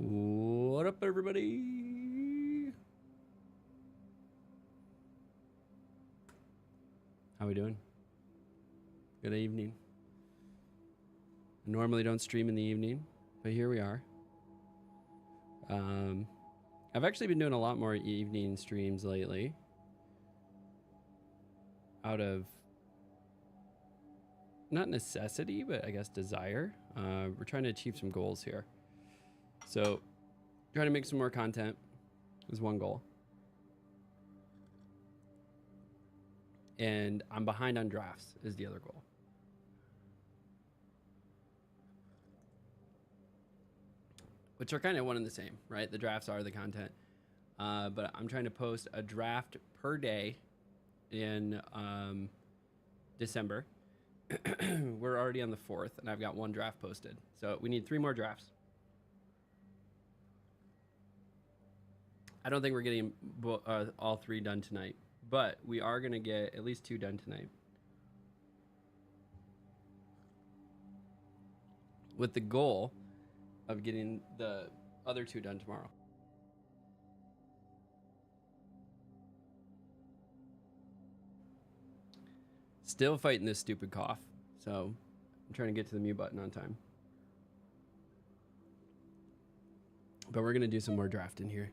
What up, everybody? How we doing? Good evening. I normally don't stream in the evening, but here we are. I've actually been doing a lot more evening streams lately. Out of, not necessity, but I guess desire. We're trying to achieve some goals here. So, trying to make some more content is one goal. And I'm behind on drafts is the other goal. Which are kind of one and the same, right? The drafts are the content. But I'm trying to post a draft per day in December. We're already on the 4th, and I've got one draft posted. So we need 3 more drafts. I don't think we're getting all 3 done tonight, but we are going to get at least 2 done tonight. With the goal of getting the other 2 done tomorrow. Still fighting this stupid cough, so I'm trying to get to the mute button on time. But we're going to do some more drafting here.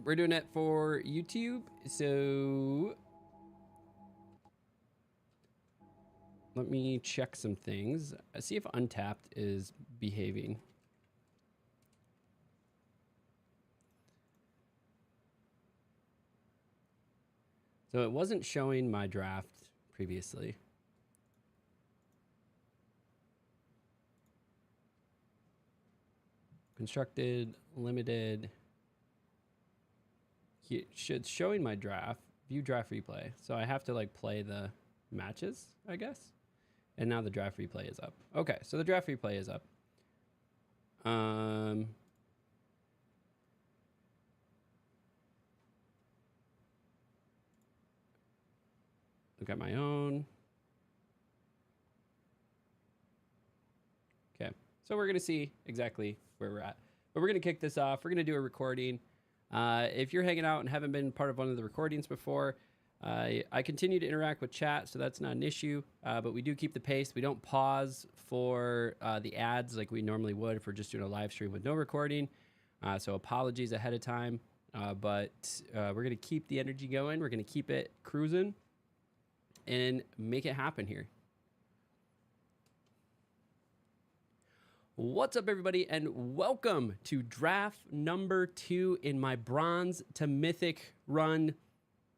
We're doing it for YouTube, so let me check some things. See if Untapped is behaving. So it wasn't showing my draft previously. Constructed, limited. It's showing my draft, view draft replay. So I have to like play the matches, I guess. And now the draft replay is up. Okay, so the draft replay is up. Look at my own. Okay, so we're gonna see exactly where we're at. But we're gonna kick this off. We're gonna do a recording. If you're hanging out and haven't been part of one of the recordings before, I continue to interact with chat, so that's not an issue, but we do keep the pace. We don't pause for the ads like we normally would if we're just doing a live stream with no recording, so apologies ahead of time, but we're going to keep the energy going. We're going to keep it cruising and make it happen here. What's up, everybody, and welcome to draft number 2 in my bronze to mythic run,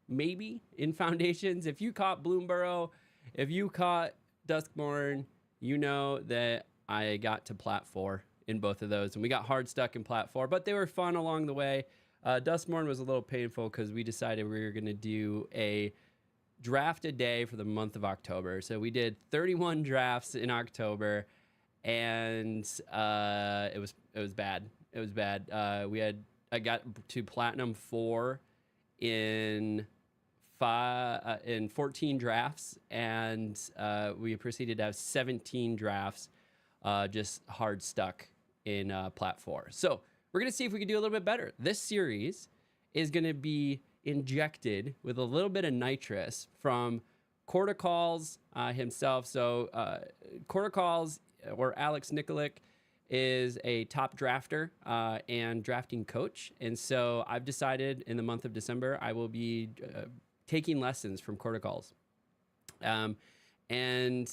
maybe in Foundations. If you caught Bloomborough, if you caught Duskborn, you know that I got to Plat 4 in both of those, and we got hard stuck in Plat 4, but they were fun along the way. Duskborn was a little painful because we decided we were going to do a draft a day for the month of October. So we did 31 drafts in October. And it was bad. It was bad. I got to Platinum 4 in 14 drafts, and we proceeded to have 17 drafts just hard stuck in Plat 4. So we're gonna see if we can do a little bit better. This series is gonna be injected with a little bit of nitrous from Corticalls himself. So Corticalls, or Alex Nikolic, is a top drafter and drafting coach. And so I've decided in the month of December, I will be taking lessons from Corticalls. And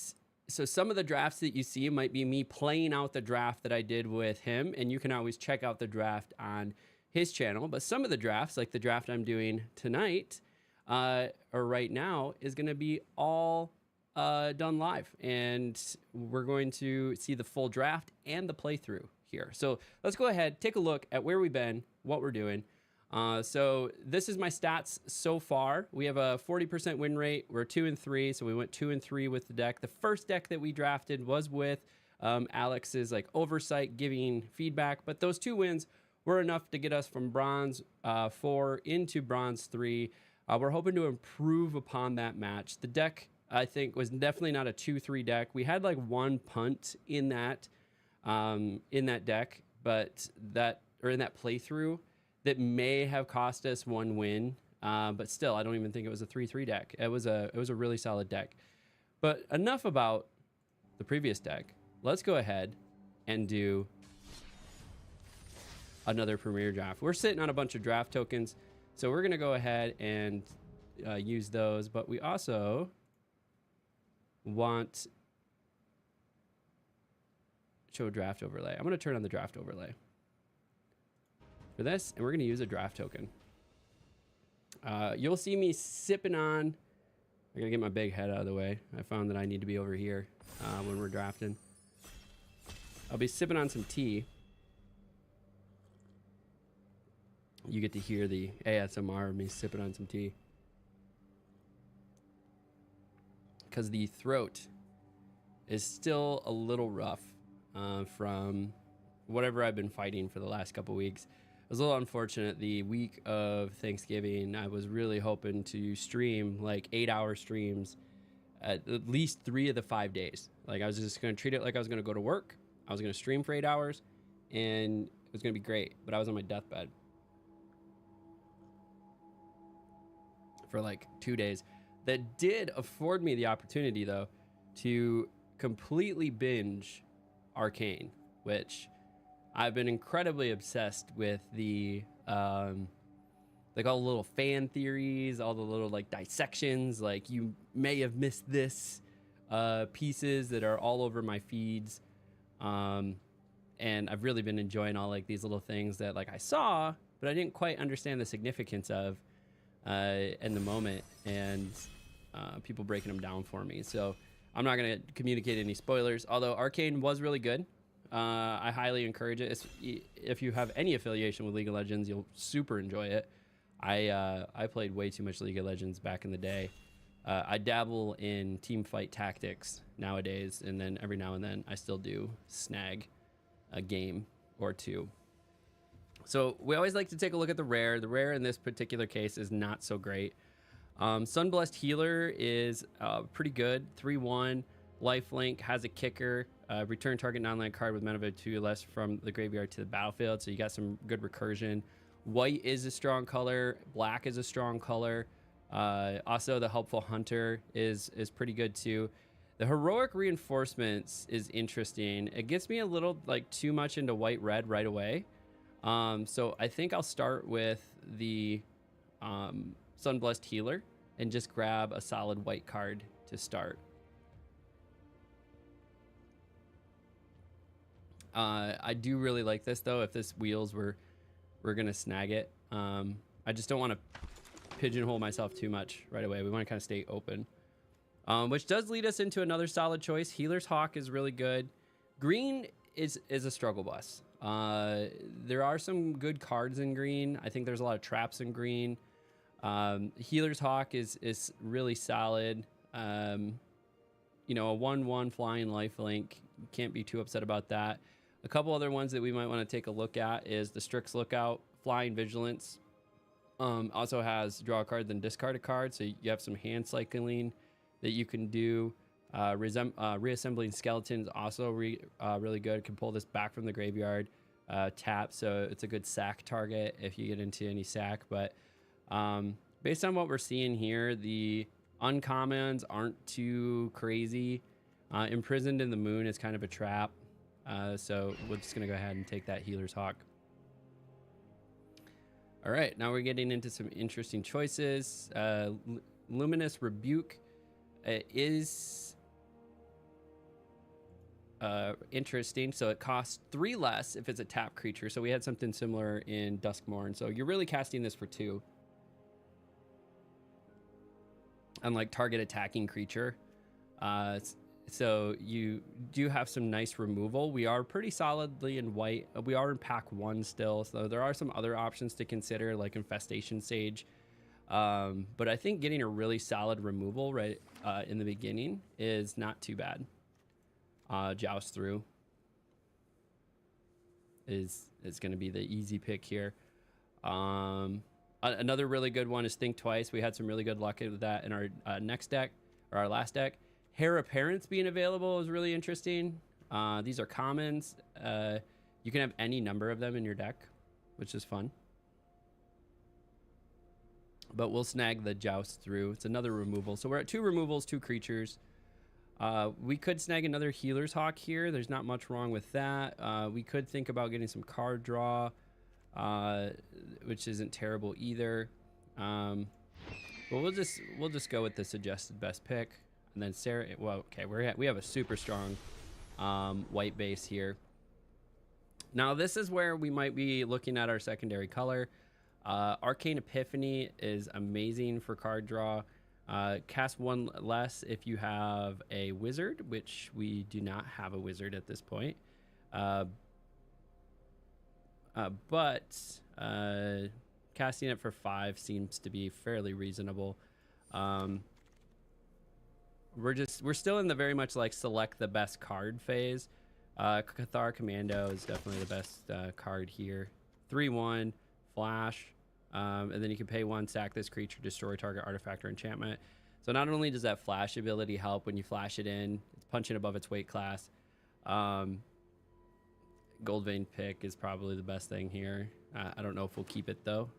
so some of the drafts that you see might be me playing out the draft that I did with him. And you can always check out the draft on his channel. But some of the drafts, like the draft I'm doing tonight or right now, is going to be all done live, and we're going to see the full draft and the playthrough here. So let's go ahead, take a look at where we've been, what we're doing. So this is my stats so far. We have a 40% win rate. We're 2-3, so we went 2-3 with the deck. The first deck that we drafted was with Alex's like oversight, giving feedback, but those 2 wins were enough to get us from bronze 4 into bronze 3. We're hoping to improve upon that match. The deck, I think, was definitely not a 2-3 deck. We had like 1 punt in that in that deck, but in that playthrough, that may have cost us one win. But still, I don't even think it was a 3-3 deck. It was a really solid deck. But enough about the previous deck. Let's go ahead and do another Premier draft. We're sitting on a bunch of draft tokens, so we're gonna go ahead and use those. But we also want show draft overlay. I'm gonna turn on the draft overlay for this, and we're gonna use a draft token. You'll see me sipping on. I gotta get my big head out of the way. I found that I need to be over here when we're drafting. I'll be sipping on some tea. You get to hear the ASMR of me sipping on some tea. Because the throat is still a little rough from whatever I've been fighting for the last couple weeks. It was a little unfortunate. The week of Thanksgiving, I was really hoping to stream like 8-hour streams at least 3 of the 5 days. Like I was just going to treat it like I was going to go to work. I was going to stream for 8 hours and it was going to be great. But I was on my deathbed for like 2 days. That did afford me the opportunity though to completely binge Arcane, which I've been incredibly obsessed with the like all the little fan theories, all the little like dissections, like you may have missed this pieces that are all over my feeds. And I've really been enjoying all like these little things that like I saw, but I didn't quite understand the significance of in the moment, and people breaking them down for me. So I'm not going to communicate any spoilers, although Arcane was really good. I highly encourage it. If you have any affiliation with League of Legends, you'll super enjoy it. I played way too much League of Legends back in the day. I dabble in team fight tactics nowadays, and then every now and then I still do snag a game or two. So we always like to take a look at the rare. The rare in this particular case is not so great. Sunblessed Healer is pretty good. 3/1, lifelink, has a kicker. Return target non-land card with mana value 2 less from the graveyard to the battlefield. So you got some good recursion. White is a strong color. Black is a strong color. Also, the Helpful Hunter is pretty good too. The Heroic Reinforcements is interesting. It gets me a little like too much into white-red right away. So I think I'll start with the Sunblessed Healer and just grab a solid white card to start. I do really like this though. If this wheels we're gonna snag it. I just don't want to pigeonhole myself too much right away. We want to kind of stay open, which does lead us into another solid choice. Healer's Hawk is really good. Green is a struggle bus. There are some good cards in green. I think there's a lot of traps in green. Healer's Hawk is really solid. You know, a 1/1 flying lifelink. Can't be too upset about that. A couple other ones that we might want to take a look at is the Strix Lookout, Flying Vigilance. Also has draw a card, then discard a card. So you have some hand cycling that you can do. Reassembling Skeletons also really good. Can pull this back from the graveyard, tap. So it's a good sack target if you get into any sack. But based on what we're seeing here, the uncommons aren't too crazy. Imprisoned in the Moon is kind of a trap. So we're just going to go ahead and take that Healer's Hawk. All right, now we're getting into some interesting choices. Luminous Rebuke is interesting. So it costs 3 less if it's a tap creature. So we had something similar in Duskmourn. So you're really casting this for 2. Unlike target attacking creature. So you do have some nice removal. We are pretty solidly in white. We are in pack 1 still, so there are some other options to consider, like Infestation Sage. But I think getting a really solid removal right in the beginning is not too bad. Joust Through is going to be the easy pick here. Another really good one is Think Twice. We had some really good luck with that in our next deck, or our last deck. Hair Apparence being available is really interesting. These are commons. You can have any number of them in your deck, which is fun. But we'll snag the Joust through. It's another removal. So we're at 2 removals, 2 creatures. We could snag another Healer's Hawk here. There's not much wrong with that. We could think about getting some card draw, which isn't terrible either. But we'll just go with the suggested best pick. And then Sarah, well, okay, we have a super strong white base here. Now this is where we might be looking at our secondary color. Arcane Epiphany is amazing for card draw. Cast 1 less if you have a wizard, which we do not have a wizard at this point. But casting it for 5 seems to be fairly reasonable. We're still in the very much like select the best card phase. Cathar Commando is definitely the best card here. 3/1 flash, and then you can pay 1, sack this creature, destroy target artifact or enchantment. So not only does that flash ability help when you flash it in, it's punching above its weight class. Gold Vein pick is probably the best thing here. I don't know if we'll keep it though.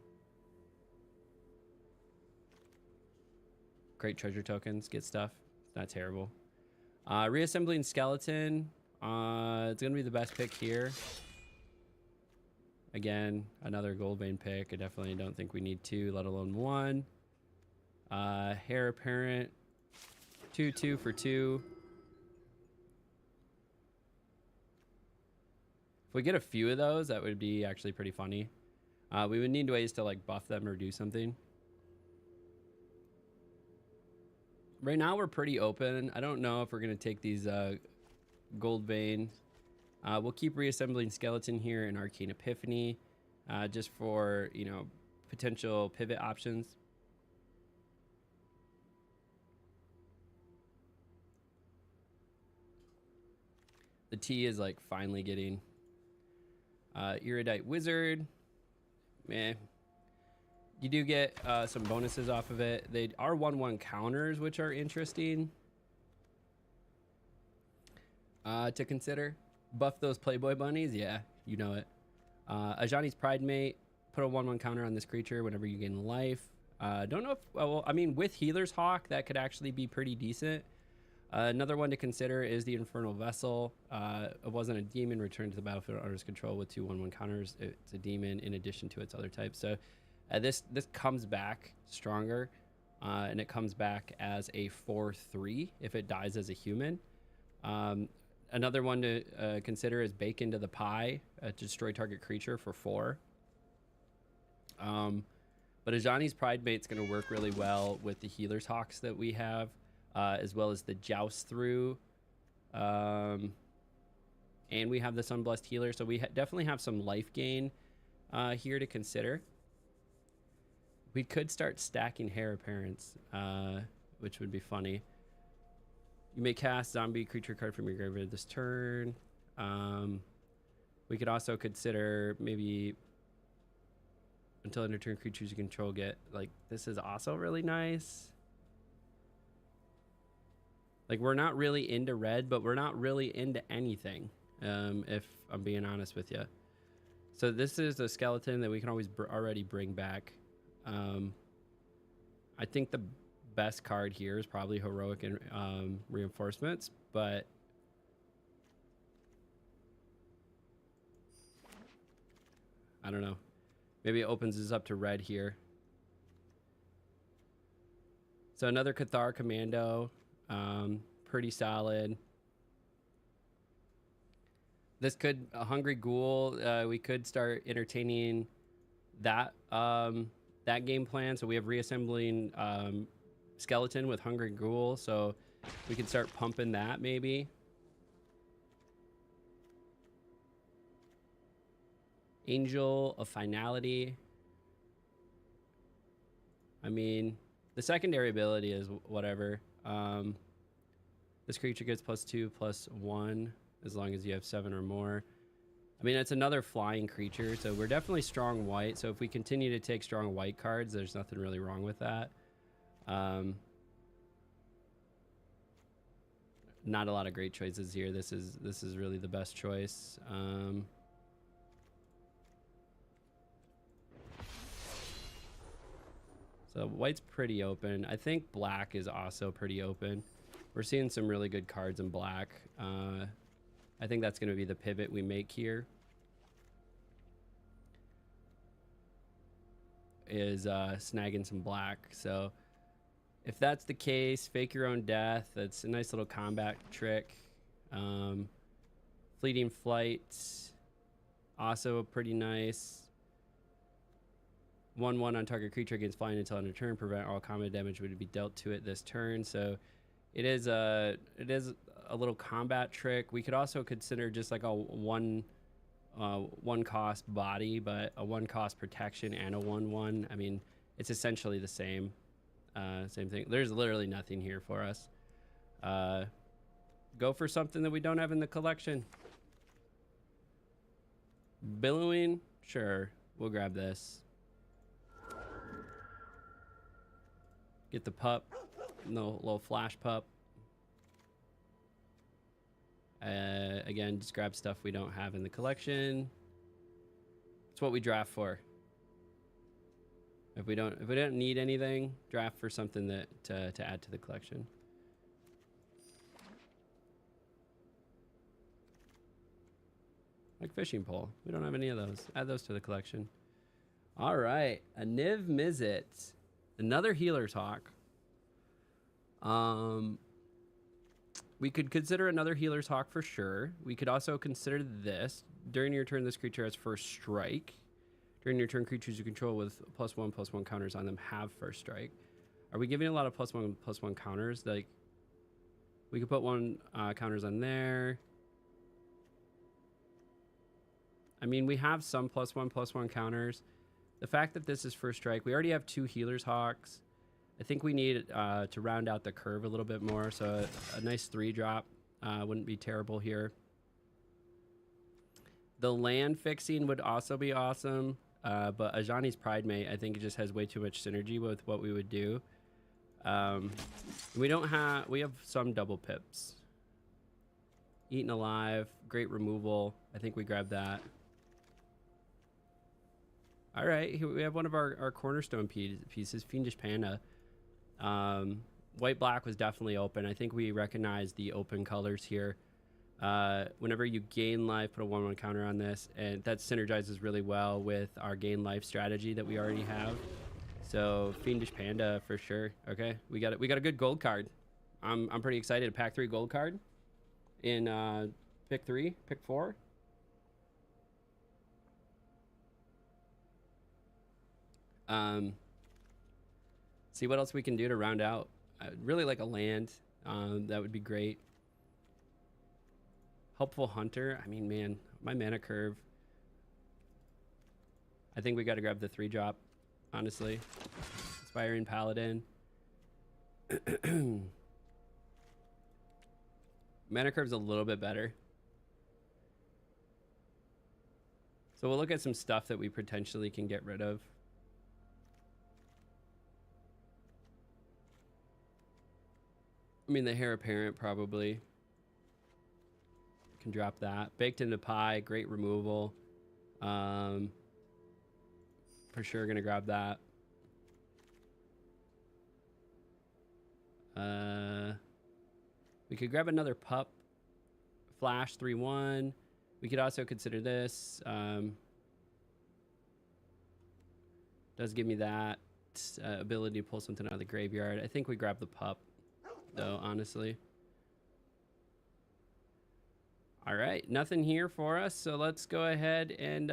Great treasure tokens, get stuff. It's not terrible. Reassembling Skeleton. It's gonna be the best pick here. Again, another Gold Vein pick. I definitely don't think we need 2, let alone 1. Heir Apparent. 2/2 for 2. If we get a few of those, that would be actually pretty funny. We would need ways to like buff them or do something. Right now we're pretty open. I don't know if we're gonna take these Gold Vein. We'll keep Reassembling Skeleton here in Arcane Epiphany, just for, you know, potential pivot options. The T is like finally getting Erudite Wizard. Meh. You do get some bonuses off of it. They are 1/1 counters, which are interesting to consider. Buff those Playboy bunnies, yeah, you know it. Ajani's Pride Mate, put a 1/1 counter on this creature whenever you gain life. Don't know if, well, I mean, with Healer's Hawk, that could actually be pretty decent. Another one to consider is the Infernal Vessel. It wasn't a demon, returned to the battlefield under its control with 2 1/1 counters. It's a demon in addition to its other types. So this comes back stronger, and it comes back as a 4/3 if it dies as a human. Another one to consider is Bake into the Pie, destroy target creature for 4. But Ajani's Pride Mate's going to work really well with the Healer's Hawks that we have, as well as the Joust through. And we have the Sunblessed Healer, so we definitely have some life gain here to consider. We could start stacking Heir Apparents, which would be funny. You may cast zombie creature card from your graveyard this turn. We could also consider maybe until end of turn creatures you control get, like, this is also really nice. Like, we're not really into red, but we're not really into anything, if I'm being honest with you. So this is a skeleton that we can always already bring back. I think the best card here is probably Heroic and Reinforcements, but I don't know. Maybe it opens this up to red here. So another Cathar Commando, pretty solid. This could, a Hungry Ghoul, we could start entertaining that that game plan. So we have Reassembling Skeleton with Hungry Ghoul, so we can start pumping that maybe. Angel of Finality. I mean, the secondary ability is whatever. This creature gets +2/+1 as long as you have 7 or more. I mean, it's another flying creature, so we're definitely strong white. So if we continue to take strong white cards, there's nothing really wrong with that. Not a lot of great choices here. This is really the best choice. So white's pretty open. I think black is also pretty open. We're seeing some really good cards in black. I think that's going to be the pivot we make here. Is snagging some black. So if that's the case, fake your own death. That's a nice little combat trick. Fleeting flight, also pretty nice. 1/1 on target creature against flying until end of turn. Prevent all combat damage would be dealt to it this turn. So it is a little combat trick. We could also consider just like a one cost body, but a 1 cost protection and a 1/1. I mean, it's essentially the same thing. There's literally nothing here for us. Go for something that we don't have in the collection. Billowing, sure, we'll grab this. Get the pup, no little flash pup. Again, just grab stuff we don't have in the collection. It's what we draft for. If we don't need anything, draft for something that to add to the collection. Like fishing pole. We don't have any of those. Add those to the collection. All right, a Niv Mizzet. Another Healer's Hawk. We could consider another Healer's Hawk for sure. We could also consider this. During your turn, this creature has first strike. During your turn, creatures you control with +1/+1 counters on them have first strike. Are we giving a lot of +1/+1 counters? Like, we could put 1 counters on there. I mean, we have some +1/+1 counters. The fact that this is first strike, we already have 2 Healer's Hawks. I think we need to round out the curve a little bit more. So a nice 3-drop wouldn't be terrible here. The land fixing would also be awesome. But Ajani's Pridemate, I think it just has way too much synergy with what we would do. We have some double pips. Eaten Alive, great removal. I think we grab that. All right, here we have one of our cornerstone pieces, Fiendish Panda. White black was definitely open. I think we recognize the open colors here. Whenever you gain life, put a 1/1 counter on this, and that synergizes really well with our gain life strategy that we already have. So Fiendish Panda for sure. Okay, we got a good gold card. I'm pretty excited. Pack 3 gold card in pick 4. See what else we can do to round out. I'd really like a land. That would be great. Helpful Hunter. I mean, man, my mana curve. I think we got to grab the 3-drop, honestly. Inspiring Paladin. Mana curve's a little bit better. So we'll look at some stuff that we potentially can get rid of. I mean, the Heir Apparent probably. Can drop that. Baked into Pie, great removal. For sure gonna grab that. We could grab another pup. Flash 3/1. We could also consider this. Does give me that ability to pull something out of the graveyard. I think we grab the pup, though, honestly. All right, nothing here for us, so let's go ahead and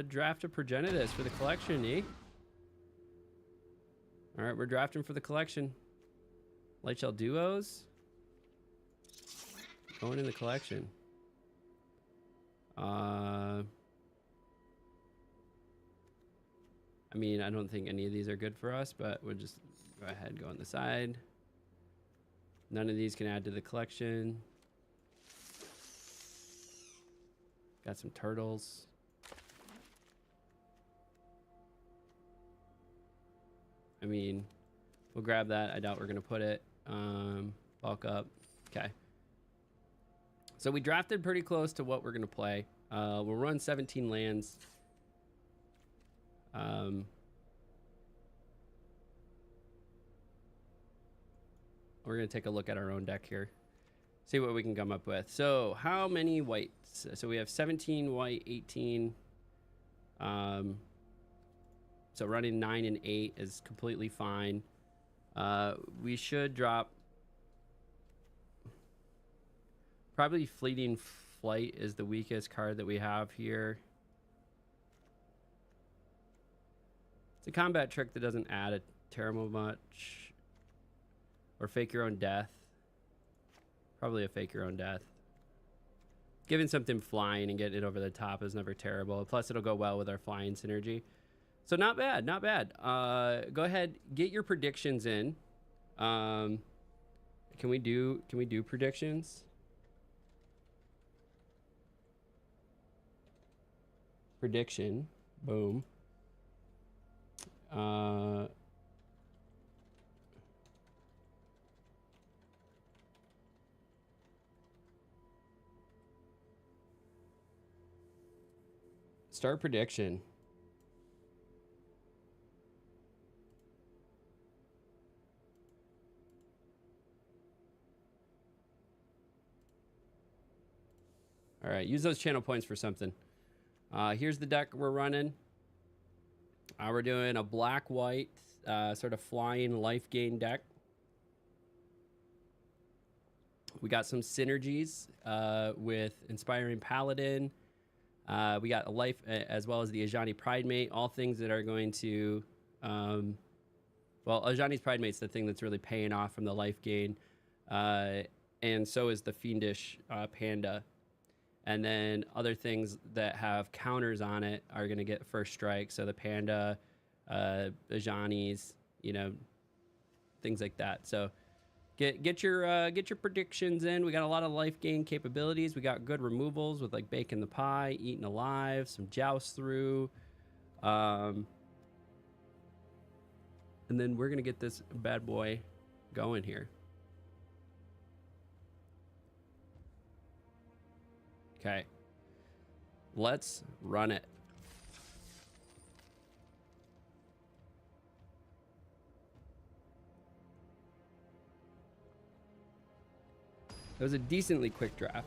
draft a Progenitus for the collection, eh? All right, we're drafting for the collection. Lightshell Duos. Going in the collection. I mean, I don't think any of these are good for us, but we'll just go ahead and go on the side. None of these can add to the collection. Got some turtles. I mean, we'll grab that. I doubt we're going to put it. Bulk up. Okay. So we drafted pretty close to what we're going to play. We'll run 17 lands. We're going to take a look at our own deck here. See what we can come up with. So how many whites? So we have 17 white, 18. So running 9 and 8 is completely fine. We should drop... Probably Fleeting Flight is the weakest card that we have here. It's a combat trick that doesn't add a terrible much. Or Fake Your Own Death. Probably a Fake Your Own Death. Giving something flying and getting it over the top is never terrible. Plus, it'll go well with our flying synergy. So not bad, not bad. Go ahead, get your predictions in. Can we do predictions? Prediction. Boom. Start prediction. All right, use those channel points for something. Here's the deck we're running. We're doing a black-white sort of flying life gain deck. We got some synergies with Inspiring Paladin. We got a life as well as the Ajani Pridemate, all things that are going to... well, Ajani's Pridemate's the thing that's really paying off from the life gain. And so is the Fiendish Panda. And then other things that have counters on it are going to get first strike. So the Panda, Ajani's, you know, things like that. So get your predictions in. We got a lot of life gain capabilities. We got good removals with like Baking the Pie, Eaten Alive, some Joust Through. And then we're going to get this bad boy going here. Okay, let's run it. It was a decently quick draft.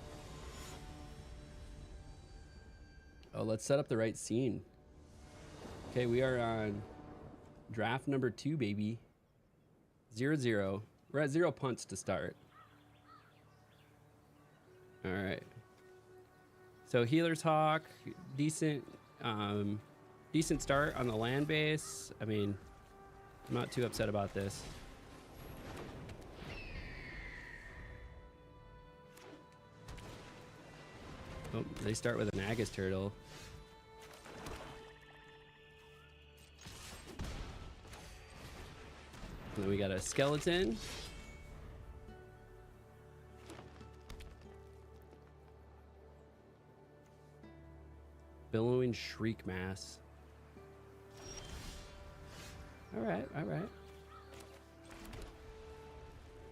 Oh, let's set up the right scene. Okay, we are on draft number 2, baby. 0-0. We're at 0 punts to start. All right. So Healer's Hawk, decent start on the land base. I mean, I'm not too upset about this. Oh, they start with an Agus Turtle. And then we got a Skeleton. Billowing Shriek Mass. All right, all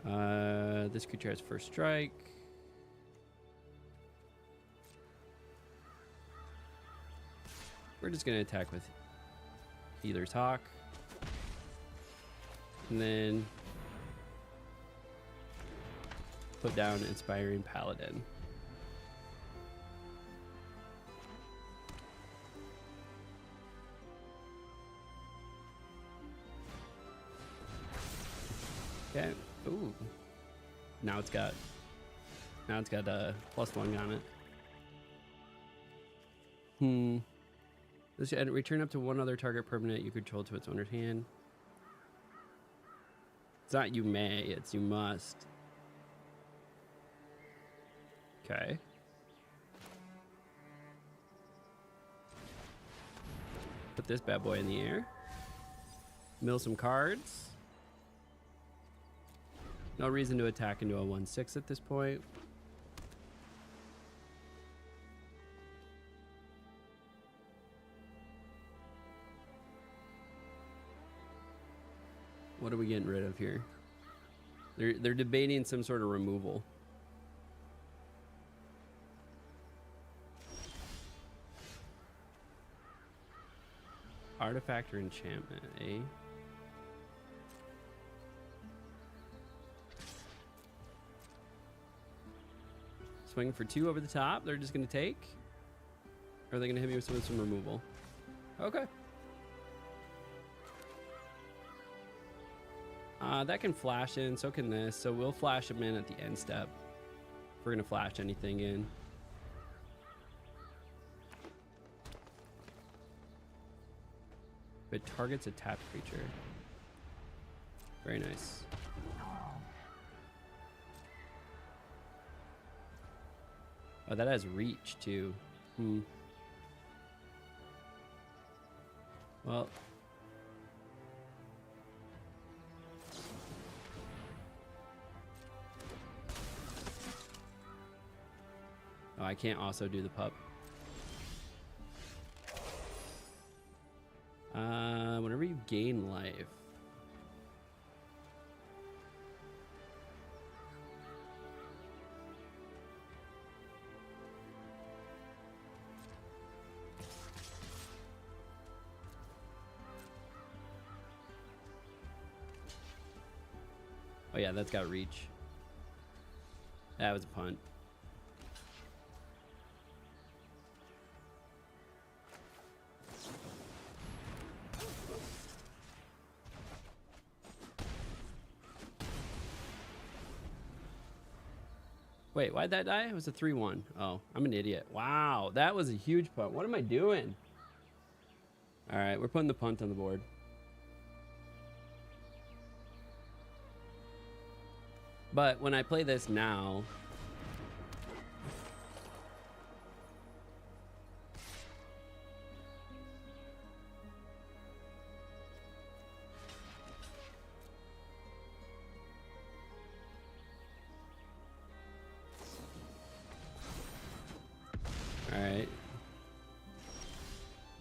right. This creature has first strike. We're just gonna attack with Healer's Hawk. And then put down Inspiring Paladin. Okay. Ooh. Now it's got a +1 on it. This should return up to one other target permanent you control to its owner's hand. It's not you may, it's you must. Okay. Put this bad boy in the air. Mill some cards. No reason to attack into a 1/6 at this point. What are we getting rid of here? They're debating some sort of removal. Artifact or enchantment, eh? Swing for 2 over the top. They're just going to take? Or are they going to hit me with some removal? Okay. That can flash in. So can this. So we'll flash them in at the end step. If we're going to flash anything in. It targets a tapped creature. Very nice. Oh, that has reach too. Well. Oh, I can't also do the pup. Whenever you gain life. Oh yeah, that's got reach. That was a punt. Wait, why'd that die? It was a 3-1. Oh, I'm an idiot. Wow, that was a huge punt. What am I doing? All right, we're putting the punt on the board. But when I play this now... All right.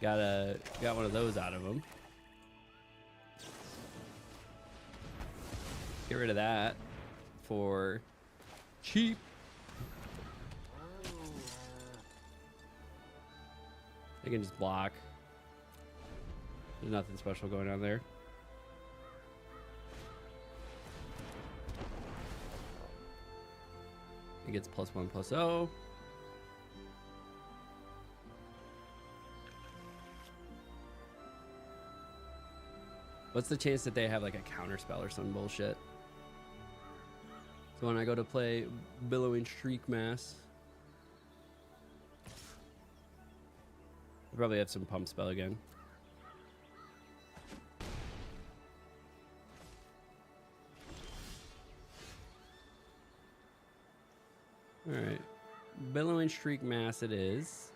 Got one of those out of him. Get rid of that for cheap. I can just block. There's nothing special going on there. It gets +1/+0. What's the chance that they have like a counter spell or some bullshit? So when I go to play Billowing Shriek Mass, I probably have some pump spell again. All right, Billowing Shriek Mass it is.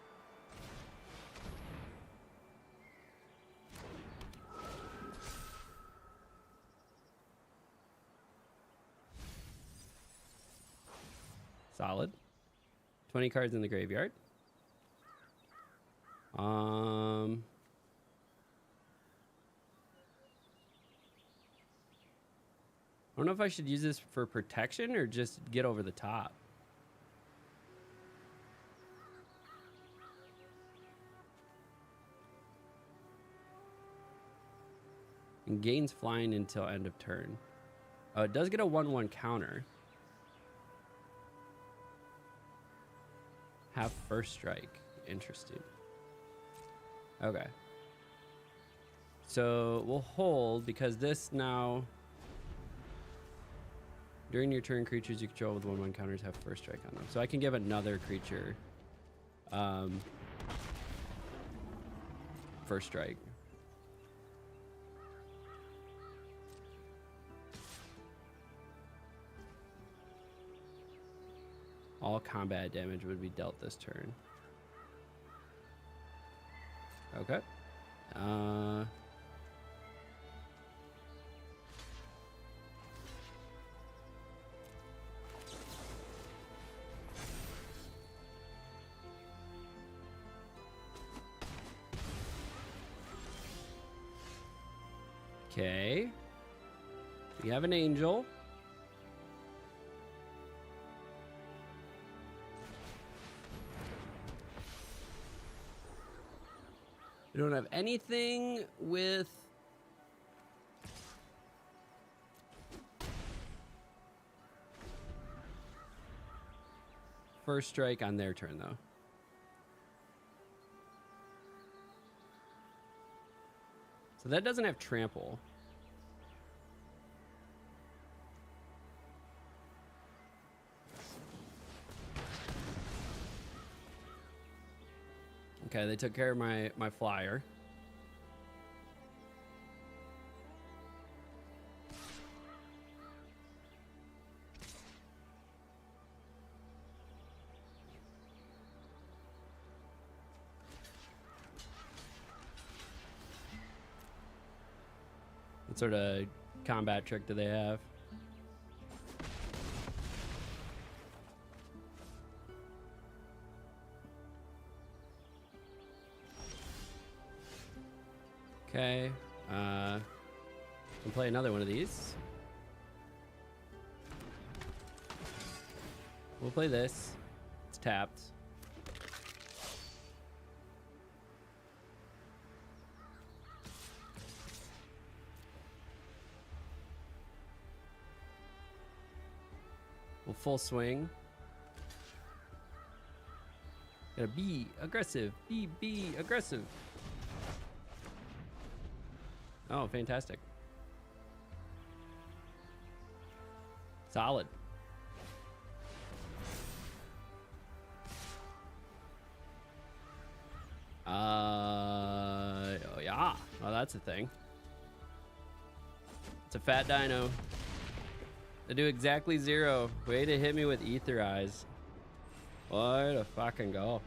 Solid. 20 cards in the graveyard. I don't know if I should use this for protection or just get over the top. And gains flying until end of turn. Oh, it does get a 1/1 counter. Have first strike. Interesting. Okay. So we'll hold because this now... During your turn, creatures you control with 1/1 counters have first strike on them. So I can give another creature first strike. All combat damage would be dealt this turn. Okay. Okay. We have an angel. We don't have anything with... first strike on their turn, though. So that doesn't have trample. Okay, they took care of my flyer. What sort of combat trick do they have? Okay, we'll play another one of these. We'll play this. It's tapped. We'll full swing. Gotta be aggressive. Be aggressive. Oh, fantastic. Solid. Oh yeah. Well, that's a thing. It's a fat dino. They do exactly 0. Way to hit me with Ether Eyes. Way to fucking go.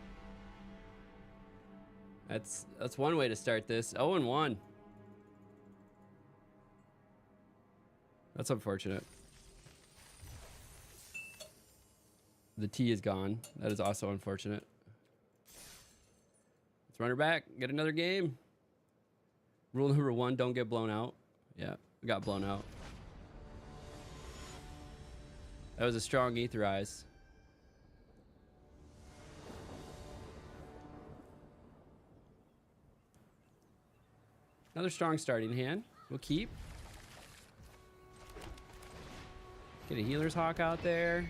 That's one way to start this. 0-1. That's unfortunate. The T is gone. That is also unfortunate. Let's run her back. Get another game. Rule number 1, don't get blown out. Yeah, we got blown out. That was a strong Ether Eyes. Another strong starting hand. We'll keep. Get a Healer's Hawk out there.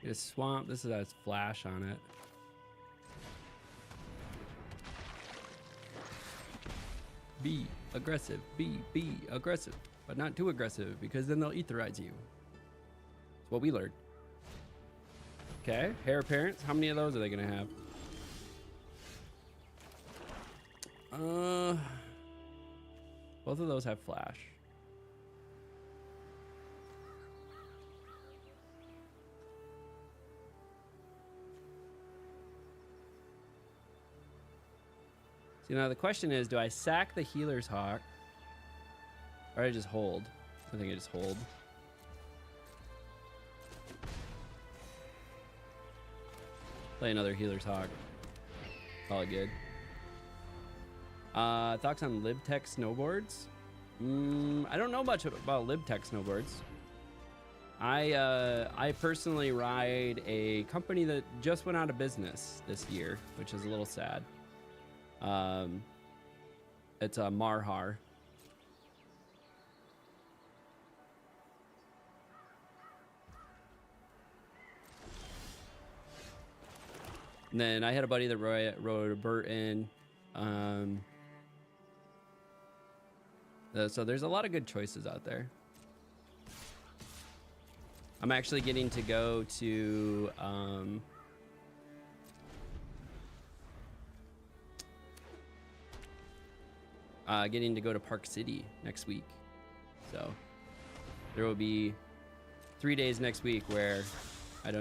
Get a Swamp. This has Flash on it. Be aggressive. Be aggressive. But not too aggressive, because then they'll Etherize you. That's what we learned. Okay, Heir Apparent. How many of those are they going to have? Both of those have Flash. So now the question is, do I sack the Healer's Hawk? Or I just hold? I think I just hold. Play another Healer's Hawk. Call it good. Thoughts on LibTech snowboards? I don't know much about LibTech snowboards. I personally ride a company that just went out of business this year, which is a little sad. It's a Marhar. And then I had a buddy that rode a Burton. So there's a lot of good choices out there. I'm actually getting to go to Park City next week. So there will be 3 days next week where I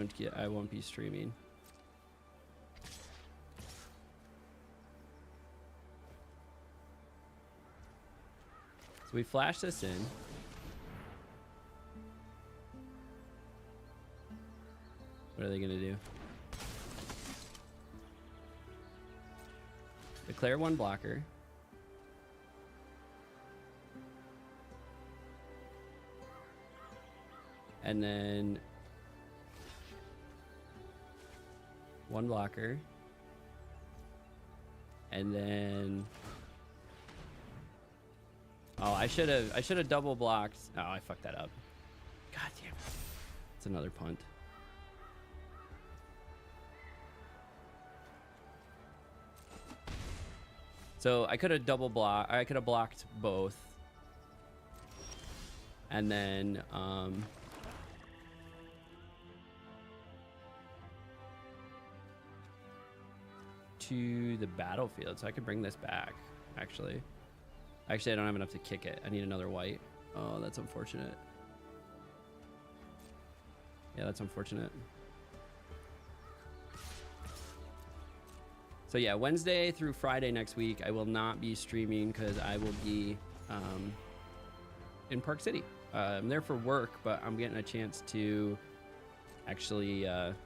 won't be streaming. So we flash this in. What are they gonna do? Declare one blocker. And then 1 blocker. And then... Oh, I should have double blocked. Oh, I fucked that up. God damn it. It's another punt. So I could have double blocked. I could have blocked both. And then to the battlefield. So I could bring this back, actually. Actually, I don't have enough to kick it. I need another white. Oh, that's unfortunate. Yeah, that's unfortunate. So yeah, Wednesday through Friday next week, I will not be streaming because I will be in Park City. I'm there for work, but I'm getting a chance to actually have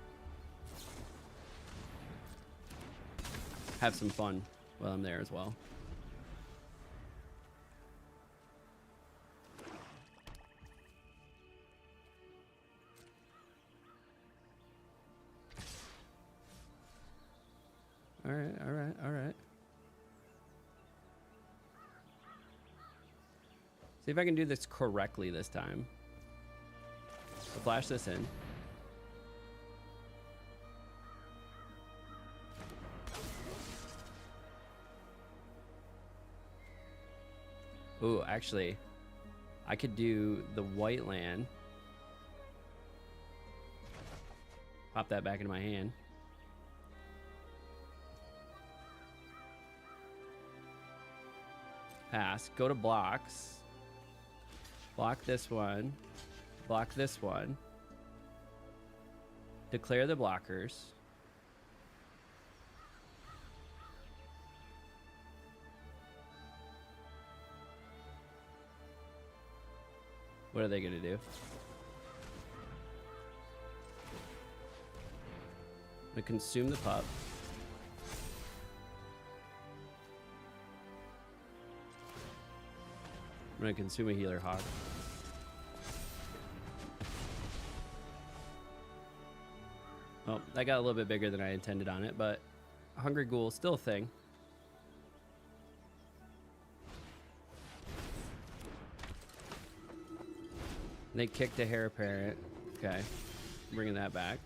some fun while I'm there as well. All right. See if I can do this correctly this time. So flash this in. Ooh, actually, I could do the white land. Pop that back into my hand. Pass. Go to blocks. Block this one. Block this one. Declare the blockers. What are they going to do? I'm going to consume the pup. I'm going to consume a healer hawk. Oh, that got a little bit bigger than I intended on it, but Hungry Ghoul, still a thing. They kicked a Heir Apparent. Okay, bringing that back.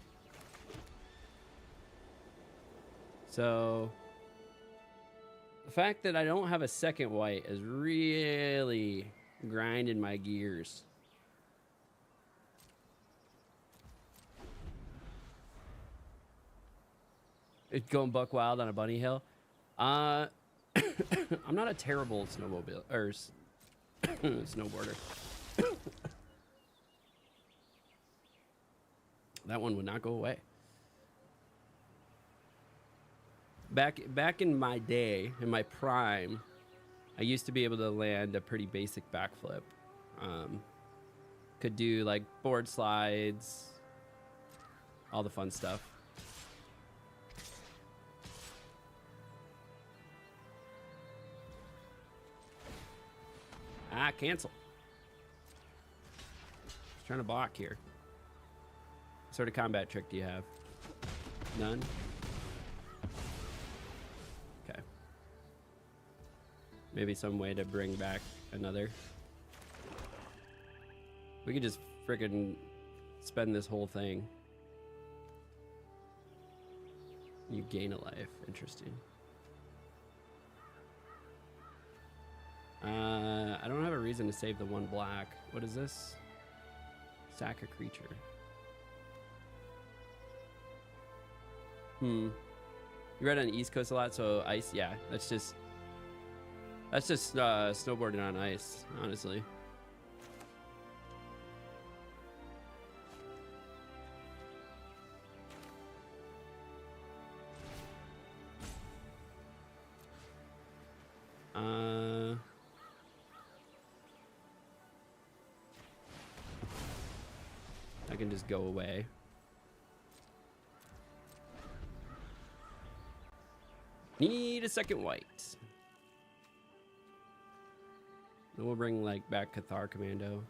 So the fact that I don't have a second white is really grinding my gears. It's going buck wild on a bunny hill. I'm not a terrible snowmobile or snowboarder. That one would not go away. Back in my day, in my prime, I used to be able to land a pretty basic backflip. Could do like board slides, all the fun stuff. Ah, cancel. Just trying to block here. What sort of combat trick do you have? None? Okay. Maybe some way to bring back another. We could just frickin' spend this whole thing. You gain a life. Interesting. I don't have a reason to save the 1 black. What is this? Sack a creature. You read on the East Coast a lot, so ice, yeah. That's just snowboarding on ice, honestly. I can just go away. Need a second white. Then we'll bring like back Cathar Commando.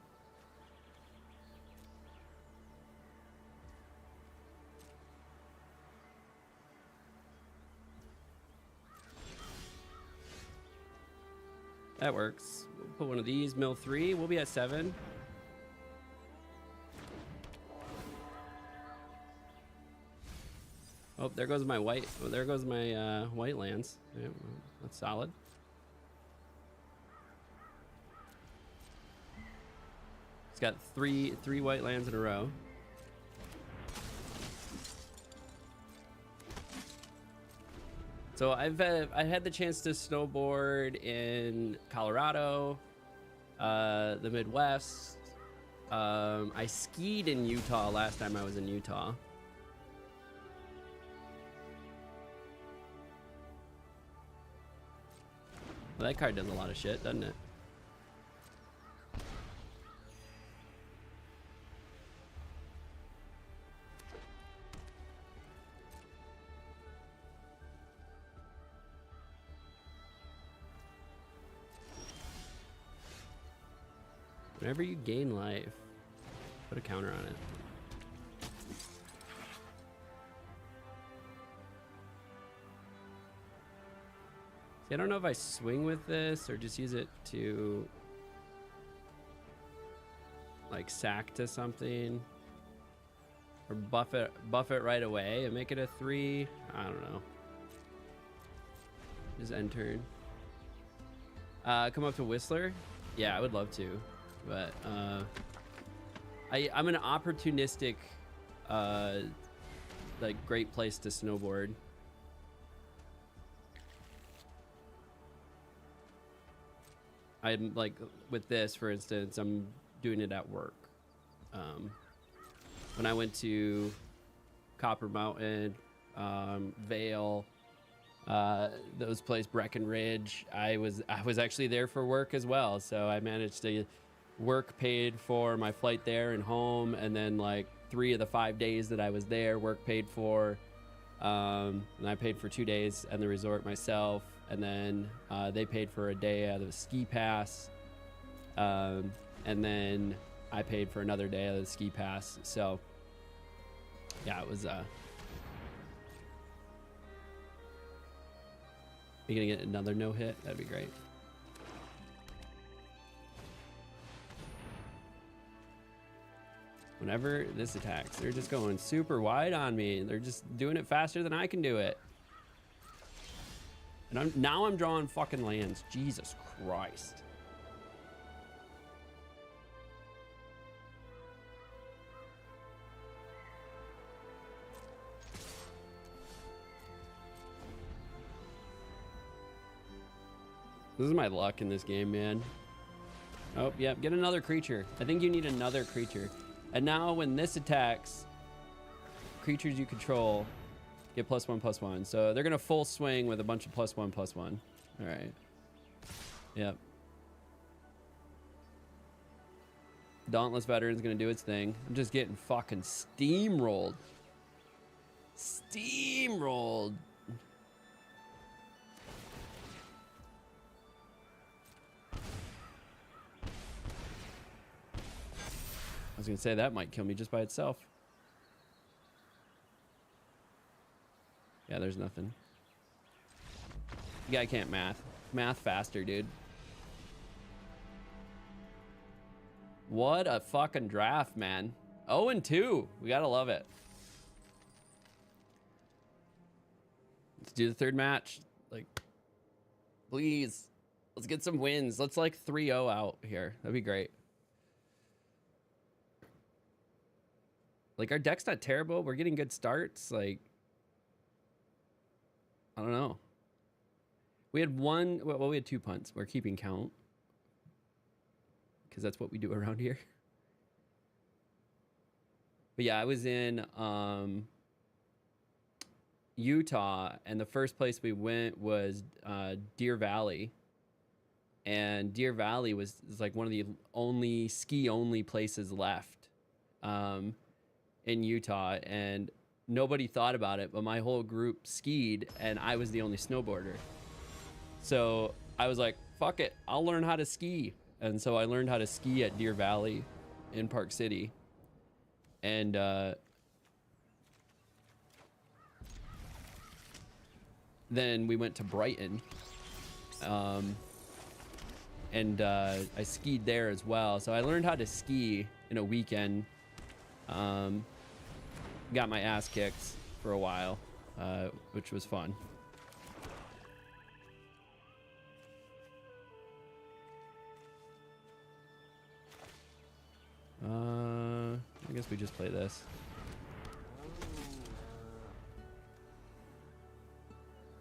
That works. We'll put one of these, mill 3. We'll be at 7. Oh, there goes my white. Oh, there goes my white lands. Yeah, well, that's solid. It's got three white lands in a row. So I had the chance to snowboard in Colorado, the Midwest. I skied in Utah last time I was in Utah. Well, that card does a lot of shit, doesn't it? Whenever you gain life, put a counter on it. See, I don't know if I swing with this or just use it to like sack to something or buff it right away and make it a 3. I don't know. Just end turn. Come up to Whistler. Yeah, I would love to. But I'm an opportunistic like great place to snowboard. I'm like with this, for instance, I'm doing it at work. When I went to Copper Mountain, Vale, those places, Breckenridge, I was actually there for work as well. So I managed to work paid for my flight there and home, and then like 3 of the 5 days that I was there, work paid for, and I paid for 2 days and the resort myself, and then they paid for a day out of the ski pass, and then I paid for another day out of the ski pass. So yeah, it was you gonna get another no hit? That'd be great. Whenever this attacks, they're just going super wide on me. They're just doing it faster than I can do it. And now I'm drawing fucking lands. Jesus Christ. This is my luck in this game, man. Oh, yeah, get another creature. I think you need another creature. And now when this attacks, creatures you control get +1/+1. So they're going to full swing with a bunch of +1/+1. All right. Yep. Dauntless Veteran's going to do its thing. I'm just getting fucking steamrolled. Steamrolled. I was gonna say that might kill me just by itself. Yeah, there's nothing. The guy can't math. Math faster, dude. What a fucking draft, man. 0-2. We gotta love it. Let's do the third match. Like, please. Let's get some wins. Let's like 3-0 out here. That'd be great. Like, our deck's not terrible. We're getting good starts. Like, I don't know. We had one, well, we had 2 punts. We're keeping count, because that's what we do around here. But yeah, I was in Utah, and the first place we went was Deer Valley. And Deer Valley was like one of the only ski-only places left. In Utah, and nobody thought about it, but my whole group skied and I was the only snowboarder. So I was like, fuck it, I'll learn how to ski. And so I learned how to ski at Deer Valley in Park City. And then we went to Brighton. and I skied there as well. So I learned how to ski in a weekend. Got my ass kicked for a while, which was fun. I guess we just play this.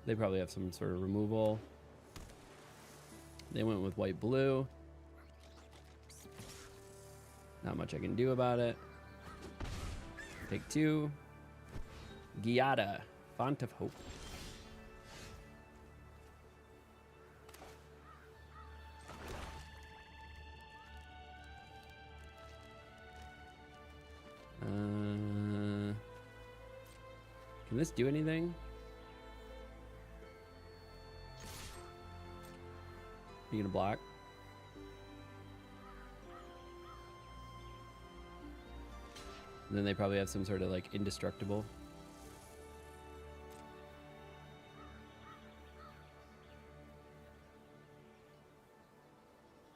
They probably have some sort of removal. They went with white blue. Not much I can do about it. Take 2. Giada, Font of Hope. Can this do anything? You gonna block? And then they probably have some sort of like indestructible.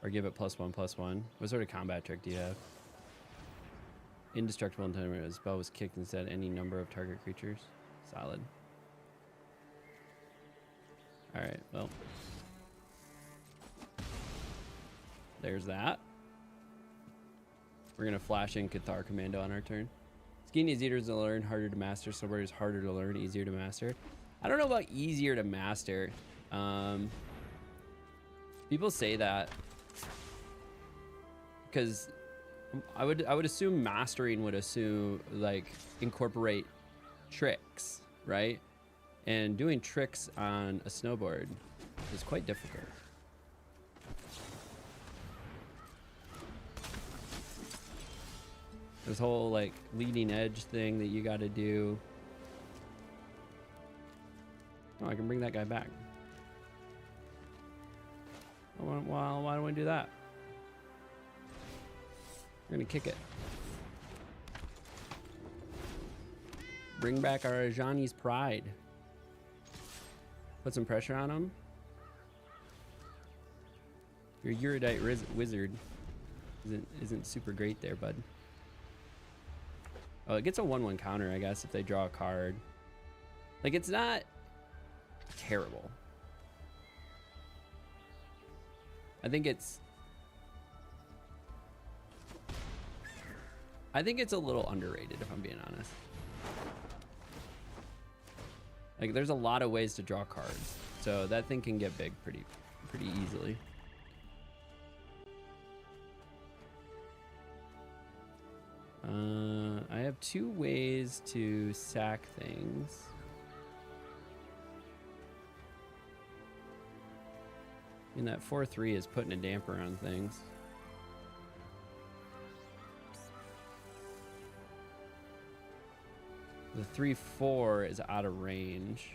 Or give it +1/+1. What sort of combat trick do you have? Indestructible until the spell was kicked instead any number of target creatures. Solid. Alright, well. There's that. We're gonna flash in Cathar Commando on our turn. Skiing is easier to learn, harder to master. Snowboard is harder to learn, easier to master. I don't know about easier to master. People say that because I would assume mastering would assume like incorporate tricks, right? And doing tricks on a snowboard is quite difficult. This whole like leading edge thing that you got to do. Oh, I can bring that guy back. Well, why don't we do that? We're gonna kick it. Bring back our Ajani's pride. Put some pressure on him. Your Erudite wizard isn't super great there, bud. Oh, it gets a 1/1 counter, I guess, if they draw a card. Like, it's not terrible. I think it's a little underrated, if I'm being honest. Like, there's a lot of ways to draw cards, so that thing can get big pretty easily. I have 2 ways to sack things. And that 4/3 is putting a damper on things. The 3/4 is out of range.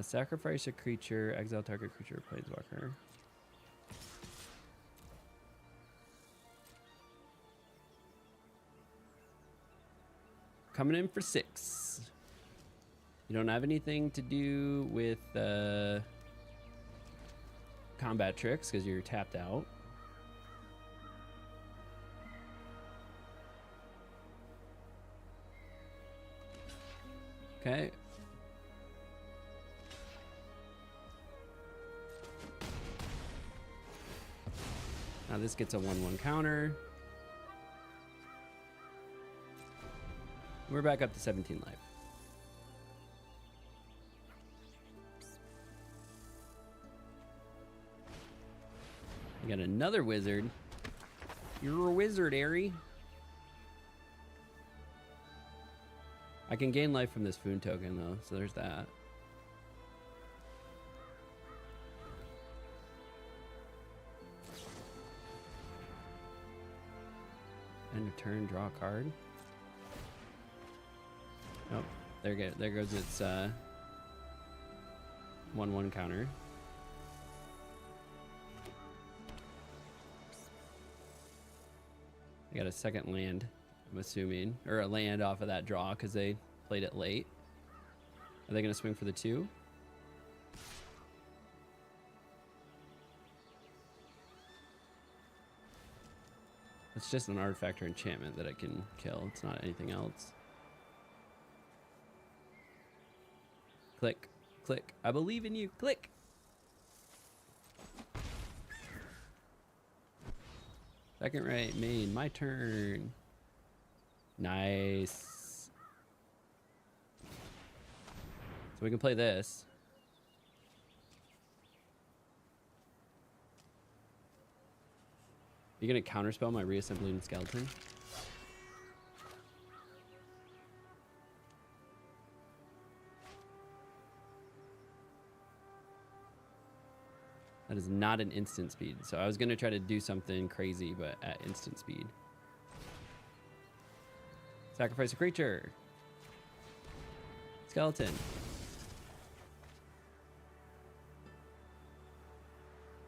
Sacrifice a creature, exile target creature, planeswalker. Coming in for 6. You don't have anything to do with combat tricks because you're tapped out. Okay. Now this gets a 1/1 counter. We're back up to 17 life. You got another wizard. You're a wizard, Ari. I can gain life from this Foon token, though, so there's that. End of turn, draw a card. Oh, there goes its 1/1 counter. I got a second land I'm assuming. Or a land off of that draw because they played it late. Are they going to swing for the 2? It's just an artifact or enchantment that I can kill. It's not anything else. Click. Click. I believe in you. Click. Second right, main. My turn. Nice. So we can play this. You gonna counterspell my reassembling skeleton? That is not an instant speed. So I was gonna try to do something crazy, but at instant speed. Sacrifice a creature. Skeleton.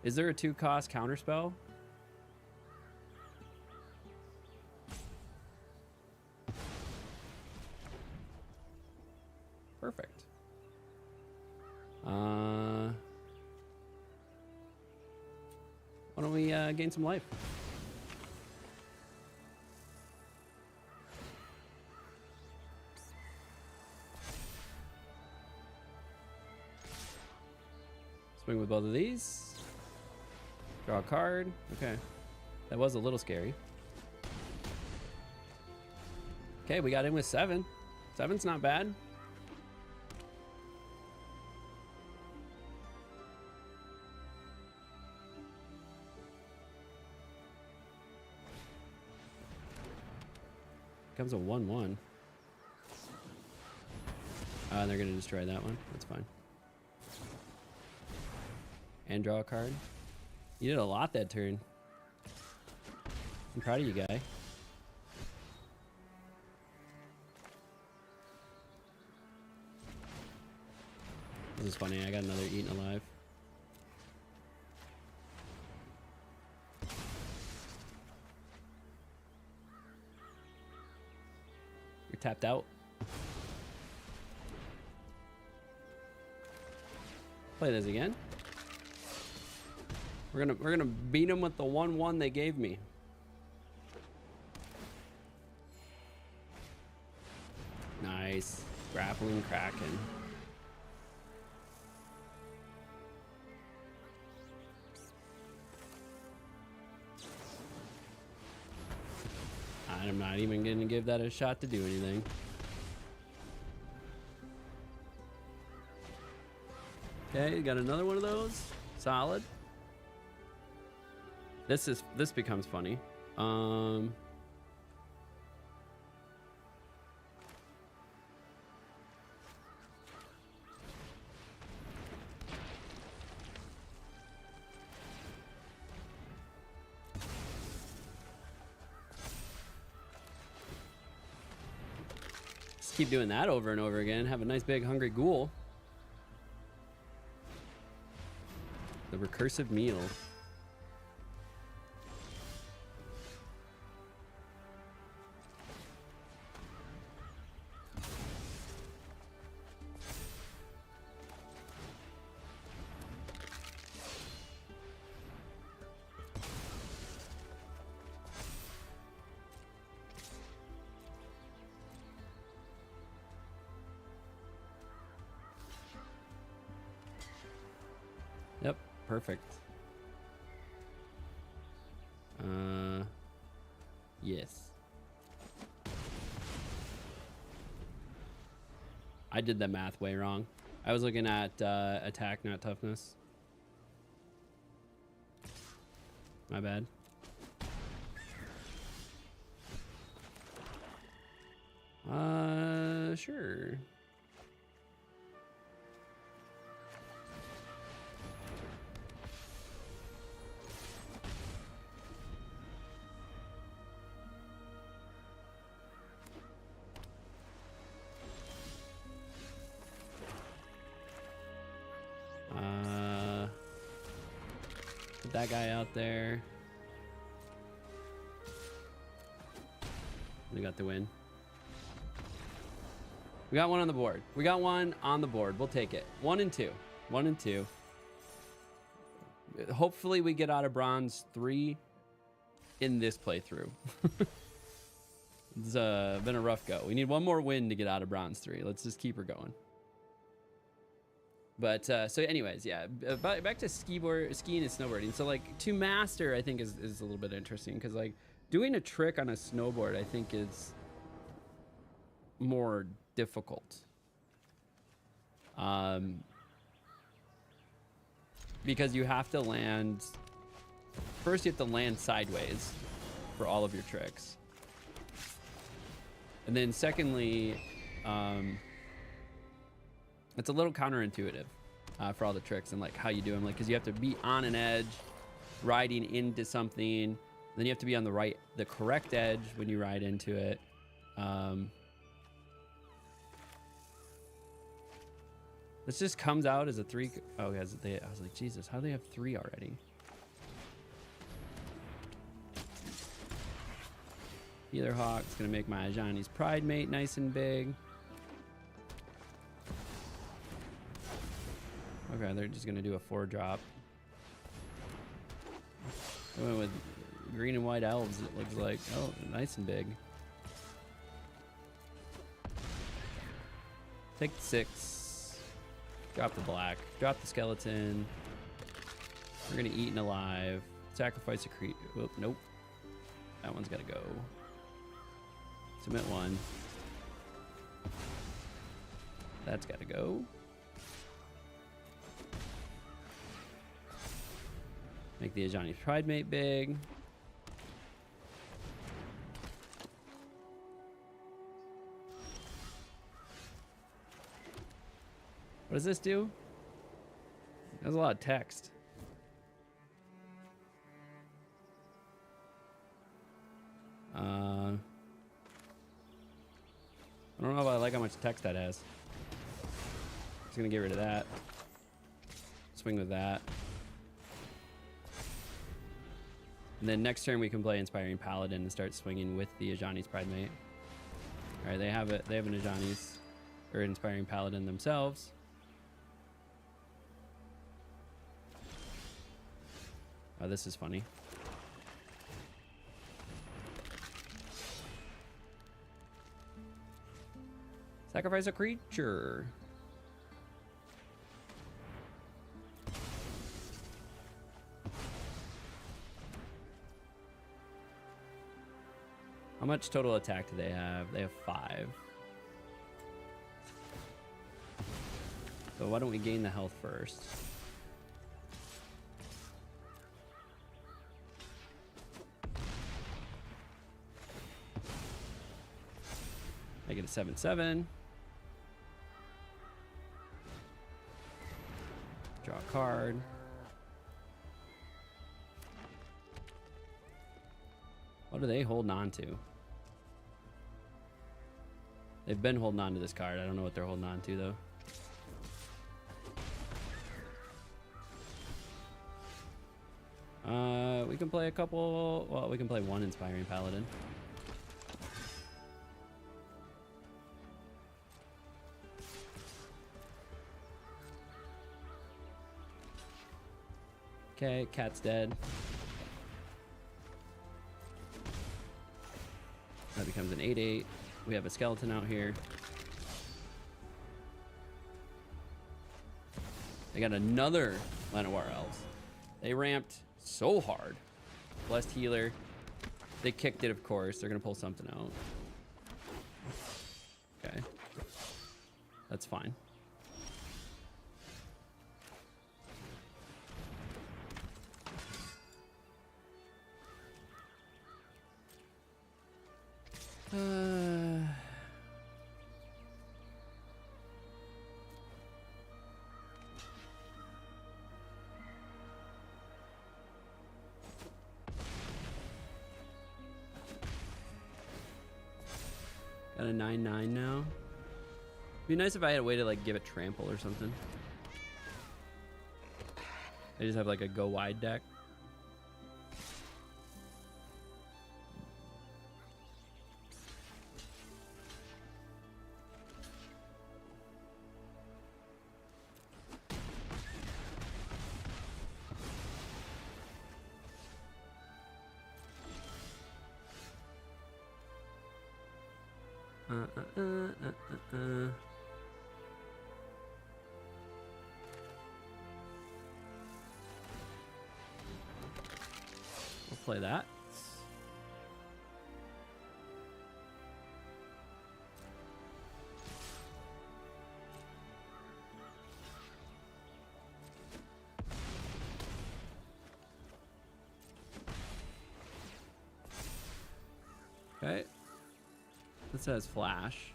Is there a 2-cost counterspell? Perfect. Why don't we gain some life? Swing with both of these. Draw a card. Okay. That was a little scary. Okay, we got in with 7. 7's not bad. Comes a 1/1. And they're gonna destroy that one. That's fine. And draw a card. You did a lot that turn. I'm proud of you, guy. This is funny. I got another eaten alive. You're tapped out. Play this again. We're gonna beat them with the 1/1 they gave me. Nice. Grappling Kraken. I'm not even gonna give that a shot to do anything. Okay, got another one of those. Solid. This becomes funny. Just keep doing that over and over again. Have a nice big hungry ghoul. The recursive meal. Yep, perfect. Yes. I did the math way wrong. I was looking at attack, not toughness. My bad. Sure. Put that guy out there. We got the win. We got one on the board. We got one on the board. We'll take it. 1 and 2. 1 and 2. Hopefully we get out of bronze 3 in this playthrough. It's been a rough go. We need one more win to get out of bronze 3. Let's just keep her going. But so anyways, yeah, back to skiing and snowboarding. So like to master, I think is a little bit interesting, because like doing a trick on a snowboard, I think is more difficult. Because you have to land, first you have to land sideways for all of your tricks. And then secondly, it's a little counterintuitive for all the tricks and like how you do them. Like, cause you have to be on an edge, riding into something. Then you have to be on the correct edge when you ride into it. This just comes out as a 3. Oh, guys, I was like, Jesus, how do they have 3 already? Healer Hawk's gonna make my Ajani's Pride Mate nice and big. Okay, they're just gonna do a 4-drop. I went with green and white elves, it looks like. Oh, nice and big. Take the 6. Drop the black. Drop the skeleton. We're gonna eat and alive. Sacrifice a creep. Whoop, nope. That one's gotta go. Submit 1. That's gotta go. Make the Ajani's Pride Mate big. What does this do? There's a lot of text. I don't know if I like how much text that has. Just gonna get rid of that. Swing with that. And then next turn we can play Inspiring Paladin and start swinging with the Ajani's Pride Mate. All right, they have it. They have an Ajani's or Inspiring Paladin themselves. Oh, this is funny. Sacrifice a creature. How much total attack do they have? They have 5. So why don't we gain the health first? Make it a 7/7. Draw a card. What are they holding on to? They've been holding on to this card. I don't know what they're holding on to though. We can play a couple. Well, we can play 1 Inspiring Paladin. Okay, cat's dead. That becomes an 8/8. We have a skeleton out here. They got another Llanowar Elves. They ramped so hard. Blessed Healer. They kicked it, of course. They're going to pull something out. Okay. That's fine. Got a 9/9 now. Be nice if I had a way to like give it trample or something. They just have like a go wide deck. We'll play that. Okay. This has flash.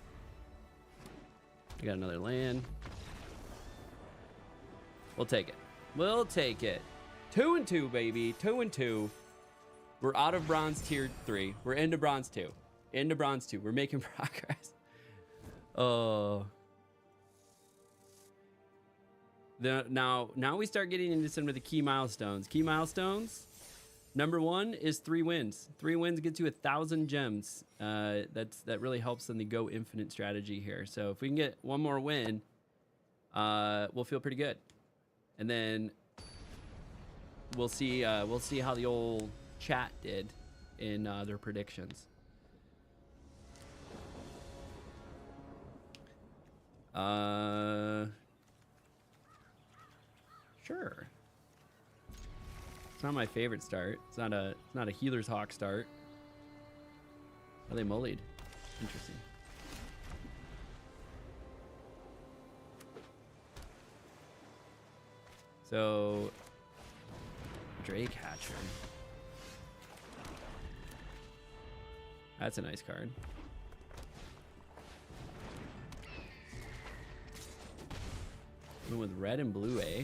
We got another land. We'll take it. We'll take it. 2 and 2, baby. 2 and 2. We're out of bronze tier 3. We're into bronze 2. Into bronze 2. We're making progress. Oh. Now we start getting into some of the key milestones. Key milestones. Number 1 is 3 wins. 3 wins gets you 1,000 gems. That really helps in the go infinite strategy here. So if we can get 1 more win, we'll feel pretty good. And then we'll see how the old chat did in their predictions. Sure. It's not my favorite start. It's not a Healer's Hawk start. Oh, they mullied. Interesting. So, Drake Hatcher. That's a nice card. Went with red and blue, eh?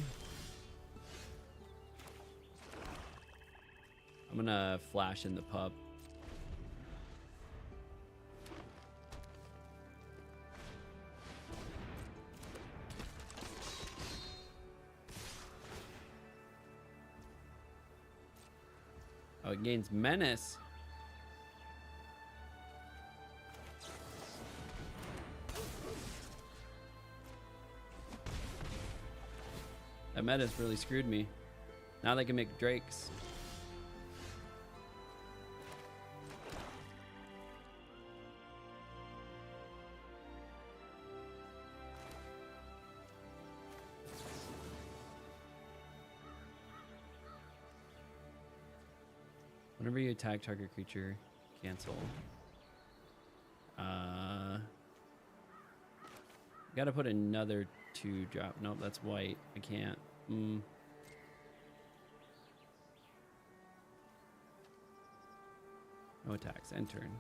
I'm gonna flash in the pup. Oh, it gains menace. That menace really screwed me. Now they can make drakes. Whenever you attack target creature, cancel. Gotta put another 2 drop. Nope, that's white. I can't. No attacks. End turn.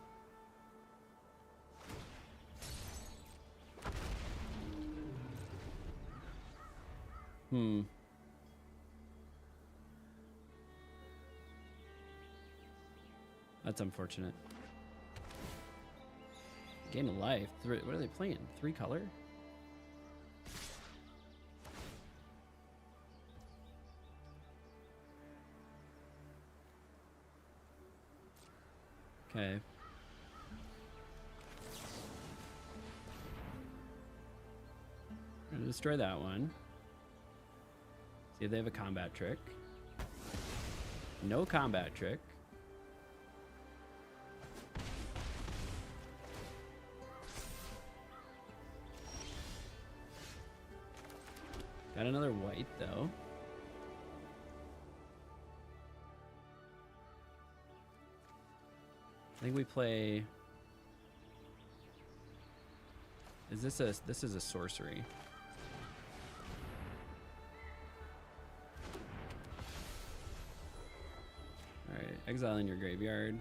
That's unfortunate. Gain of life. What are they playing? 3 color? Okay. I'm gonna destroy that one. See if they have a combat trick. No combat trick. Got another white though. I think we play. This is a sorcery. All right, exile in your graveyard.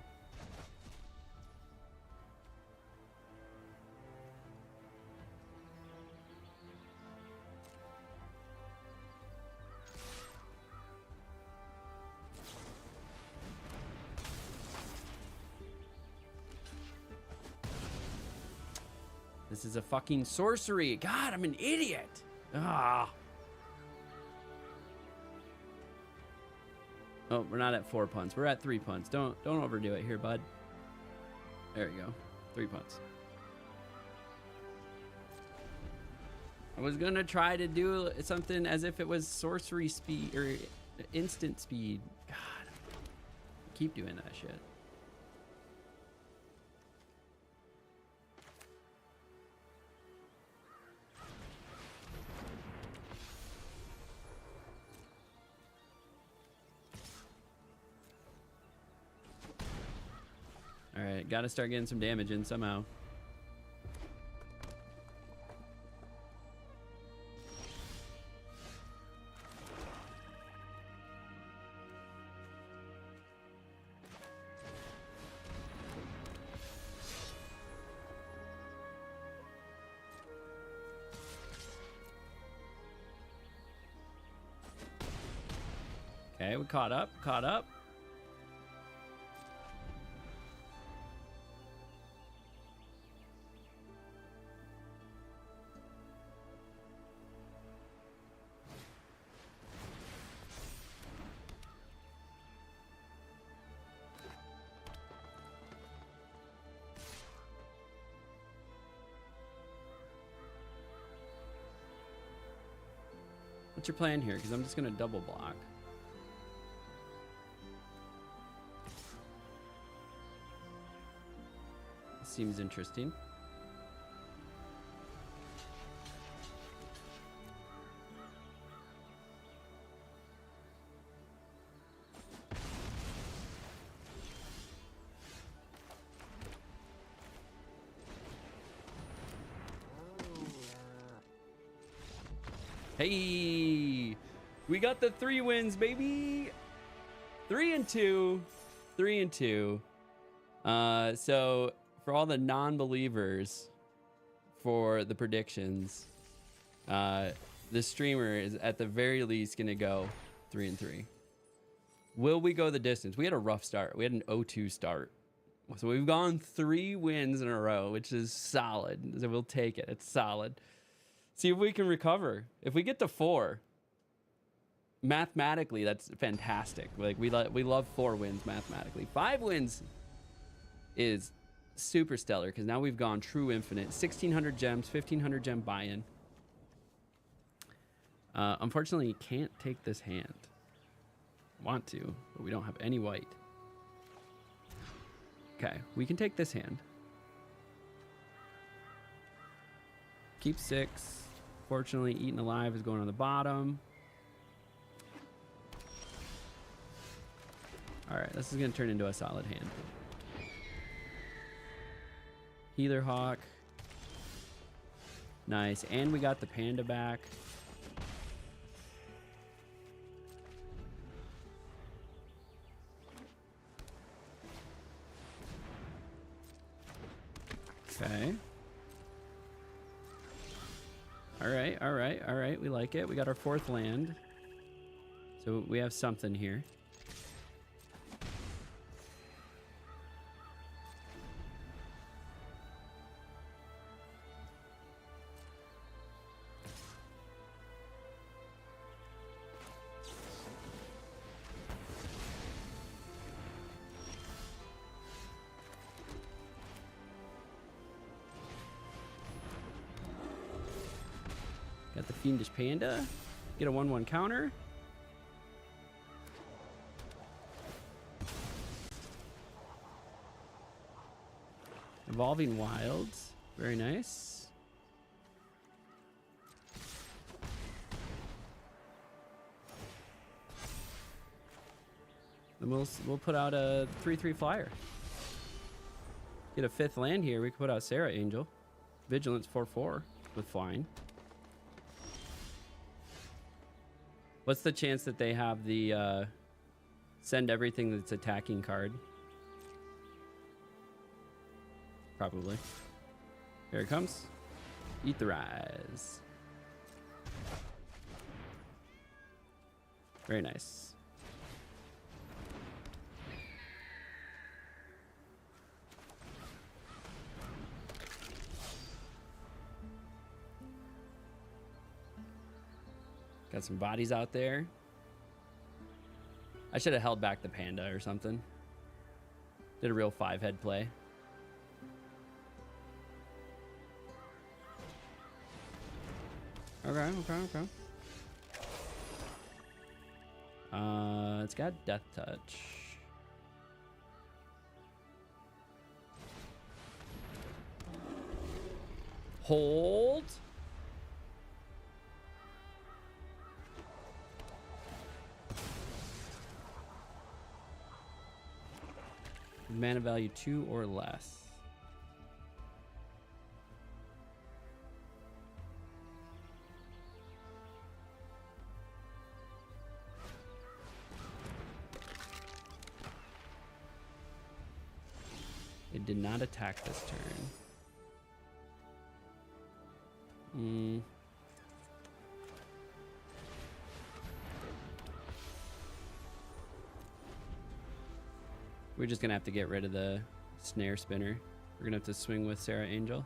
This is a fucking sorcery. God, I'm an idiot. Ah. Oh, we're not at 4 punts. We're at 3 punts. Don't overdo it here, bud. There you go. 3 punts. I was gonna try to do something as if it was sorcery speed or instant speed. God, I keep doing that shit. Gotta start getting some damage in somehow. Okay, we caught up. What's your plan here? Because I'm just going to double block. Seems interesting. Hey, we got the 3 wins, baby. 3 and 2, 3 and 2. So for all the non-believers for the predictions, the streamer is at the very least going to go 3 and 3. Will we go the distance? We had a rough start. We had an 0-2 start. So we've gone 3 wins in a row, which is solid. So we'll take it. It's solid. See if we can recover. If we get to 4, mathematically, that's fantastic. Like we love 4 wins mathematically. 5 wins is super stellar because now we've gone true infinite. 1,600 gems, 1,500 gem buy-in. Unfortunately, you can't take this hand. Want to, but we don't have any white. Okay, we can take this hand. Keep 6. Fortunately, Eaten Alive is going on the bottom. All right, this is going to turn into a solid hand. Healer Hawk. Nice. And we got the panda back. Okay. All right. We like it. We got our 4th land. So we have something here. Got the Fiendish Panda. Get a 1/1 counter. Evolving Wilds. Very nice. Then we'll put out a 3/3 flyer. Get a 5th land here. We could put out Sarah Angel. Vigilance 4/4 with flying. What's the chance that they have the send everything that's attacking card? Probably. Here it comes. Eat the Rise. Very nice. Got some bodies out there. I should have held back the panda or something. Did a real 5-head play. Okay. It's got Death Touch. Hold. Mana value 2 or less. It did not attack this turn. We're just gonna have to get rid of the snare spinner. We're gonna have to swing with Sarah Angel.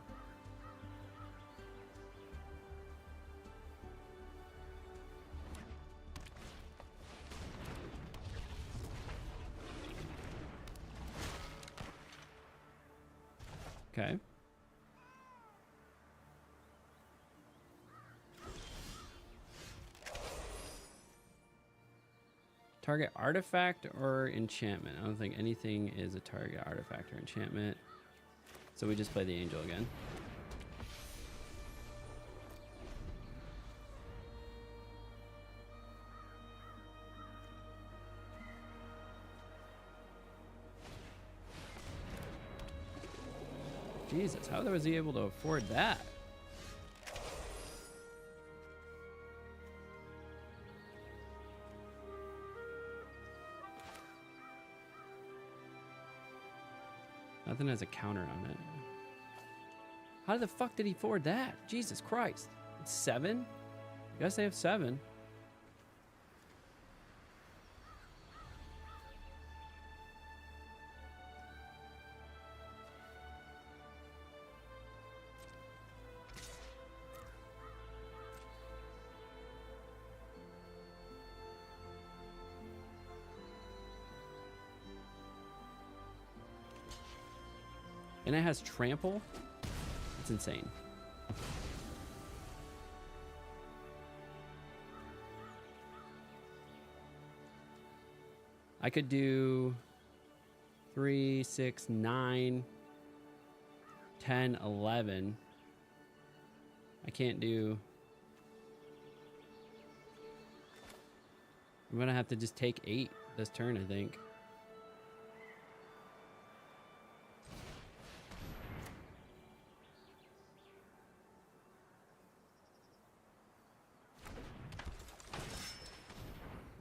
Okay. Target artifact or enchantment. I don't think anything is a target artifact or enchantment. So we just play the angel again. Jesus, how was he able to afford that? Nothing has a counter on it. How the fuck did he afford that? Jesus Christ. It's 7? I guess they have 7. And it has trample? It's insane. I could do 3, 6, 9, 10, 11. I can't do... I'm gonna have to just take 8 this turn, I think.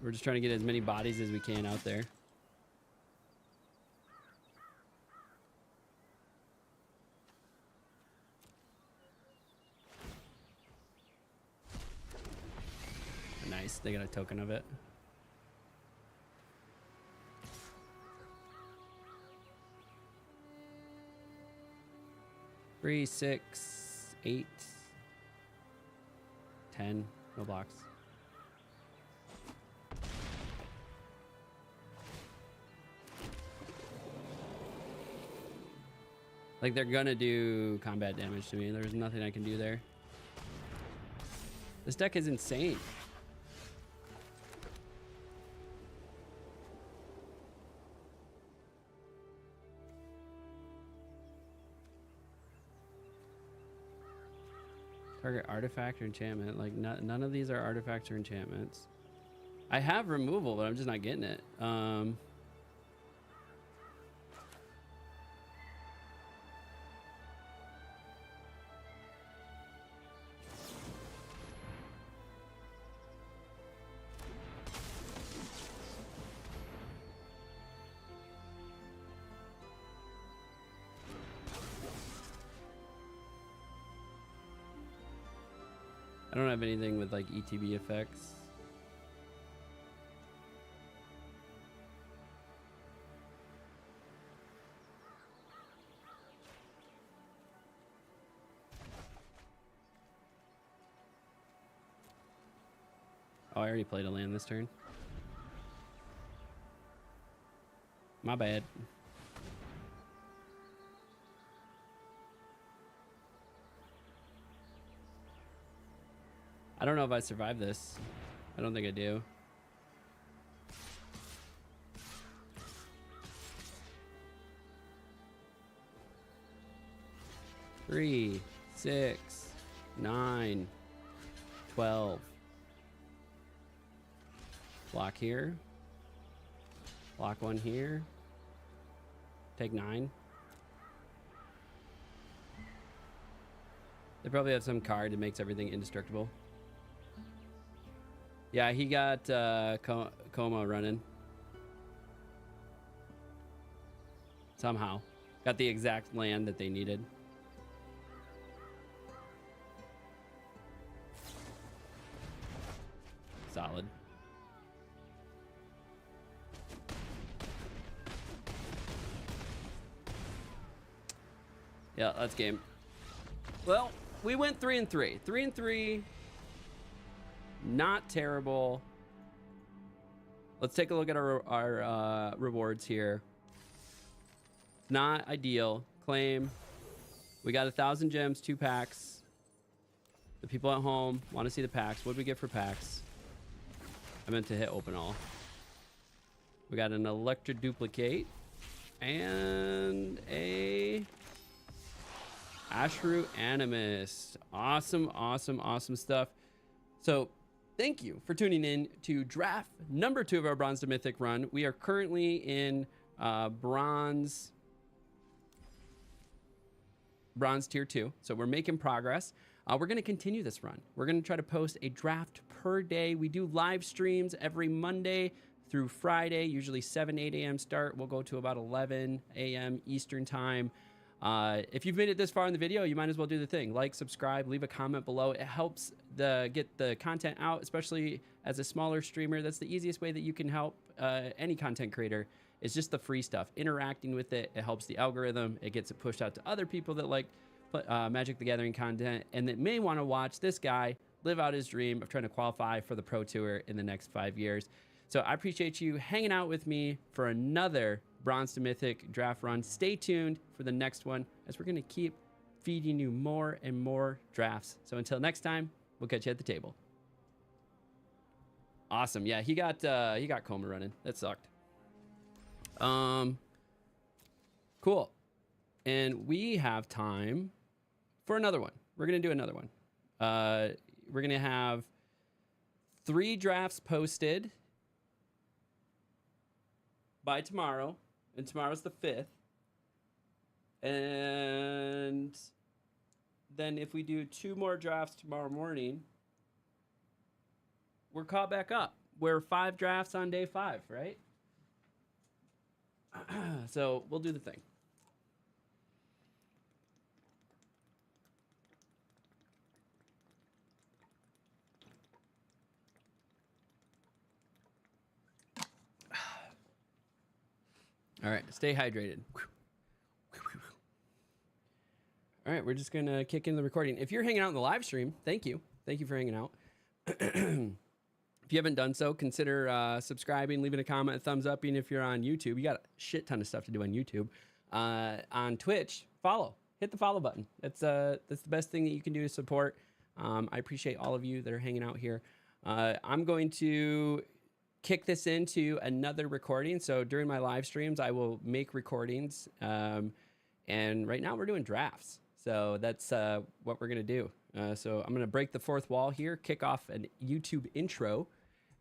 We're just trying to get as many bodies as we can out there. Nice, they got a token of it. Three, 6, 8, 10, no blocks. Like, they're gonna do combat damage to me. There's nothing I can do there. This deck is insane. Target artifact or enchantment. Like, none of these are artifacts or enchantments. I have removal, but I'm just not getting it. I don't have anything with like ETB effects. Oh, I already played a land this turn. My bad. I don't know if I survive this. I don't think I do. Three, 6, 9, 12. Block here. Block one here. Take 9. They probably have some card that makes everything indestructible. Yeah, he got Coma running. Somehow. Got the exact land that they needed. Solid. Yeah, that's game. Well, we went 3-3. 3-3. Not terrible. Let's take a look at our rewards here. Not ideal. Claim. We got 1,000 gems, 2 packs. The people at home want to see the packs. What did we get for packs? I meant to hit open all. We got an Electra Duplicate and a Ashru Animist. Awesome, awesome, awesome stuff. So thank you for tuning in to draft number 2 of our Bronze to Mythic run. We are currently in Bronze Tier 2. So we're making progress. We're going to continue this run. We're going to try to post a draft per day. We do live streams every Monday through Friday, usually 7, 8 a.m. start. We'll go to about 11 a.m. Eastern time. If you've made it this far in the video, you might as well do the thing. Like, subscribe, leave a comment below. It helps get the content out, especially as a smaller streamer. That's the easiest way that you can help any content creator. It's just the free stuff. Interacting with it, it helps the algorithm. It gets it pushed out to other people that like Magic the Gathering content and that may want to watch this guy live out his dream of trying to qualify for the Pro Tour in the next 5 years. So I appreciate you hanging out with me for another Bronze to Mythic draft run. Stay tuned for the next one as we're going to keep feeding you more and more drafts. So until next time, we'll catch you at the table. Awesome. Yeah, he got Coma running. That sucked. Cool. And we have time for another one. We're going to do another one. We're going to have 3 drafts posted by tomorrow. And tomorrow's the 5th. And then if we do 2 more drafts tomorrow morning, we're caught back up. We're 5 drafts on day 5, right? So we'll do the thing. All right, stay hydrated. All right, we're just gonna kick in the recording. If you're hanging out in the live stream, thank you. Thank you for hanging out. If you haven't done so, consider subscribing, leaving a comment, a thumbs up. Even if you're on YouTube, you got a shit ton of stuff to do on YouTube. On Twitch, follow. Hit the follow button. That's the best thing that you can do to support. I appreciate all of you that are hanging out here. I'm going to kick this into another recording. So during my live streams, I will make recordings. And right now we're doing drafts. So that's what we're going to do. So I'm going to break the 4th wall here, kick off an YouTube intro,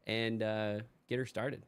and get her started.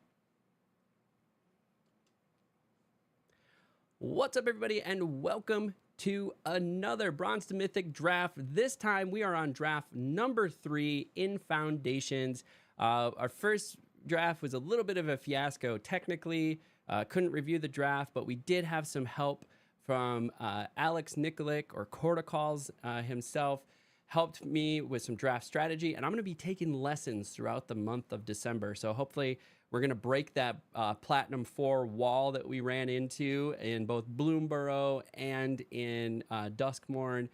What's up, everybody, and welcome to another Bronze to Mythic draft. This time we are on draft number 3 in Foundations. Our first draft was a little bit of a fiasco. Technically, couldn't review the draft, but we did have some help from Alex Nikolic, or Corticalls himself, helped me with some draft strategy, and I'm going to be taking lessons throughout the month of December. So hopefully we're going to break that Platinum 4 wall that we ran into in both Bloomborough and in Duskmorn,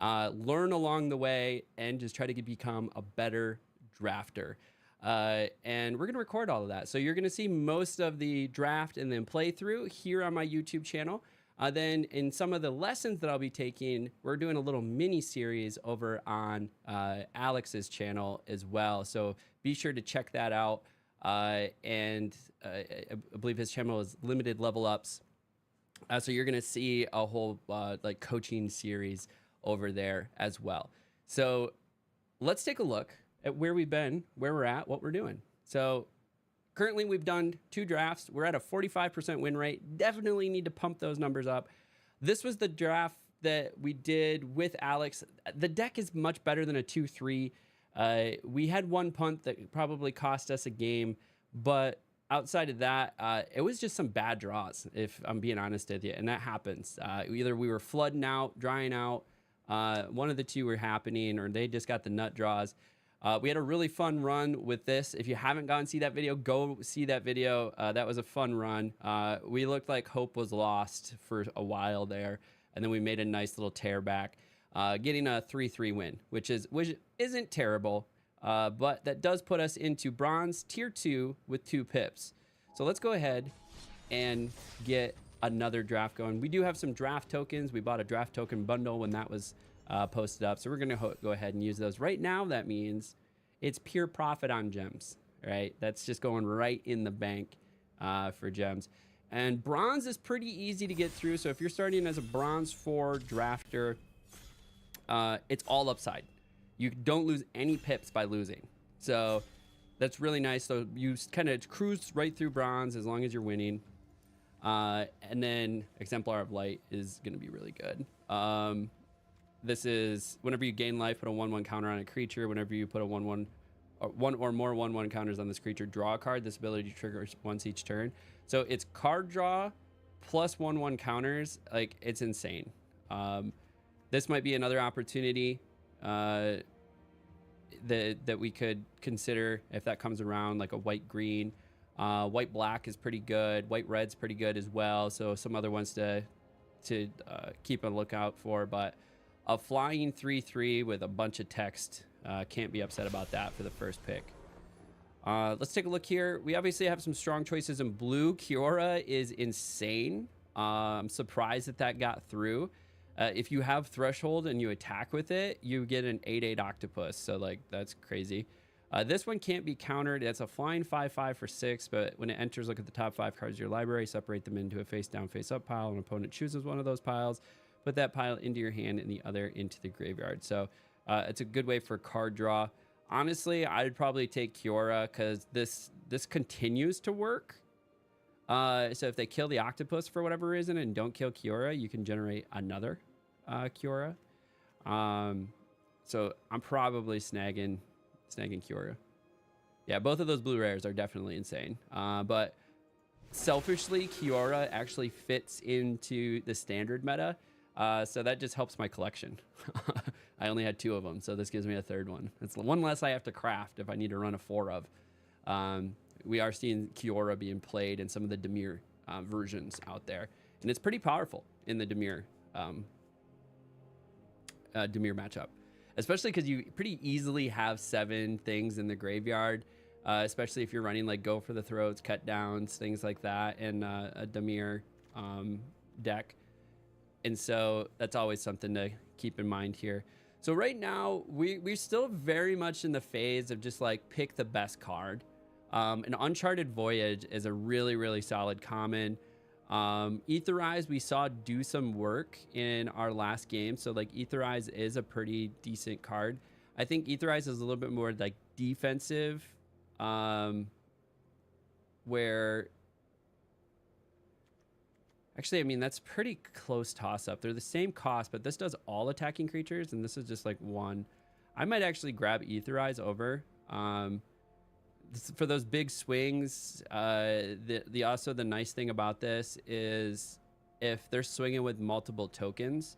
learn along the way, and just try to become a better drafter. And we're going to record all of that. So you're going to see most of the draft and then playthrough here on my YouTube channel. Then in some of the lessons that I'll be taking, we're doing a little mini series over on Alex's channel as well. So be sure to check that out. And I believe his channel is Limited Level Ups. So you're going to see a whole like coaching series over there as well. So let's take a look at where we've been, where we're at, what we're doing. So Currently, we've done 2 drafts. We're at a 45% win rate. Definitely need to pump those numbers up. This was the draft that we did with Alex. The deck is much better than a 2-3. We had one punt that probably cost us a game, but outside of that, it was just some bad draws, if I'm being honest with you, and that happens. Either we were flooding out, drying out, one of the two were happening, or they just got the nut draws. We had a really fun run with this. If you haven't gone and see that video, go see that video. That was a fun run. We looked like hope was lost for a while there, and then we made a nice little tear back, getting a 3-3 win, which isn't terrible, but that does put us into bronze tier 2 with 2 pips. So let's go ahead and get another draft going. We do have some draft tokens. We bought a draft token bundle when that was posted up, so we're gonna go ahead and use those right now. That means it's pure profit on gems, right? That's just going right in the bank for gems. And bronze is pretty easy to get through, so if you're starting as a bronze 4 drafter, it's all upside. You don't lose any pips by losing, so that's really nice. So you kind of cruise right through bronze as long as you're winning. And then Exemplar of Light is going to be really good. This is whenever you gain life, put a 1/1 counter on a creature. Whenever you put a 1/1 or one or more 1/1 counters on this creature, draw a card. This ability triggers once each turn. So it's card draw plus 1/1 counters. Like, it's insane. This might be another opportunity that we could consider if that comes around, like a white green. White black is pretty good. White red's pretty good as well. So some other ones to keep a lookout for, but a flying 3/3 with a bunch of text, can't be upset about that for the first pick. Let's take a look here. We obviously have some strong choices in blue. Kiora is insane. I'm surprised that got through. If you have Threshold and you attack with it, you get an 8/8 octopus. So, like, that's crazy. This one can't be countered. It's a flying 5/5 for 6, but when it enters, look at the top 5 cards of your library, separate them into a face-down, face-up pile. An opponent chooses one of those piles, put that pile into your hand and the other into the graveyard. So it's a good way for card draw. Honestly, I'd probably take Kiora because this continues to work. So if they kill the octopus for whatever reason and don't kill Kiora, you can generate another Kiora. So I'm probably snagging Kiora. Yeah, both of those blue rares are definitely insane. But selfishly, Kiora actually fits into the standard meta. So that just helps my collection. I only had 2 of them, so this gives me a 3rd one. It's one less I have to craft if I need to run a 4 of. We are seeing Kiora being played in some of the Dimir versions out there, and it's pretty powerful in the Dimir matchup, especially because you pretty easily have 7 things in the graveyard, especially if you're running like Go for the Throats, Cut Downs, things like that, in a Dimir deck. And so that's always something to keep in mind here. So right now, we're still very much in the phase of just like pick the best card. An Uncharted Voyage is a really, really solid common. Aetherize, we saw do some work in our last game. So like Aetherize is a pretty decent card. I think Aetherize is a little bit more like defensive, where... Actually, I mean, that's pretty close toss-up. They're the same cost, but this does all attacking creatures, and this is just like 1. I might actually grab Aetherize over. For those big swings, also the nice thing about this is if they're swinging with multiple tokens,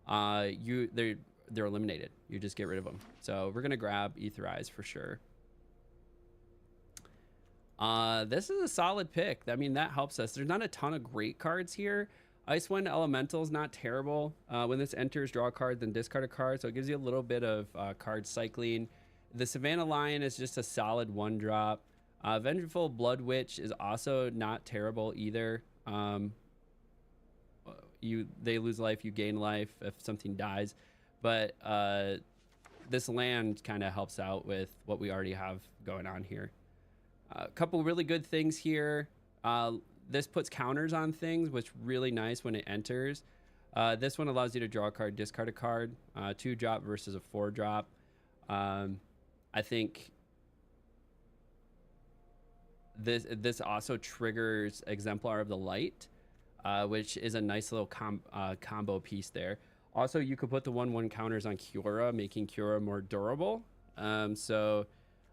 they're eliminated. You just get rid of them. So we're gonna grab Aetherize for sure. This is a solid pick. I mean, that helps us. There's not a ton of great cards here. Icewind Elemental is not terrible. When this enters, draw a card, then discard a card. So it gives you a little bit of card cycling. The Savannah Lion is just a solid 1-drop. Vengeful Blood Witch is also not terrible either. They lose life, you gain life if something dies. But this land kind of helps out with what we already have going on here. A couple really good things here. This puts counters on things, which is really nice when it enters. This one allows you to draw a card, discard a card. 2-drop versus a 4-drop. I think This also triggers Exemplar of the Light, which is a nice little combo piece there. Also, you could put the 1/1 counters on Kiora, making Kiora more durable. So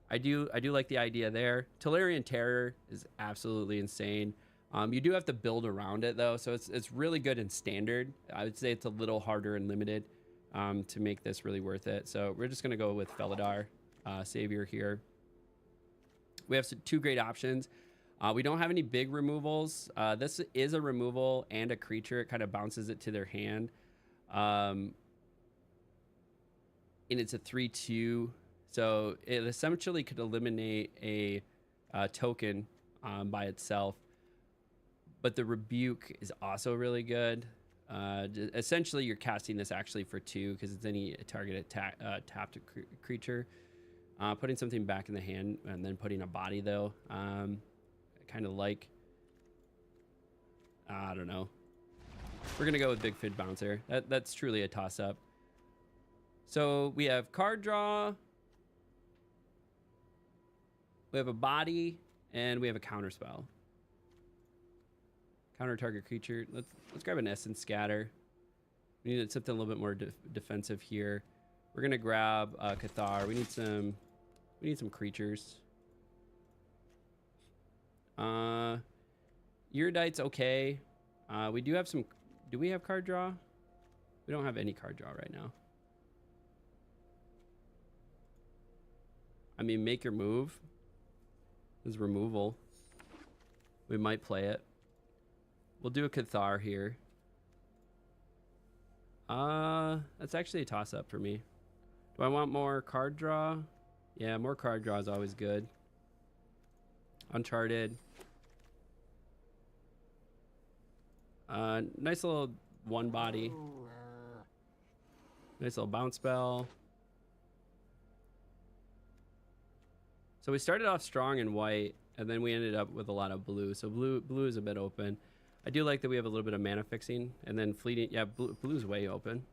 I do like the idea there. Tolarian Terror is absolutely insane. You do have to build around it though, so it's really good in standard. I would say it's a little harder in limited to make this really worth it. So we're just gonna go with Felidar, Savior here. We have two great options. We don't have any big removals. This is a removal and a creature. It kind of bounces it to their hand. And it's a 3/2. So it essentially could eliminate a token by itself. But the Rebuke is also really good. Essentially, you're casting this actually for 2 because it's any target tapped creature. Putting something back in the hand and then putting a body though. I kind of like. I don't know. We're gonna go with Big Fid Bouncer. That's truly a toss-up. So we have card draw. We have a body, and we have a counter spell. Counter target creature. Let's grab an Essence Scatter. We need something a little bit more defensive here. We're gonna grab Cathar. We need some creatures. Erudite's okay. We do have some. Do we have card draw? We don't have any card draw right now. I mean, make your move is removal. We might play it. We'll do a Cathar here. That's actually a toss-up for me. Do I want more card draw? Yeah, more card draw is always good. Uncharted. Nice little one body. Nice little bounce spell. So we started off strong in white, and then we ended up with a lot of blue. So blue is a bit open. I do like that we have a little bit of mana fixing, and then fleeting. Yeah, blue's way open.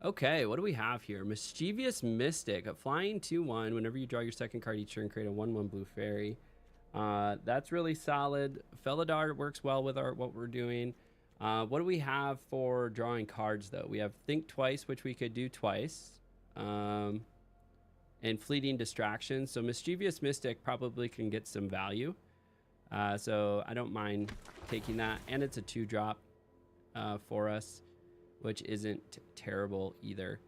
Okay, what do we have here? Mischievous Mystic, a flying 2/1. Whenever you draw your second card each turn, create a 1/1 blue fairy. That's really solid. Felidar works well with what we're doing. What do we have for drawing cards though? We have Think Twice, which we could do twice. And Fleeting Distraction. So Mischievous Mystic probably can get some value. So I don't mind taking that. And it's a 2-drop for us, which isn't terrible either.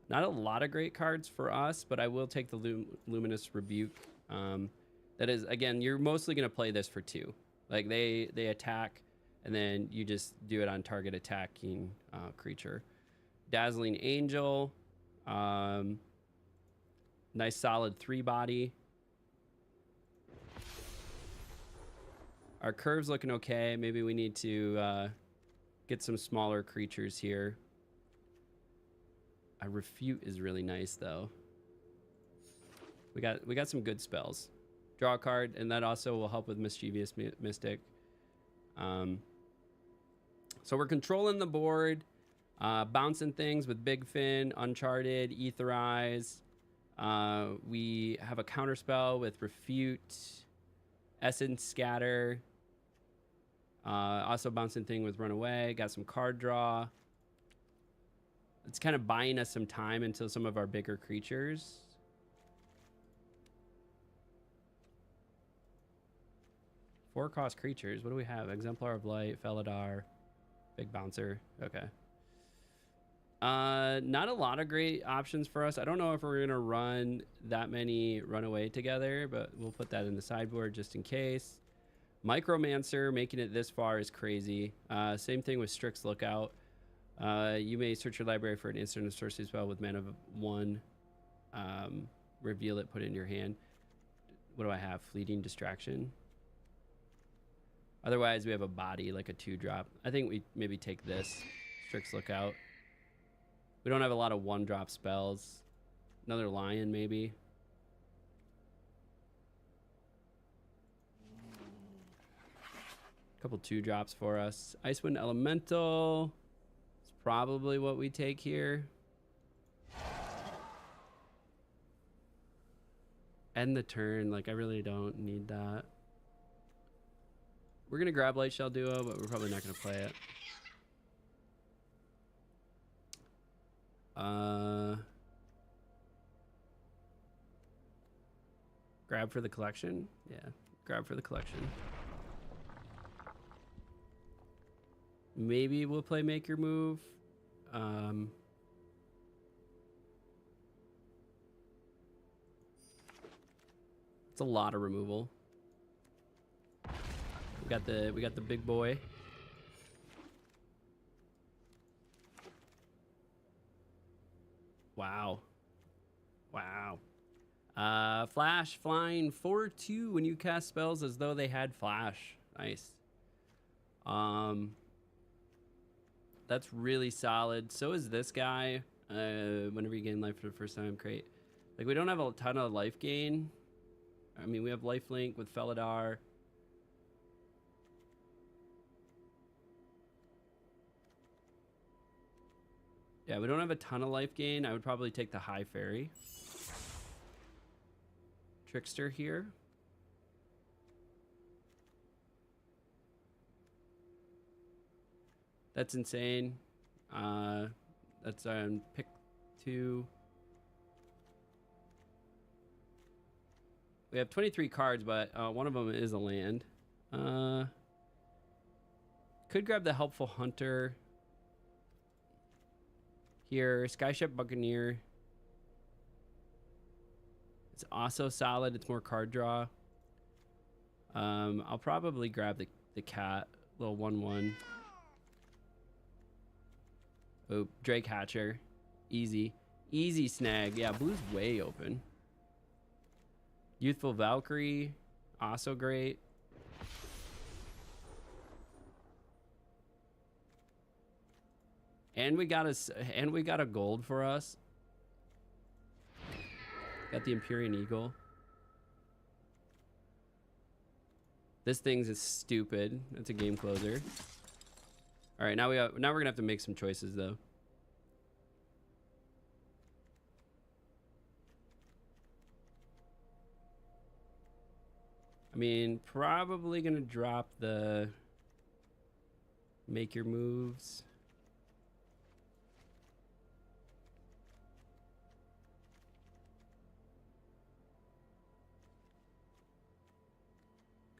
Not a lot of great cards for us, but I will take the Luminous Rebuke. That is, again, you're mostly going to play this for 2. Like they attack, and then you just do it on target attacking creature. Dazzling Angel. Nice solid 3-body. Our curve's looking okay. Maybe we need to get some smaller creatures here. A Refute is really nice though. We got some good spells. Draw a card, and that also will help with Mischievous Mystic. So we're controlling the board, bouncing things with Big Fin, Uncharted, Etherize. We have a counter spell with Refute, Essence Scatter. Also bouncing thing with Runaway. Got some card draw. It's kind of buying us some time until some of our bigger creatures. Four-cost creatures. What do we have? Exemplar of Light, Felidar, Big Bouncer. Okay. Not a lot of great options for us. I don't know if we're gonna run that many Runaway together, but we'll put that in the sideboard just in case. Micromancer, making it this far is crazy. Same thing with Strix Lookout. You may search your library for an instant or sorcery spell with mana of 1. Reveal it, put it in your hand. What do I have? Fleeting Distraction. Otherwise, we have a body, like a 2-drop. I think we maybe take this. Strix Lookout. We don't have a lot of 1-drop spells. Another Lion, maybe. A couple 2-drops for us. Icewind Elemental. It's probably what we take here. end the turn. Like, I really don't need that. We're going to grab Light Shell Duo, but we're probably not going to play it. Grab for the collection? Yeah, grab for the collection. Maybe we'll play Make Your Move. It's a lot of removal. We got the big boy. Wow. Wow. Flash flying 4/2 when you cast spells as though they had flash. Nice. That's really solid. So is this guy. Whenever you gain life for the first time, great. Like, we don't have a ton of life gain. I mean, we have lifelink with Felidar. Yeah, we don't have a ton of life gain. I would probably take the High Fairy. Trickster here. That's insane. That's on pick 2. We have 23 cards, but one of them is a land. Could grab the Helpful Hunter. Here, Skyship Buccaneer. It's also solid. It's more card draw. I'll probably grab the cat. Little 1/1. Oh, Drake Hatcher. Easy. Easy snag. Yeah, blue's way open. Youthful Valkyrie. Also great. And we got a gold for us. Got the Empyrean Eagle. This thing's is stupid. That's a game closer. All right, now we're gonna have to make some choices though. I mean, probably gonna drop the Make Your Moves.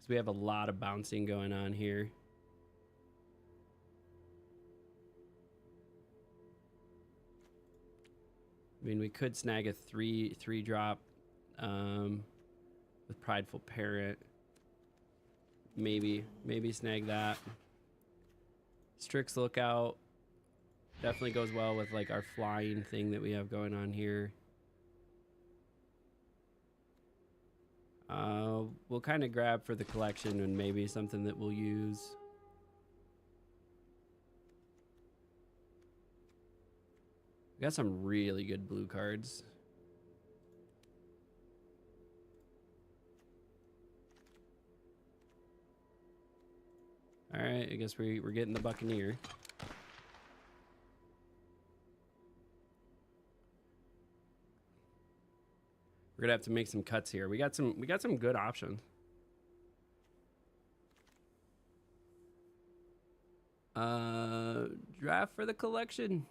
We have a lot of bouncing going on here. I mean, we could snag a 3 drop with Prideful Parent. Maybe snag that. Strix Lookout definitely goes well with like our flying thing that we have going on here. We'll kind of grab for the collection and maybe something that we'll use. We got some really good blue cards. All right, I guess we're getting the Buccaneer. We're gonna have to make some cuts here. We got some good options. Draft for the collection.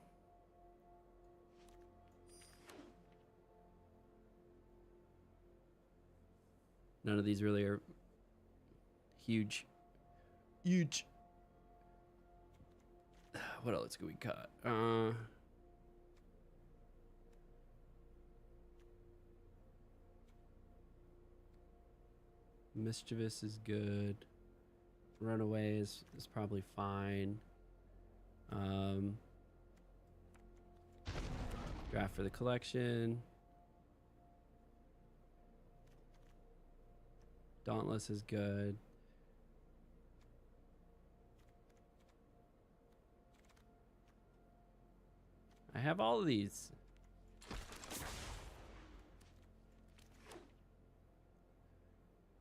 None of these really are huge. Huge. What else could we cut? Mischievous is good. Runaway is probably fine. Draft for the collection. Dauntless is good. I have all of these.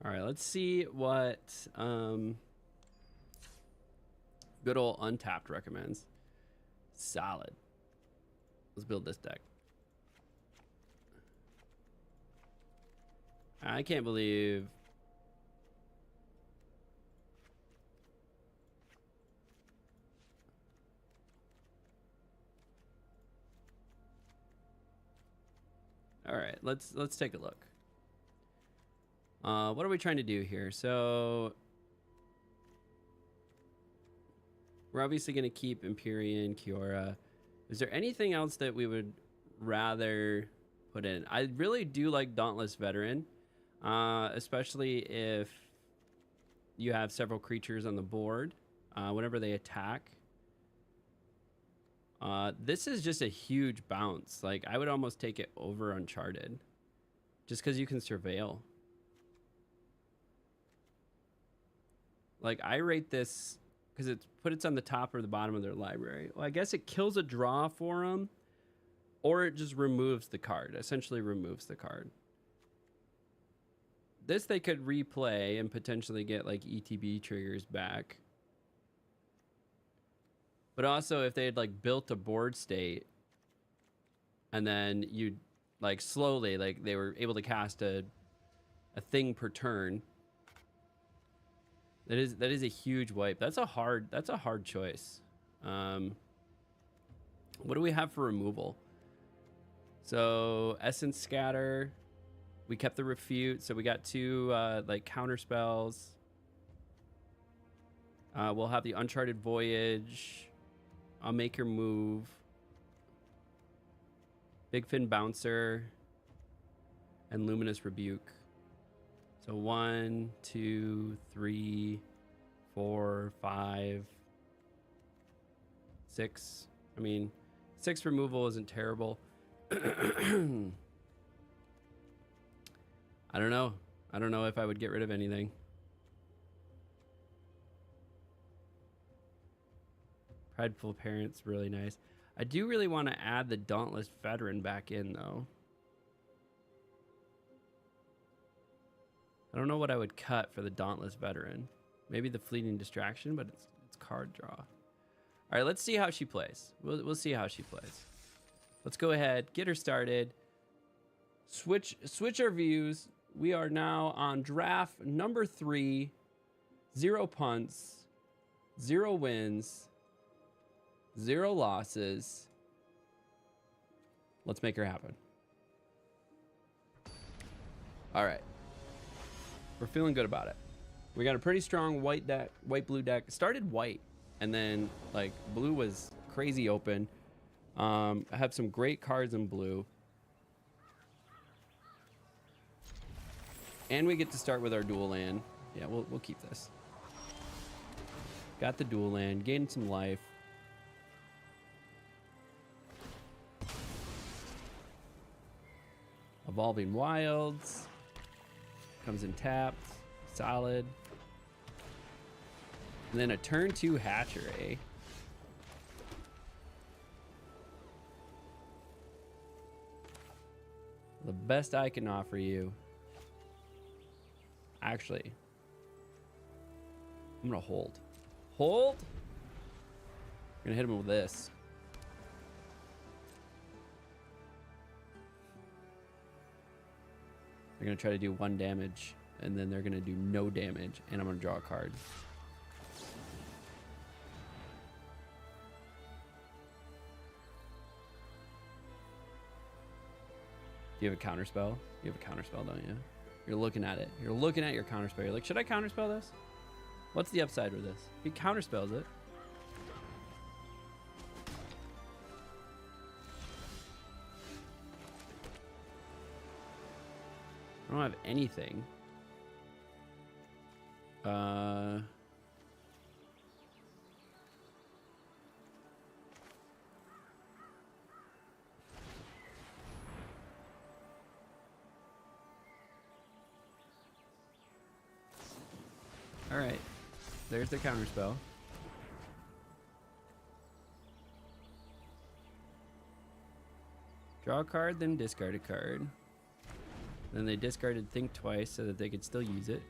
All right, let's see what good old Untapped recommends. Solid. Let's build this deck. I can't believe. All right, let's take a look. What are we trying to do here? So we're obviously going to keep Empyrean, Kiora. Is there anything else that we would rather put in? I really do like Dauntless Veteran, especially if you have several creatures on the board whenever they attack. This is just a huge bounce. Like, I would almost take it over Uncharted just because you can surveil. Like, I rate this because it's on the top or the bottom of their library. Well, I guess it kills a draw for them, or it just removes the card. Essentially removes the card. This they could replay and potentially get like ETB triggers back. But also if they had like built a board state and then you like slowly, like they were able to cast a thing per turn. That is a huge wipe. That's a hard choice. What do we have for removal? So Essence Scatter. We kept the Refute, so we got two like counter spells. We'll have the Uncharted Voyage. I'll Make Your Move. Big Fin Bouncer. And Luminous Rebuke. So 1, 2, 3, 4, 5, 6. I mean, 6 removal isn't terrible. I don't know. I don't know if I would get rid of anything. Prideful Parents, really nice. I do really want to add the Dauntless Veteran back in, though. I don't know what I would cut for the Dauntless Veteran. Maybe the Fleeting Distraction, but it's card draw. All right, let's see how she plays. We'll see how she plays. Let's go ahead, get her started. Switch our views. We are now on draft number 3. 0 punts, 0 wins, 0 losses. Let's make her happen. All right. We're feeling good about it. We got a pretty strong white blue deck. It started white and then like blue was crazy open. I have some great cards in blue. And we get to start with our dual land. Yeah, we'll keep this. Got the dual land, gained some life. Evolving Wilds. Comes in tapped. Solid. And then a turn 2 Hatchery. The best I can offer you. Actually, I'm gonna hold. Hold? I'm gonna hit him with this. They're gonna try to do 1 damage, and then they're gonna do no damage, and I'm gonna draw a card. Do you have a counterspell? You have a counterspell, don't you? You're looking at it. You're looking at your counterspell. You're like, should I counterspell this? What's the upside with this? If he counterspells it. I don't have anything. All right, there's the counterspell. Draw a card, then discard a card. Then they discarded Think Twice so that they could still use it.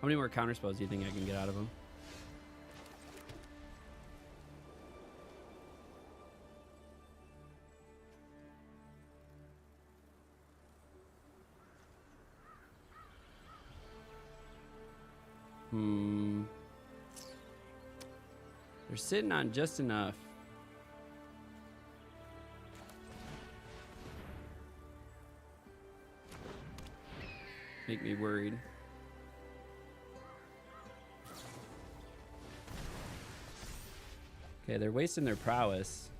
How many more counterspells do you think I can get out of them? They're sitting on just enough. Make me worried. Okay, they're wasting their prowess.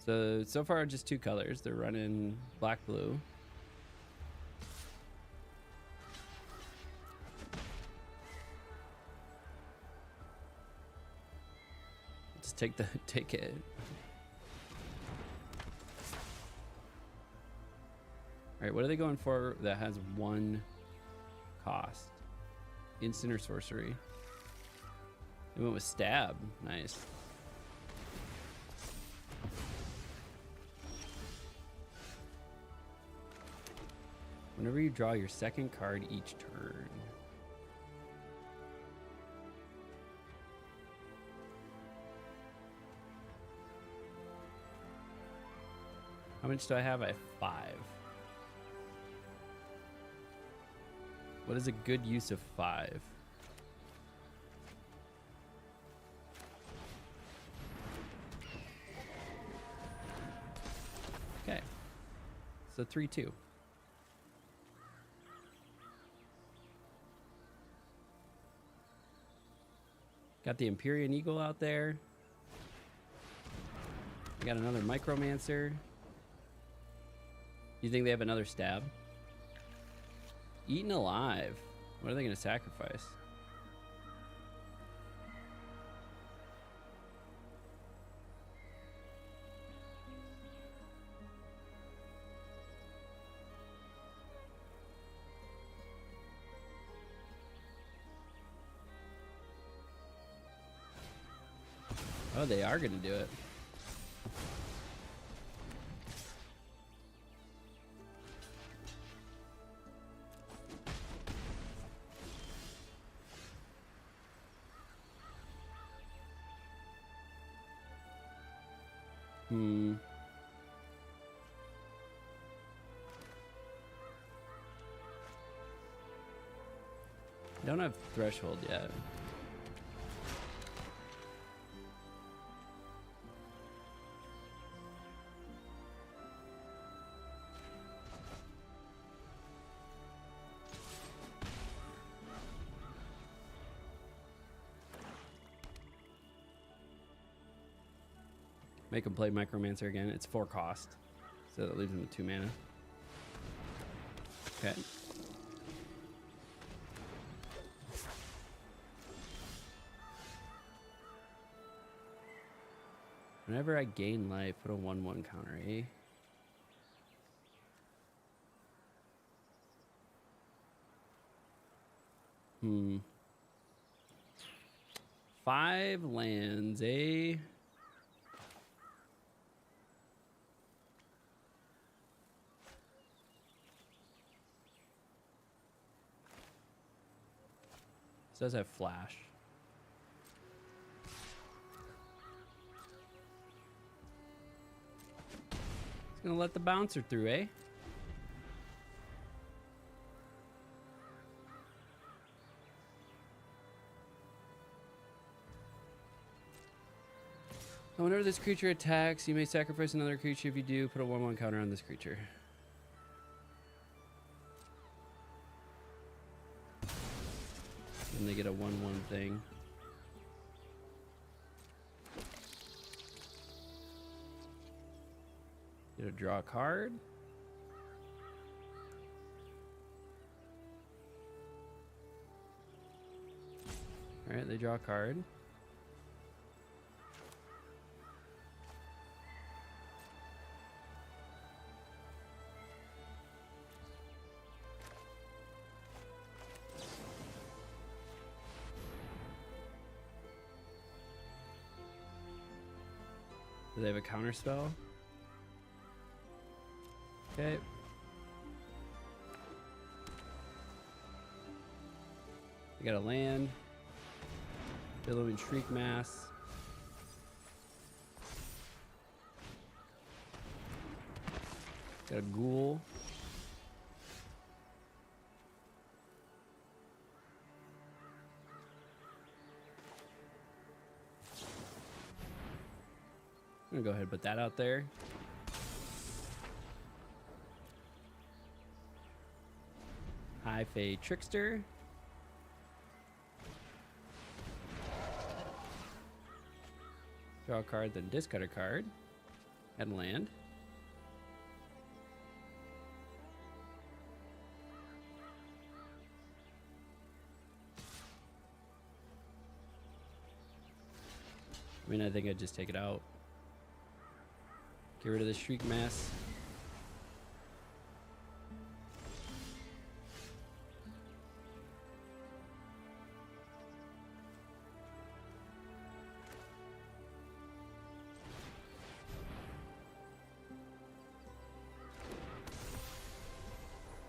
So far just two colors. They're running black, blue. Just take it. All right, what are they going for that has one cost? Instant or sorcery? They went with stab. Nice. Whenever you draw your second card each turn. How much do I have? I have 5. What is a good use of 5? Okay. So 3/2. Got the Empyrean Eagle out there. We got another Micromancer. You think they have another stab? Eaten alive. What are they going to sacrifice? Oh, they are going to do it. Don't have threshold yet. Make him play Micromancer again. It's 4 cost. So that leaves him with 2 mana. Okay. Whenever I gain life, put a 1/1 counter, eh? Hmm. 5 lands, eh? This does have flash. It's gonna let the bouncer through, eh? Whenever this creature attacks, you may sacrifice another creature. If you do, put a 1/1 counter on this creature. And they get a 1/1 thing. Get to draw a card. All right, they draw a card. Do they have a counter spell? Okay. I got a land. Billowing Shriek Mass. Got a Ghoul. I'm gonna go ahead and put that out there. High Fae Trickster. Draw a card, then discard a card. And land. I mean, I think I'd just take it out. Get rid of the Shriek Mass.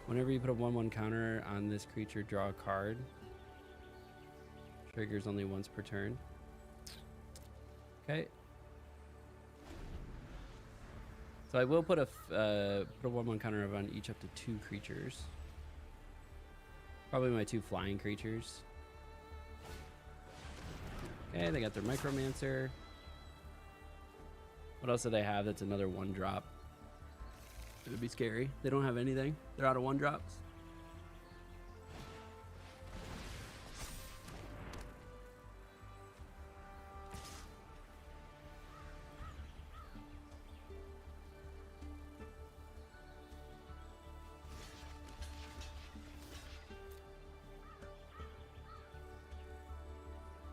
Whenever you put a 1/1 counter on this creature, draw a card. Triggers only once per turn. Okay. So I will put a 1/1 counter on each up to 2 creatures. Probably my 2 flying creatures. Okay, they got their Micromancer. What else do they have that's another 1-drop? It would be scary. They don't have anything. They're out of 1-drops.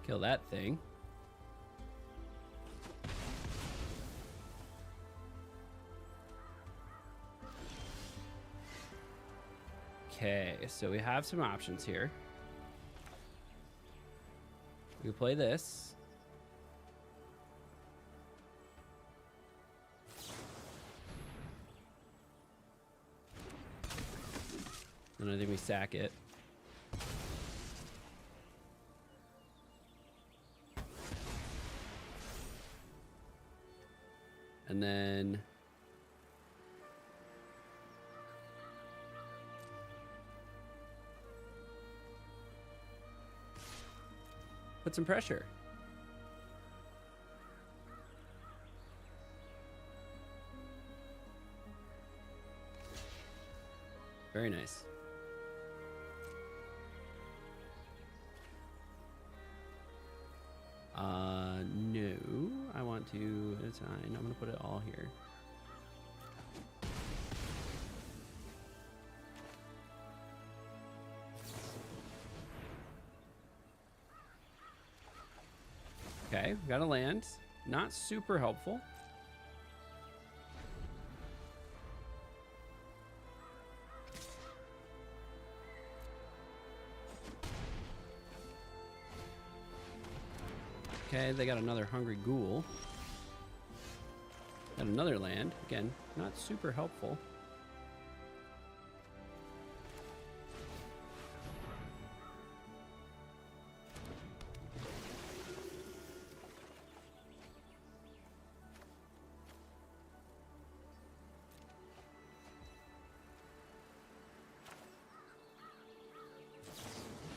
Kill that thing. Okay, so we have some options here. We play this. And I think we sack it. And then put some pressure. Very nice. No, I want to assign. I'm gonna put it all here. Okay, we got a land. Not super helpful. Okay, they got another Hungry Ghoul. Got another land. Again, not super helpful.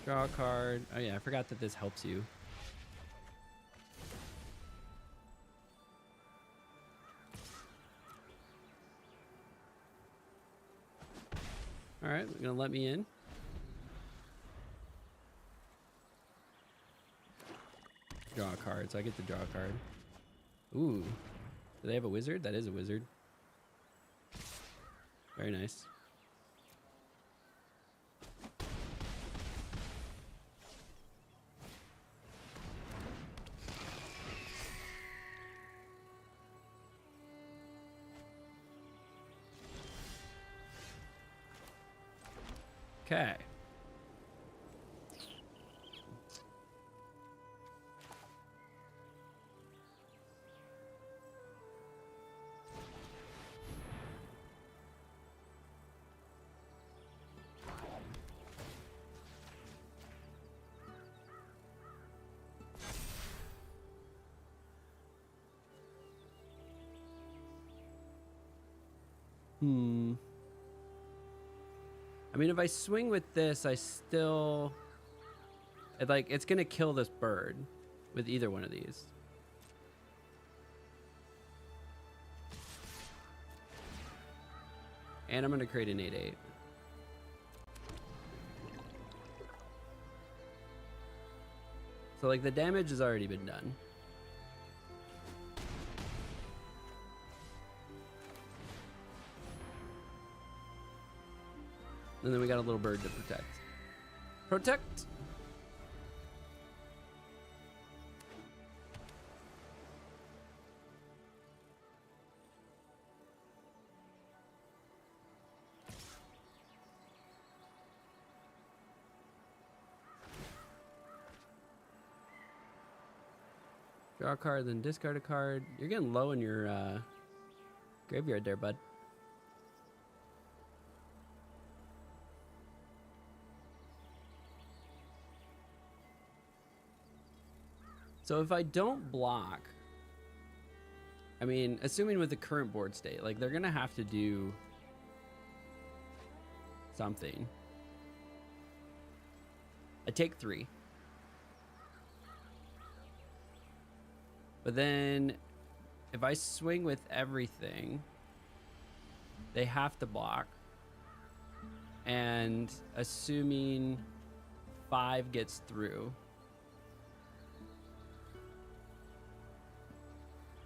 Draw a card. Oh yeah, I forgot that this helps you. All right, they're gonna let me in. Draw a card, so I get to draw a card. Ooh, do they have a wizard? That is a wizard. Very nice. Okay. I mean, if I swing with this, I still... it's gonna kill this bird with either one of these. And I'm going to create an 8/8. So like the damage has already been done. And then we got a little bird to protect. Protect! Draw a card, then discard a card. You're getting low in your graveyard there, bud. So if I don't block, I mean, assuming with the current board state, like they're gonna have to do something. I take 3. But then if I swing with everything, they have to block. And assuming 5 gets through,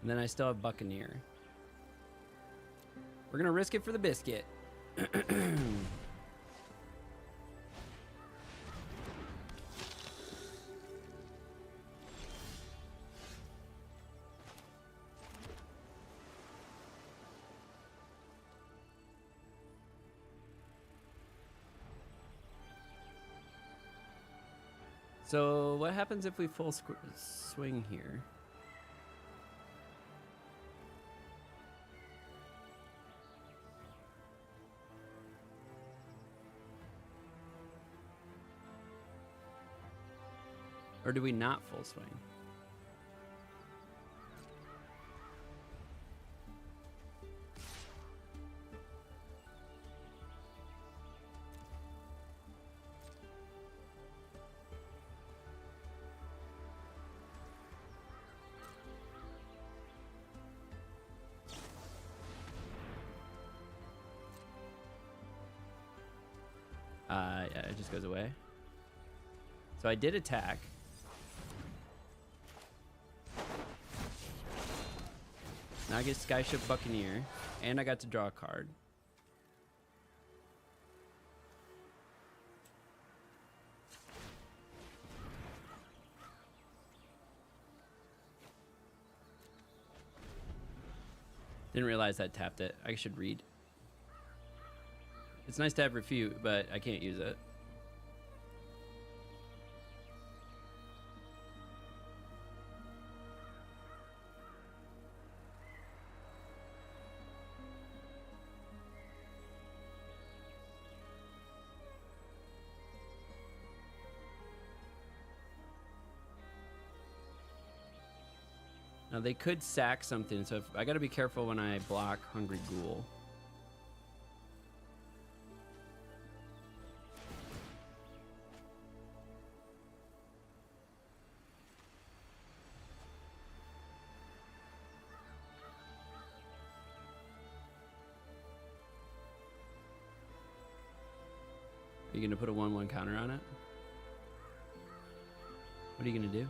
and then I still have Buccaneer. We're gonna risk it for the biscuit. So what happens if we full swing here? Or do we not full swing? Yeah, it just goes away. So I did attack. Now I get Skyship Buccaneer, and I got to draw a card. Didn't realize I tapped it. I should read. It's nice to have refute, but I can't use it. Now they could sack something, so if, I gotta be careful when I block Hungry Ghoul. Are you gonna put a 1/1 counter on it? What are you gonna do?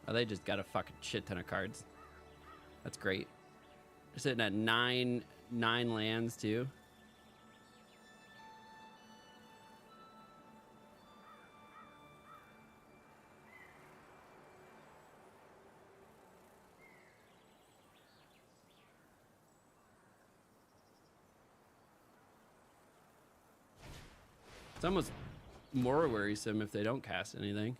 Oh, they just got a fucking shit ton of cards. That's great. They're sitting at nine lands too. It's almost more worrisome if they don't cast anything.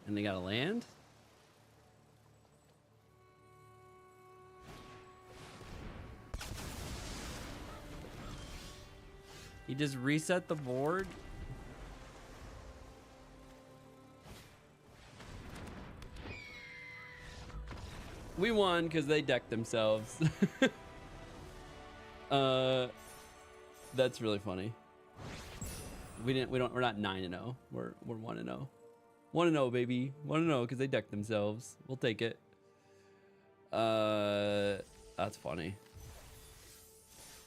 And they got a land? He just reset the board. We won because they decked themselves. That's really funny. We're not 9-0. We're 1-0. 1-0, baby. 1-0 because they decked themselves. We'll take it. That's funny.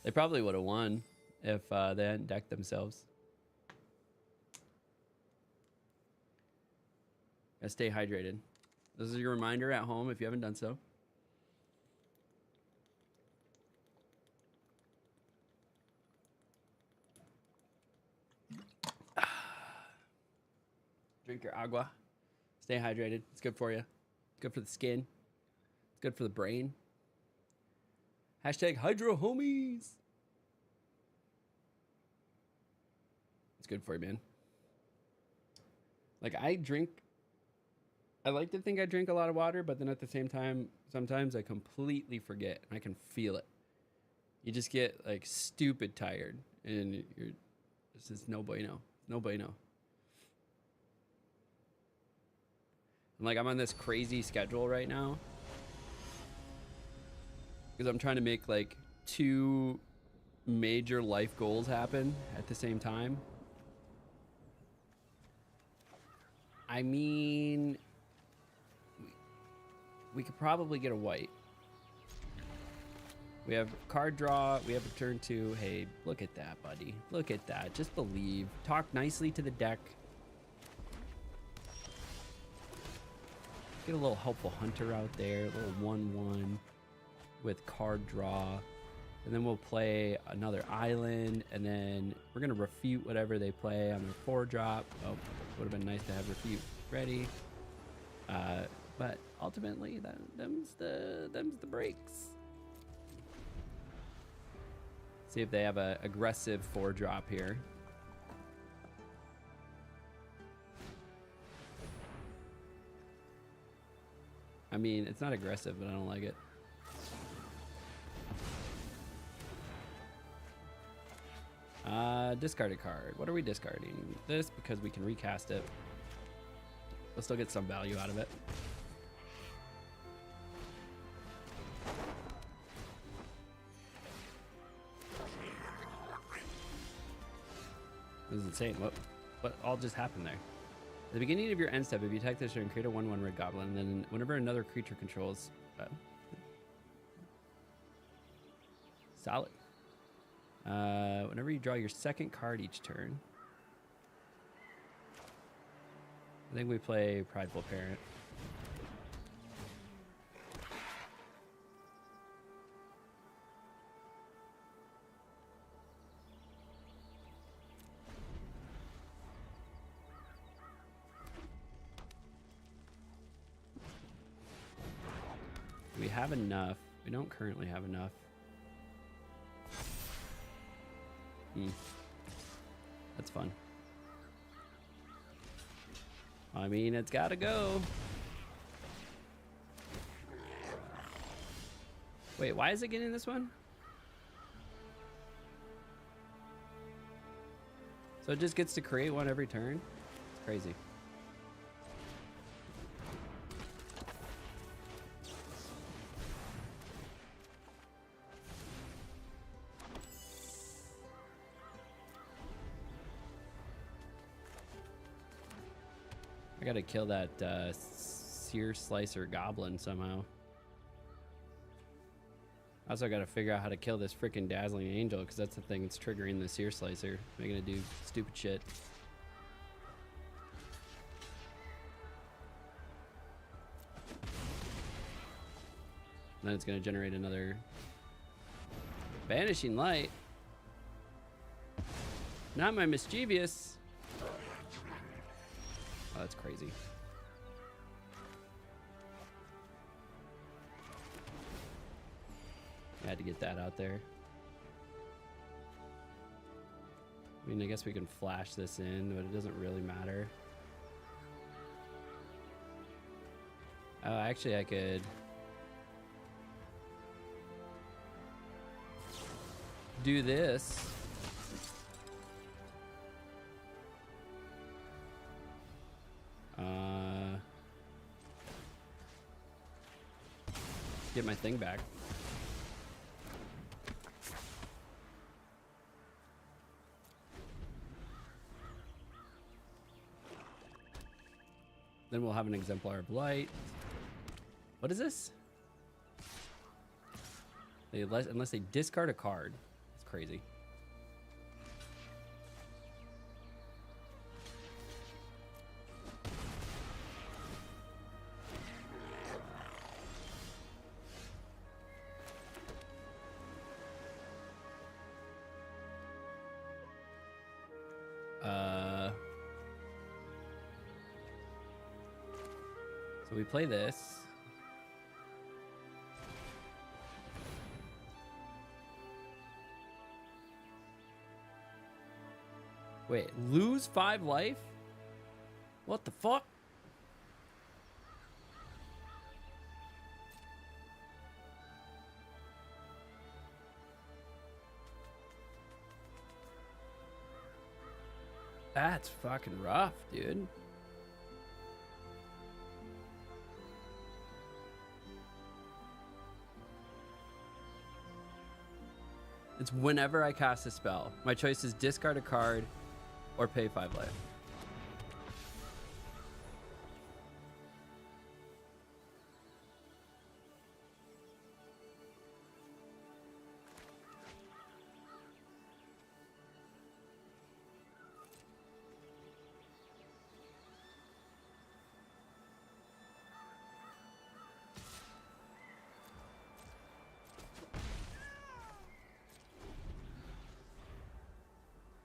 They probably would have won if they hadn't decked themselves. Gotta stay hydrated. This is your reminder at home if you haven't done so. Drink your agua. Stay hydrated. It's good for you. It's good for the skin. It's good for the brain. Hashtag hydro homies. It's good for you, man. Like I like to think I drink a lot of water, but then at the same time, sometimes I completely forget. I can feel it. You just get like stupid tired and it's just no bueno. No bueno. And like I'm on this crazy schedule right now because I'm trying to make like 2 major life goals happen at the same time. I mean, we could probably get a white. We have card draw. We have a turn 2. Hey, look at that, buddy. Look at that. Just believe. Talk nicely to the deck. Get a little helpful hunter out there. A little 1/1 with card draw. And then we'll play another island. And then we're going to refute whatever they play on their 4-drop. Oh, would have been nice to have refute ready. But ultimately, them's the breaks. See if they have a aggressive 4-drop here. I mean, it's not aggressive, but I don't like it. Discard a card. What are we discarding? This because we can recast it. We'll still get some value out of it. This is insane. What all just happened there? At the beginning of your end step, if you attack this turn, create a 1/1 red goblin, and then whenever another creature controls, solid. Whenever you draw your second card each turn, I think we play Prideful Parent. We have enough. We don't currently have enough. That's fun. I mean, it's gotta go. Wait, why is it getting this one? So it just gets to create one every turn? It's crazy. I gotta kill that Sear Slicer Goblin somehow. I also gotta figure out how to kill this freaking Dazzling Angel, because that's the thing that's triggering the Sear Slicer, making it do stupid shit. And then it's gonna generate another Vanishing Light. Not my Mischievous. Oh, that's crazy. I had to get that out there. I mean, I guess we can flash this in, but it doesn't really matter. Actually, I could do this. get my thing back. Then we'll have an exemplar of light. What is this? Unless they discard a card. It's crazy. So we play this. Wait, lose 5 life? What the fuck? That's fucking rough, dude. It's whenever I cast a spell. My choice is discard a card or pay 5 life.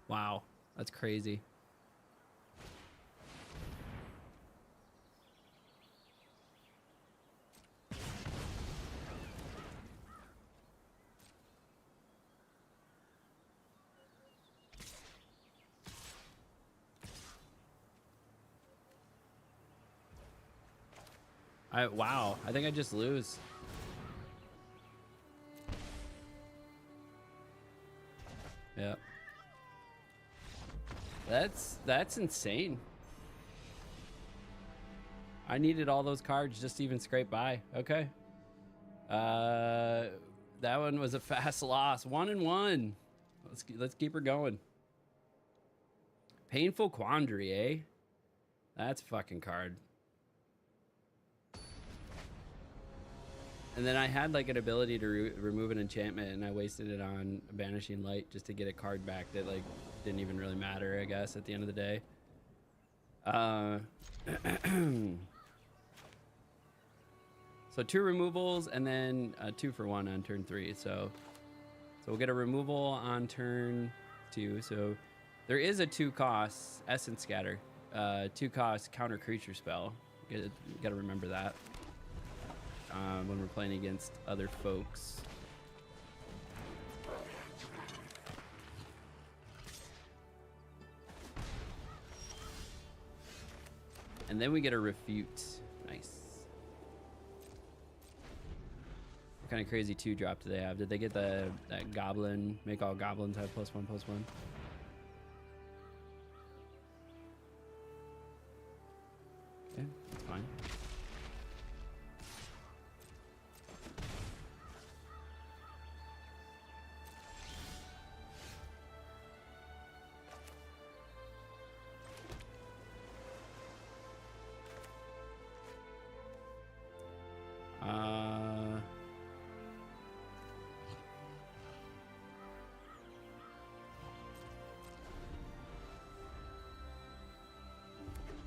Wow, that's crazy. Wow, I think I just lose. Yeah. That's insane. I needed all those cards just to even scrape by. Okay. That one was a fast loss. 1-1. Let's keep her going. Painful Quandary, eh? That's a fucking card. And then I had like an ability to remove an enchantment, and I wasted it on Banishing Light just to get a card back that like didn't even really matter, I guess, at the end of the day. So 2 removals and then 2 for 1 on turn 3. So we'll get a removal on turn 2. So there is a 2 cost Essence Scatter, 2 cost counter creature spell. You gotta remember that. When we're playing against other folks. And then we get a refute. Nice. What kind of crazy 2-drop do they have? Did they get that goblin? Make all goblins have +1/+1? Okay, that's fine.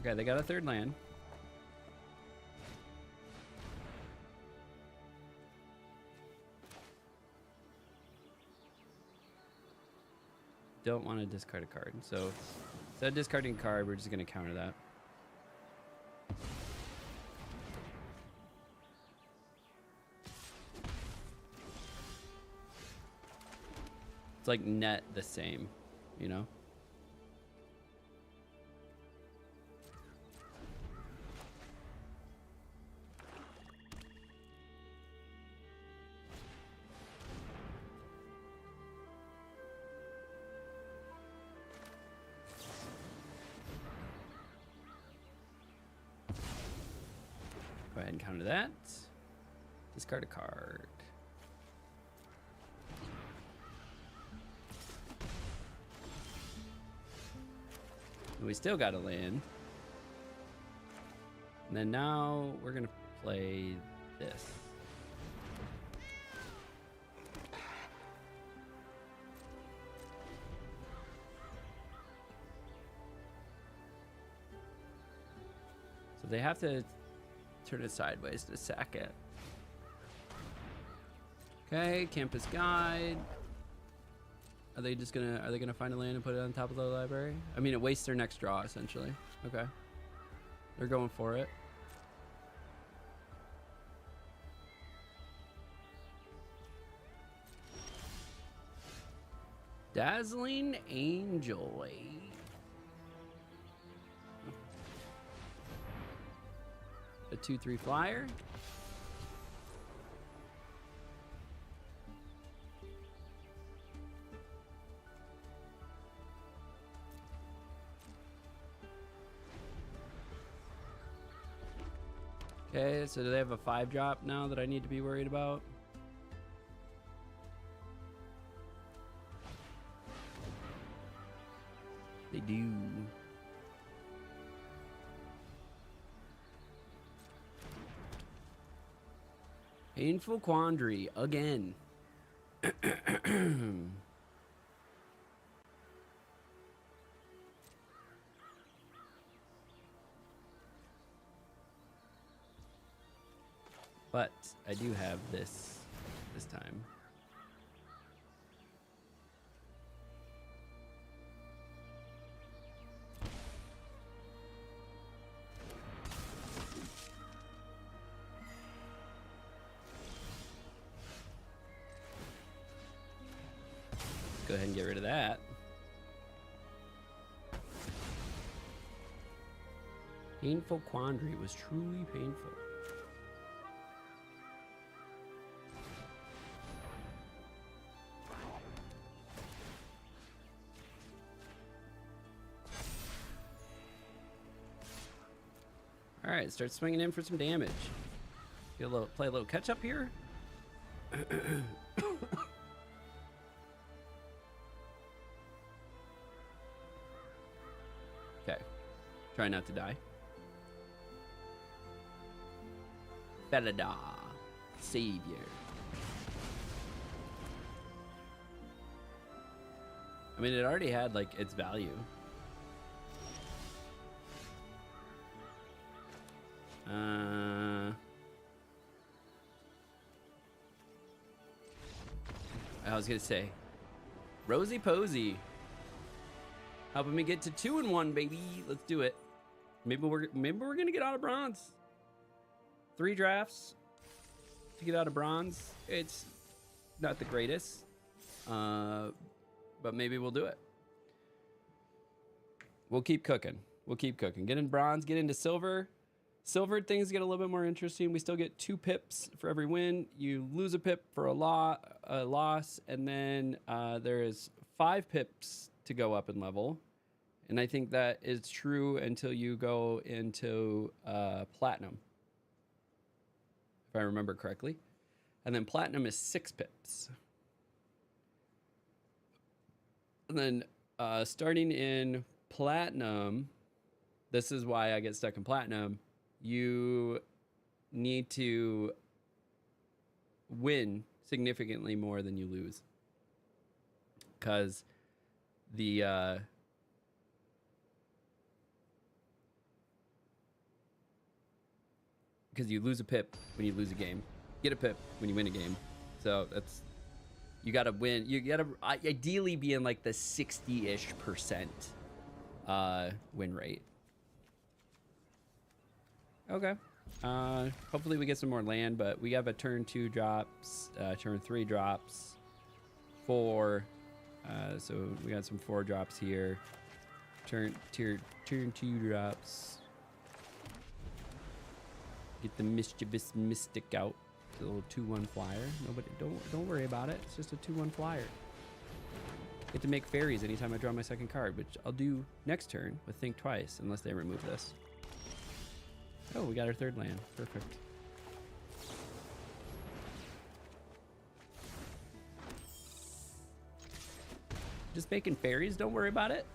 Okay, they got a 3rd land. Don't want to discard a card. So instead of discarding a card, we're just going to counter that. It's like net the same, you know? Go ahead and counter that. Discard a card. And we still got a land. And then now we're gonna play this. So they have to turn it sideways to sack it. Okay, Campus Guide. Are they gonna find a land and put it on top of the library? I mean, it wastes their next draw essentially. Okay. They're going for it. Dazzling Angel. A 2/3 flyer. Okay, so do they have a 5-drop now that I need to be worried about? They do. Painful Quandary again. But I do have this time. Go ahead and get rid of that. Painful Quandary was truly painful. All right, start swinging in for some damage. Play a little catch up here. Okay, try not to die. Belladar, Savior. I mean, it already had like its value. I was gonna say, Rosie Posey, helping me get to 2-1, baby. Let's do it. Maybe we're gonna get out of bronze. 3 drafts to get out of bronze. It's not the greatest, but maybe we'll do it. We'll keep cooking. We'll keep cooking. Get in bronze. Get into silver. Silver things get a little bit more interesting. We still get 2 pips for every win. You lose a pip for a loss, and then there is 5 pips to go up in level. And I think that is true until you go into platinum, if I remember correctly. And then platinum is 6 pips. And then starting in platinum, this is why I get stuck in platinum. You need to win significantly more than you lose, because because you lose a pip when you lose a game, get a pip when you win a game. So that's, you gotta win. You gotta ideally be in like the 60-ish% win rate. Okay. Hopefully we get some more land, but we have a turn 2 drops, turn 3 drops, 4. So we got some 4 drops here. Turn 2 drops. Get the mischievous mystic out. It's a little 2/1 flyer. Nobody, don't worry about it. It's just a 2/1 flyer. Get to make fairies anytime I draw my second card, which I'll do next turn with Think Twice, unless they remove this. Oh, we got our 3rd land. Perfect. Just making fairies, don't worry about it.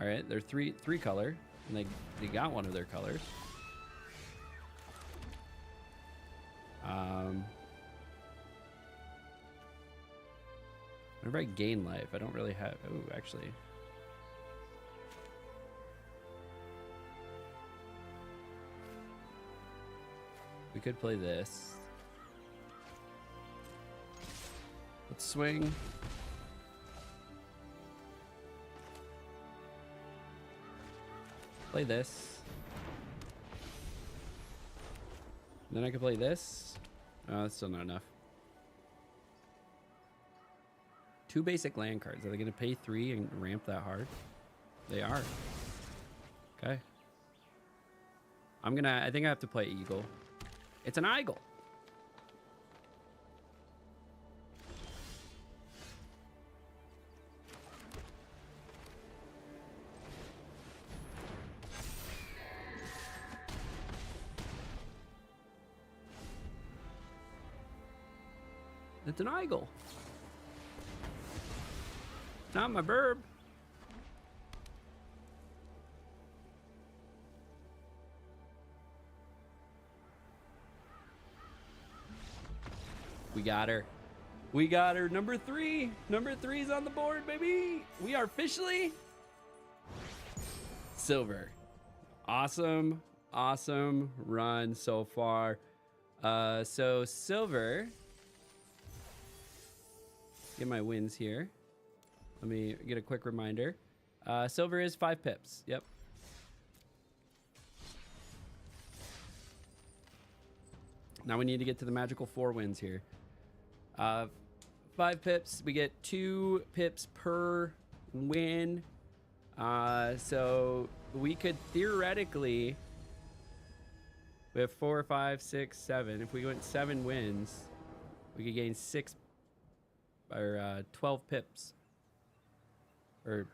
All right, they're three color, and they got one of their colors. Whenever I gain life, I don't really have. Oh, actually. We could play this. Let's swing. Play this. Then I could play this. Oh, that's still not enough. 2 basic land cards. Are they going to pay 3 and ramp that hard? They are. Okay. I think I have to play Eagle. It's an Eagle. It's an Eagle. Not my verb. We got her. We got her. Number 3. Number 3's on the board, baby. We are officially silver. Awesome. Awesome run so far. So silver. Get my wins here. Let me get a quick reminder. Silver is 5 pips. Yep. Now we need to get to the magical 4 wins here. 5 pips. We get 2 pips per win. So we could theoretically, we have 4, 5, 6, 7. If we went 7 wins, we could gain 6 or 12 pips. Or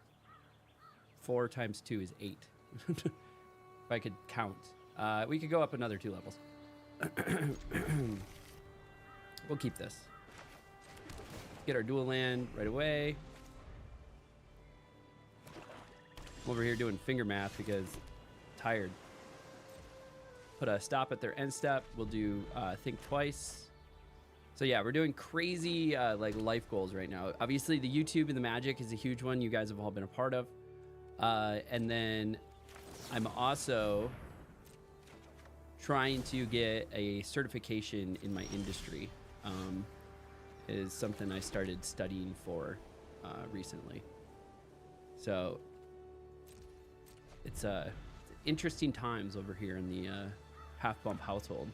4 times 2 is 8. If I could count. We could go up another 2 levels. We'll keep this. Get our dual land right away. I'm over here doing finger math because I'm tired. Put a stop at their end step. We'll do think twice. So yeah, we're doing crazy like life goals right now. Obviously the YouTube and the Magic is a huge one you guys have all been a part of. And then I'm also trying to get a certification in my industry. Is something I started studying for recently. So it's interesting times over here in the Half Bump household.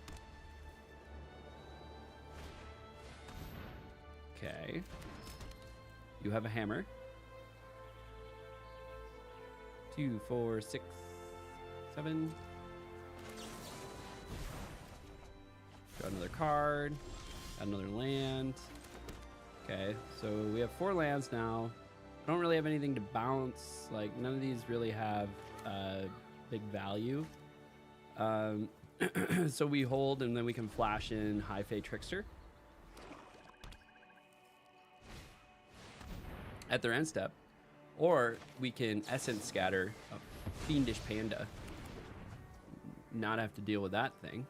Okay. You have a hammer. 2, 4, 6, 7. Got another card. Got another land. Okay, so we have 4 lands now. I don't really have anything to bounce. Like, none of these really have big value. So we hold, and then we can flash in High Fae Trickster. At their end step. Or we can Essence Scatter a Fiendish Panda. Not have to deal with that thing.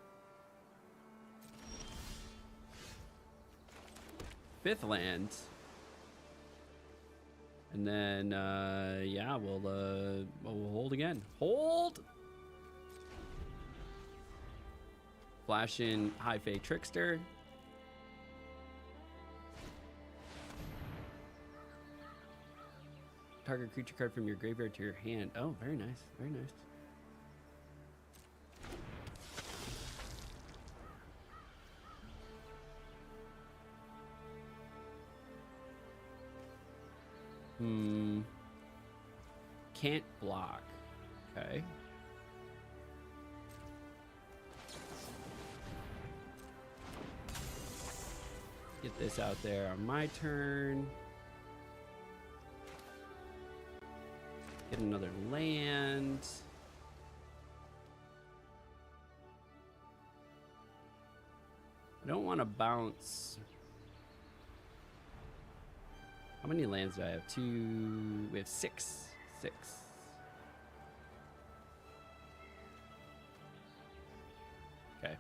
5th land. And then, yeah, we'll hold again. Hold! Flash in High Fae Trickster. Target creature card from your graveyard to your hand. Oh, very nice. Very nice. Can't block. Okay. Get this out there on my turn. Get another land. I don't want to bounce. How many lands do I have? 2. We have 6. 6. Okay.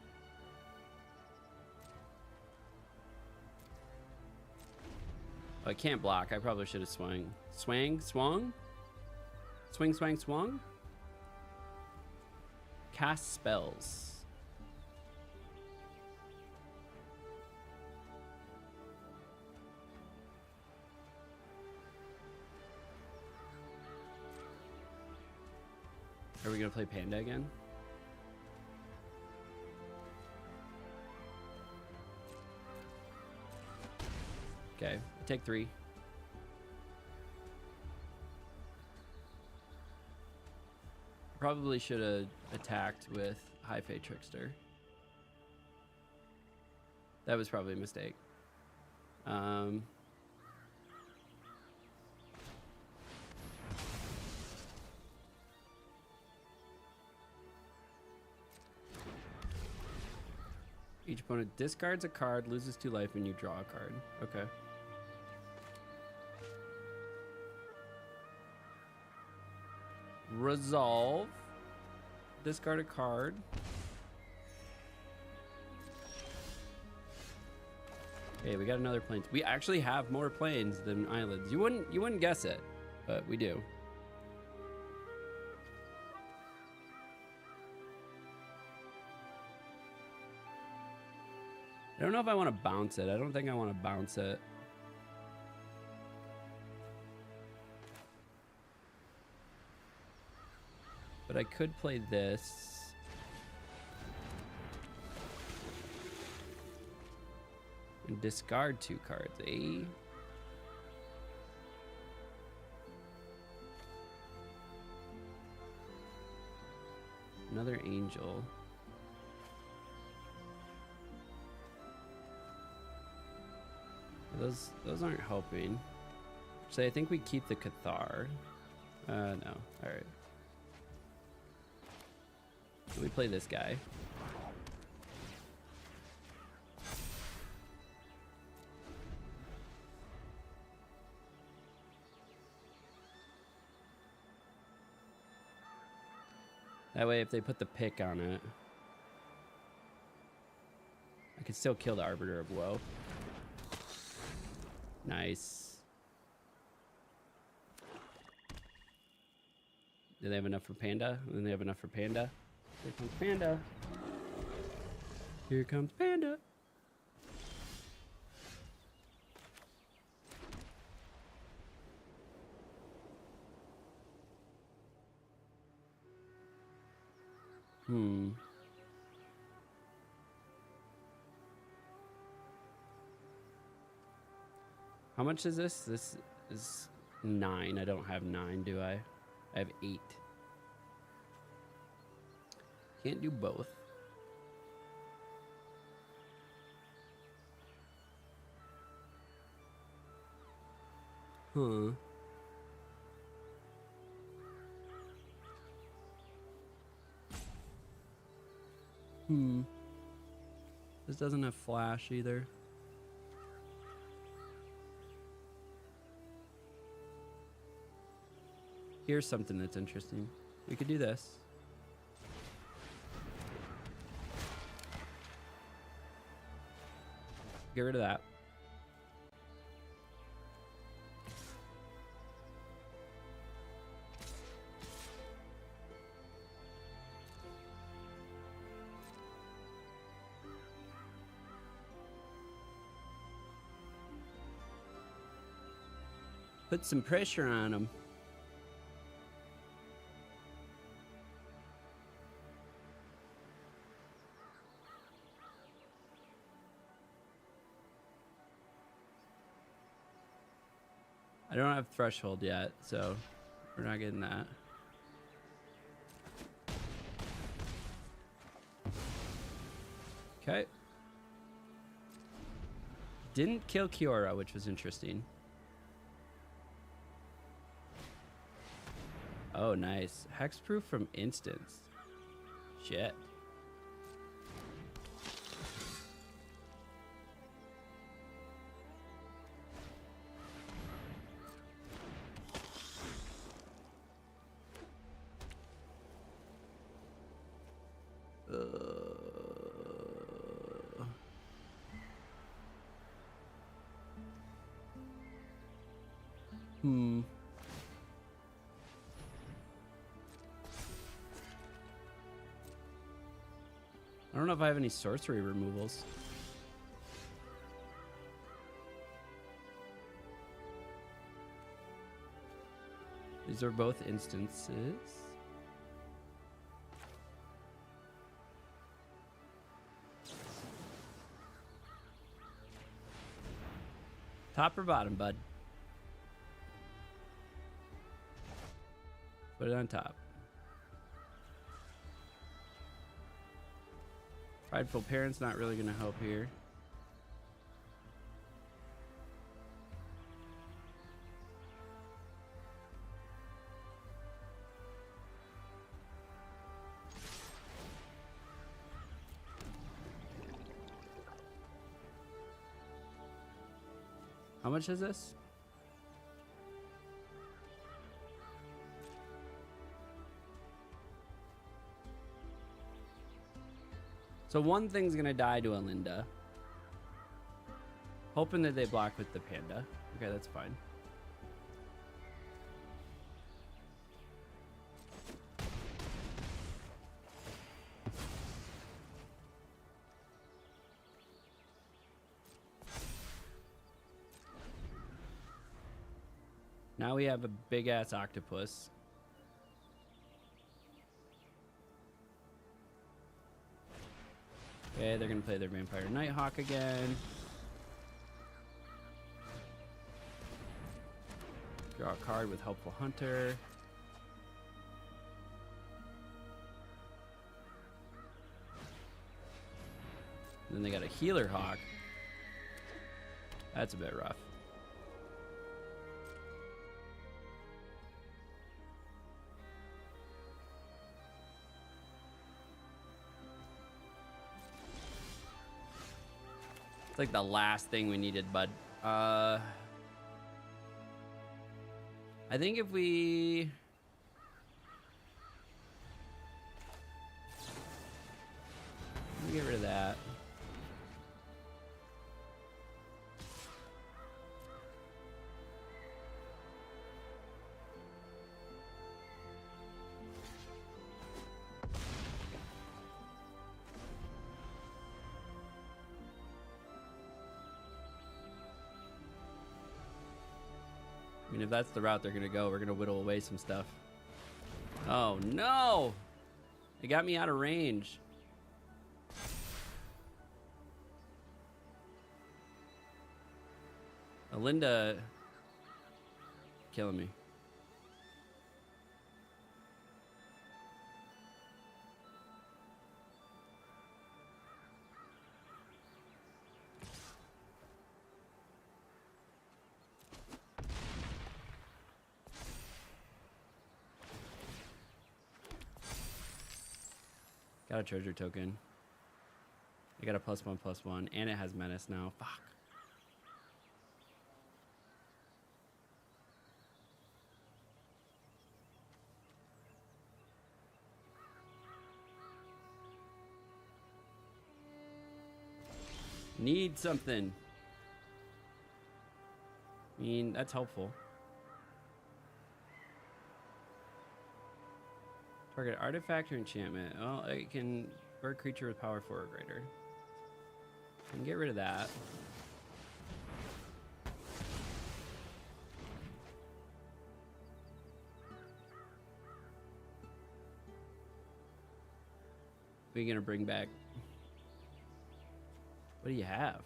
Oh, I can't block. I probably should have swung. Swung? Swung? Swing, swang, swung? Cast spells. Are we gonna play Panda again? Okay, take 3. Probably should have attacked with High Fate Trickster. That was probably a mistake. Each opponent discards a card, loses 2 life, and you draw a card. Okay. Resolve. Discard a card. Okay, we got another plains. We actually have more plains than islands. You wouldn't guess it, but we do. I don't know if I want to bounce it. I don't think I want to bounce it. But I could play this. And discard 2 cards, eh? Another angel. Those aren't helping. So I think we keep the Cathar. No. Alright. Let me play this guy. That way, if they put the pick on it, I can still kill the Arbiter of Woe. Nice. Do they have enough for Panda? And then they have enough for Panda. Here comes Panda. Here comes Panda. How much is this? This is 9. I don't have 9, do I? I have 8. Can't do both. Huh. This doesn't have flash either. Here's something that's interesting. We could do this. Get rid of that. Put some pressure on them. I don't have threshold yet, so we're not getting that. Okay. Didn't kill Kiora, which was interesting. Oh, nice. Hexproof from instance. Shit. Hmm. I don't know if I have any sorcery removals. These are both instances. Top or bottom, bud? Put it on top. Prideful parents not really gonna help here. How much is this? So one thing's gonna die to Alinda. Hoping that they block with the panda. Okay, that's fine. Now we have a big ass octopus. Okay, they're gonna play their Vampire Nighthawk again. Draw a card with Helpful Hunter. Then they got a Healer Hawk. That's a bit rough. It's like the last thing we needed, bud. I think if we... Let me get rid of that. I mean, if that's the route they're gonna go, we're gonna whittle away some stuff. Oh no! They got me out of range. Alinda killing me. Got a treasure token. I got a +1/+1, and it has menace now. Fuck. Need something. I mean, that's helpful. Target artifact or enchantment. Well, it can bird creature with power 4 or greater. And get rid of that. What are you gonna bring back? What do you have?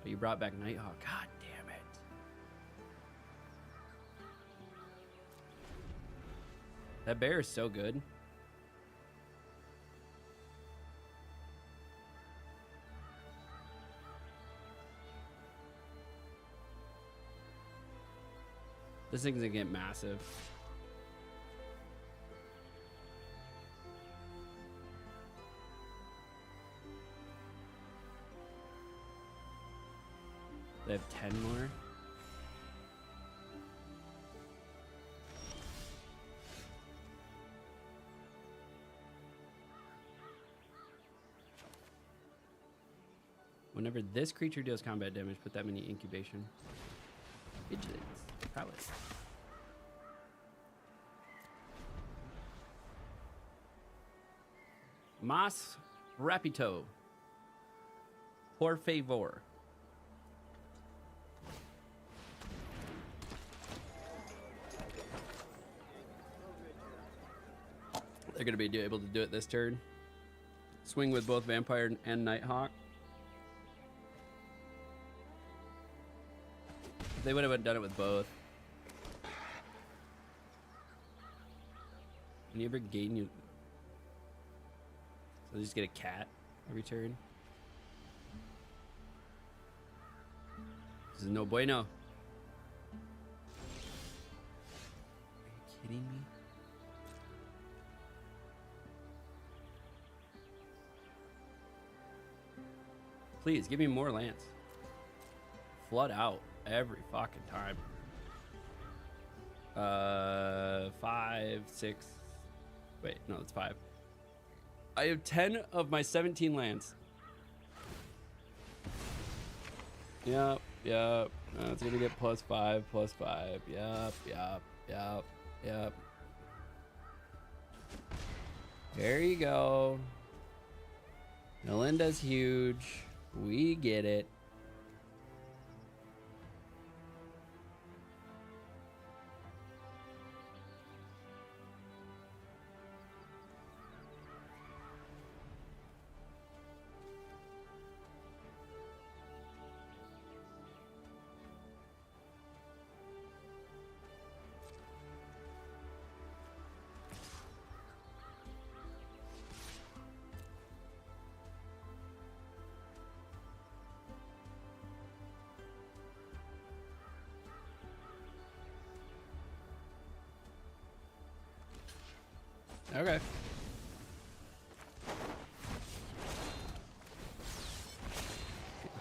Oh, you brought back Nighthawk. God damn it. That bear is so good. This thing's gonna get massive. They have 10 more. Whenever this creature deals combat damage, put that many incubation. Vigilance. Prowess. Mas Rapito. Por favor. They're going to be able to do it this turn. Swing with both Vampire and Nighthawk. They would have done it with both. When you ever gain you... So they just get a cat every turn. This is no bueno. Are you kidding me? Please, give me more lands. Flood out every fucking time. 5, 6. Wait, no, it's 5. I have 10 of my 17 lands. Yep. It's gonna get +5, +5. Yep. There you go. Melinda's huge. We get it. Okay.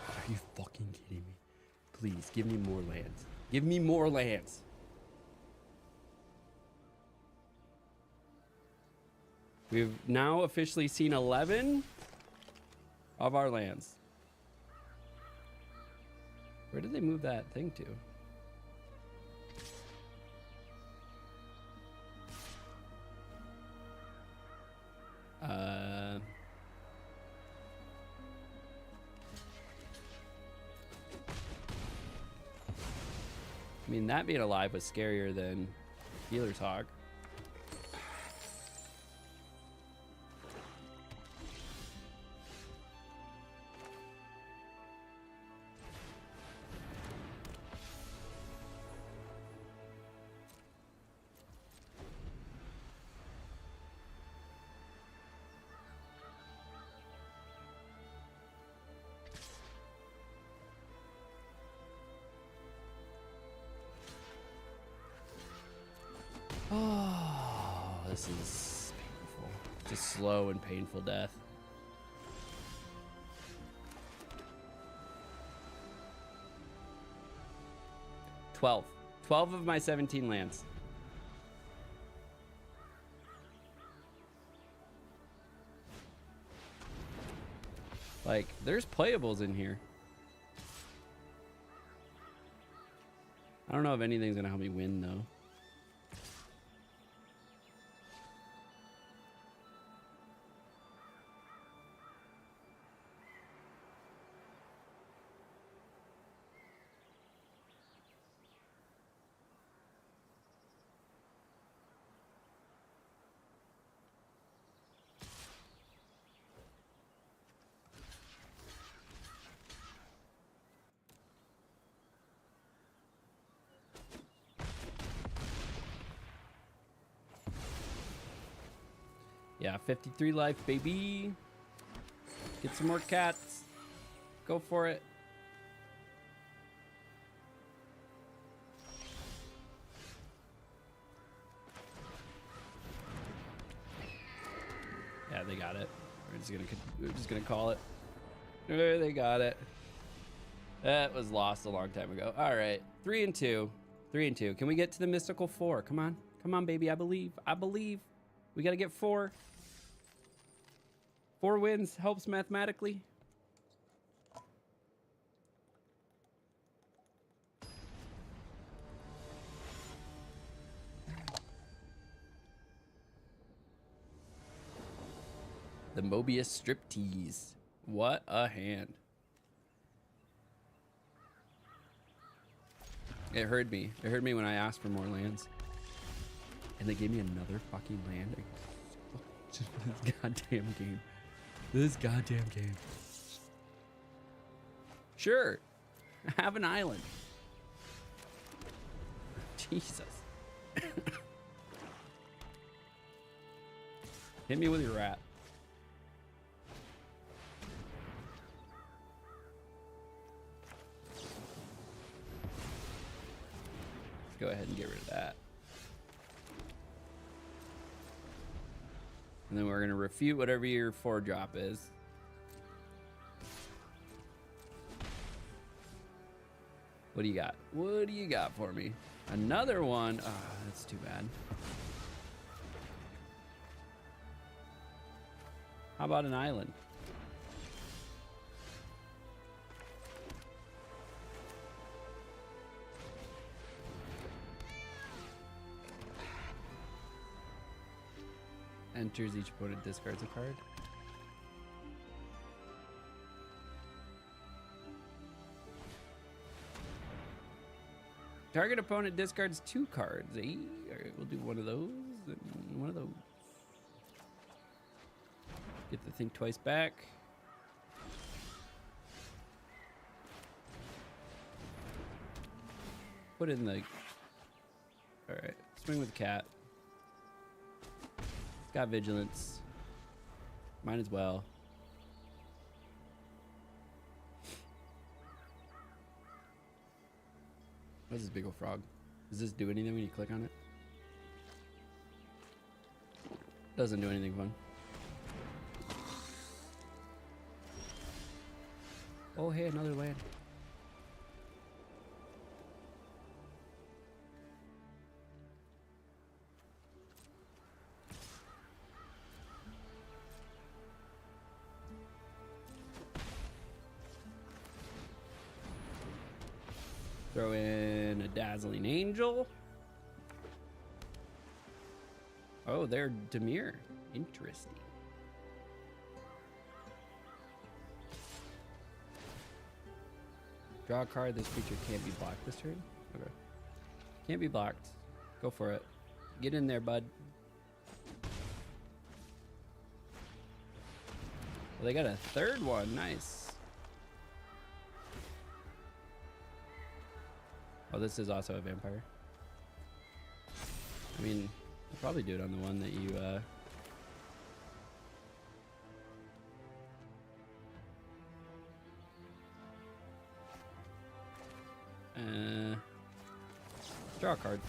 Are you fucking kidding me? Please, give me more lands. Give me more lands. We've now officially seen 11 of our lands. Where did they move that thing to? I mean, that being alive was scarier than Healer's Hog. Oh, this is painful. Just slow and painful death. Twelve of my 17 lands. Like, there's playables in here. I don't know if anything's gonna help me win though. Yeah, 53 life, baby. Get some more cats. Go for it. Yeah, they got it. We're just gonna call it. They got it. That was lost a long time ago. All right, 3 and 2. 3 and 2. Can we get to the mystical 4? Come on, baby. I believe. We gotta get 4. 4 wins helps mathematically. The Mobius Striptease. What a hand. It hurt me. It hurt me when I asked for more lands. And they gave me another fucking land. Just this goddamn game. This goddamn game. Sure. Have an island. Jesus. Hit me with your rat. Let's go ahead and get rid of that. And then we're going to refute whatever your 4-drop is. What do you got? What do you got for me? Another one. Oh, that's too bad. How about an island? Enters each opponent discards a card. Target opponent discards 2 cards. Eh? All right, we'll do one of those and one of those. Get the thing twice back. Put in the... All right, swing with the cat. It's got vigilance. Might as well. What's this big old frog? Does this do anything when you click on it? Doesn't do anything fun. Oh, hey, another land. Throw in a Dazzling Angel. Oh, they're Demir. Interesting. Draw a card. This creature can't be blocked this turn. Okay. Can't be blocked. Go for it. Get in there, bud. Well, they got a 3rd one. Nice. Oh, this is also a vampire. I mean, I'll probably do it on the one that you, draw a card.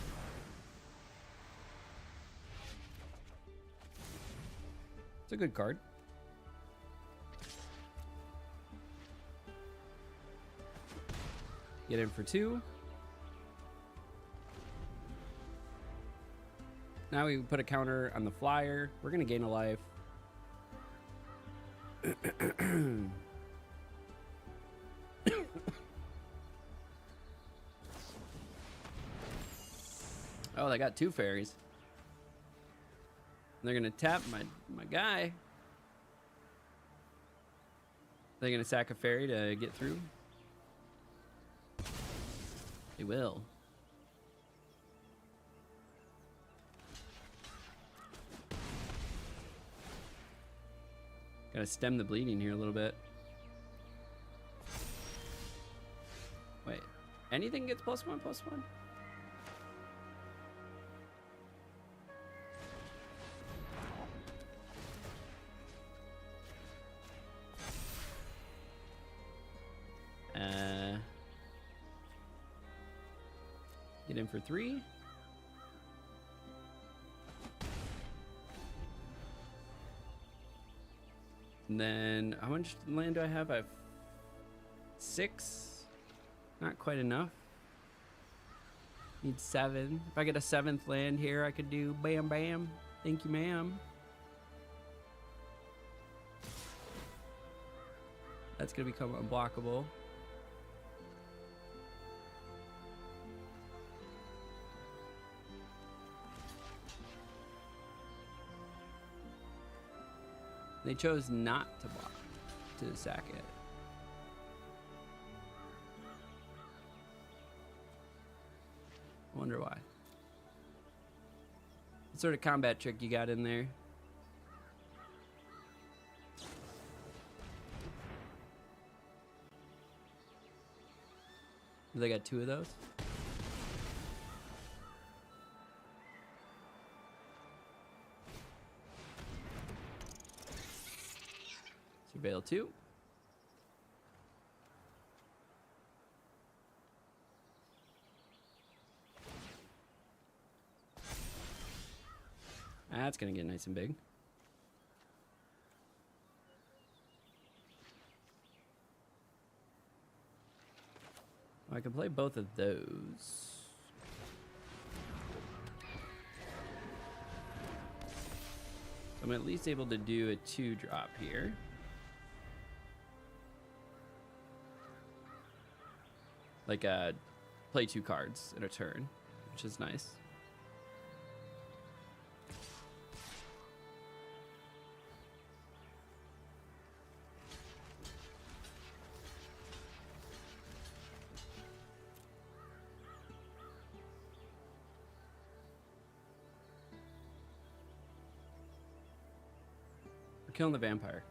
It's a good card. Get in for 2. Now we put a counter on the flyer. We're gonna gain a life. Oh, they got 2 fairies. They're gonna tap my guy. They're gonna sack a fairy to get through. They will. Gotta stem the bleeding here a little bit. Wait, anything gets +1/+1? Get in for 3. And then, how much land do I have? I have 6. Not quite enough. Need 7. If I get a 7th land here, I could do bam bam. Thank you, ma'am. That's gonna become unblockable. They chose not to block, to sack it. I wonder why. What sort of combat trick you got in there? They got 2 of those? Surveil 2. That's gonna get nice and big. I can play both of those. I'm at least able to do a 2-drop here. Like play 2 cards in a turn, which is nice. We're killing the vampire.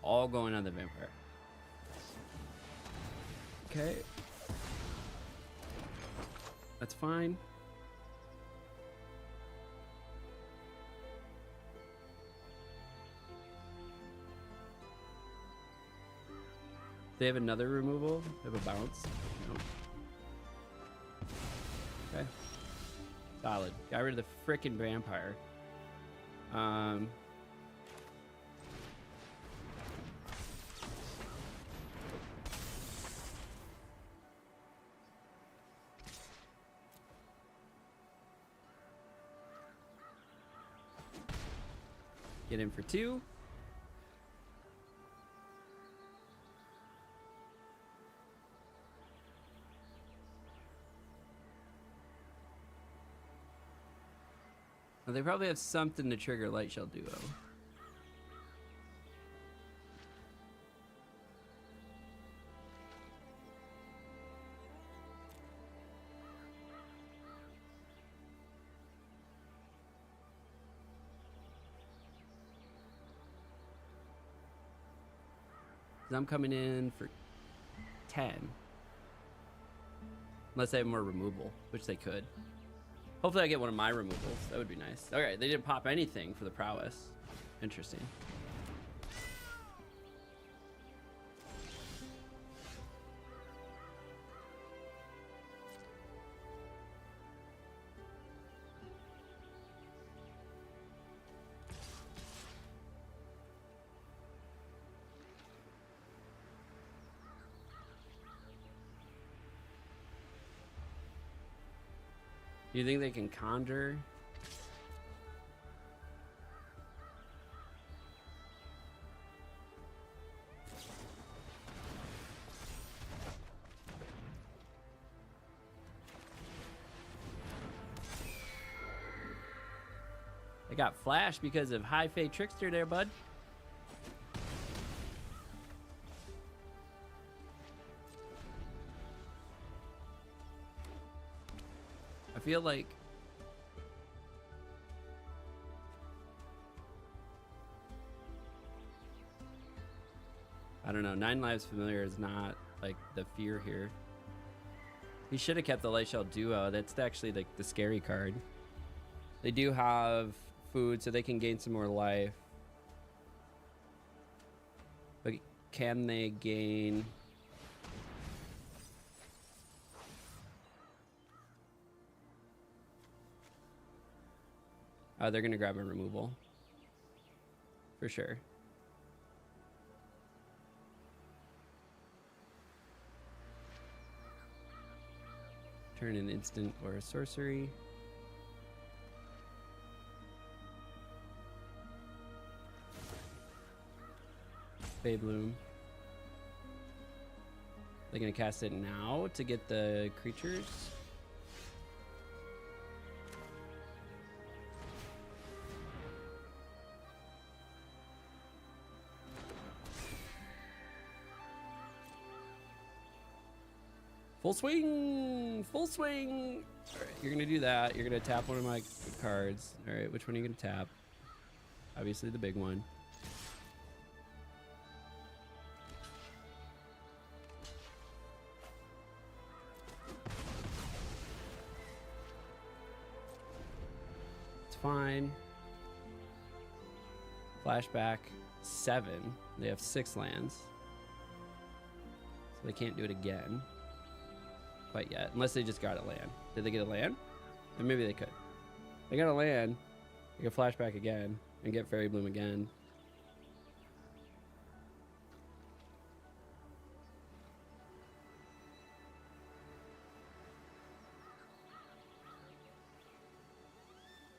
All going on the vampire. Okay. That's fine. They have another removal? They have a bounce? No. Okay. Solid. Got rid of the frickin' vampire. Get in for 2. Well, they probably have something to trigger Light Shell Duo. I'm coming in for 10. Unless they have more removal, which they could. Hopefully I get one of my removals. That would be nice. Okay, they didn't pop anything for the prowess. Interesting. Do you think they can conjure? I got flash because of High Fate Trickster there, bud. I feel like I don't know, 9 Lives Familiar is not like the fear here. He should have kept the Light Shell Duo. That's actually like the scary card. They do have food, so they can gain some more life. But can they gain? Oh, they're gonna grab a removal. For sure. Turn an instant or a sorcery. Bloom. They're gonna cast it now to get the creatures. Full swing! Full swing! All right, you're gonna do that. You're gonna tap one of my cards. All right, which one are you gonna tap? Obviously the big one. It's fine. Flashback 7. They have 6 lands. So they can't do it again. Quite yet, unless they just got a land. Did they get a land? And maybe they could. They got a land. They can flashback again and get Fairy Bloom again.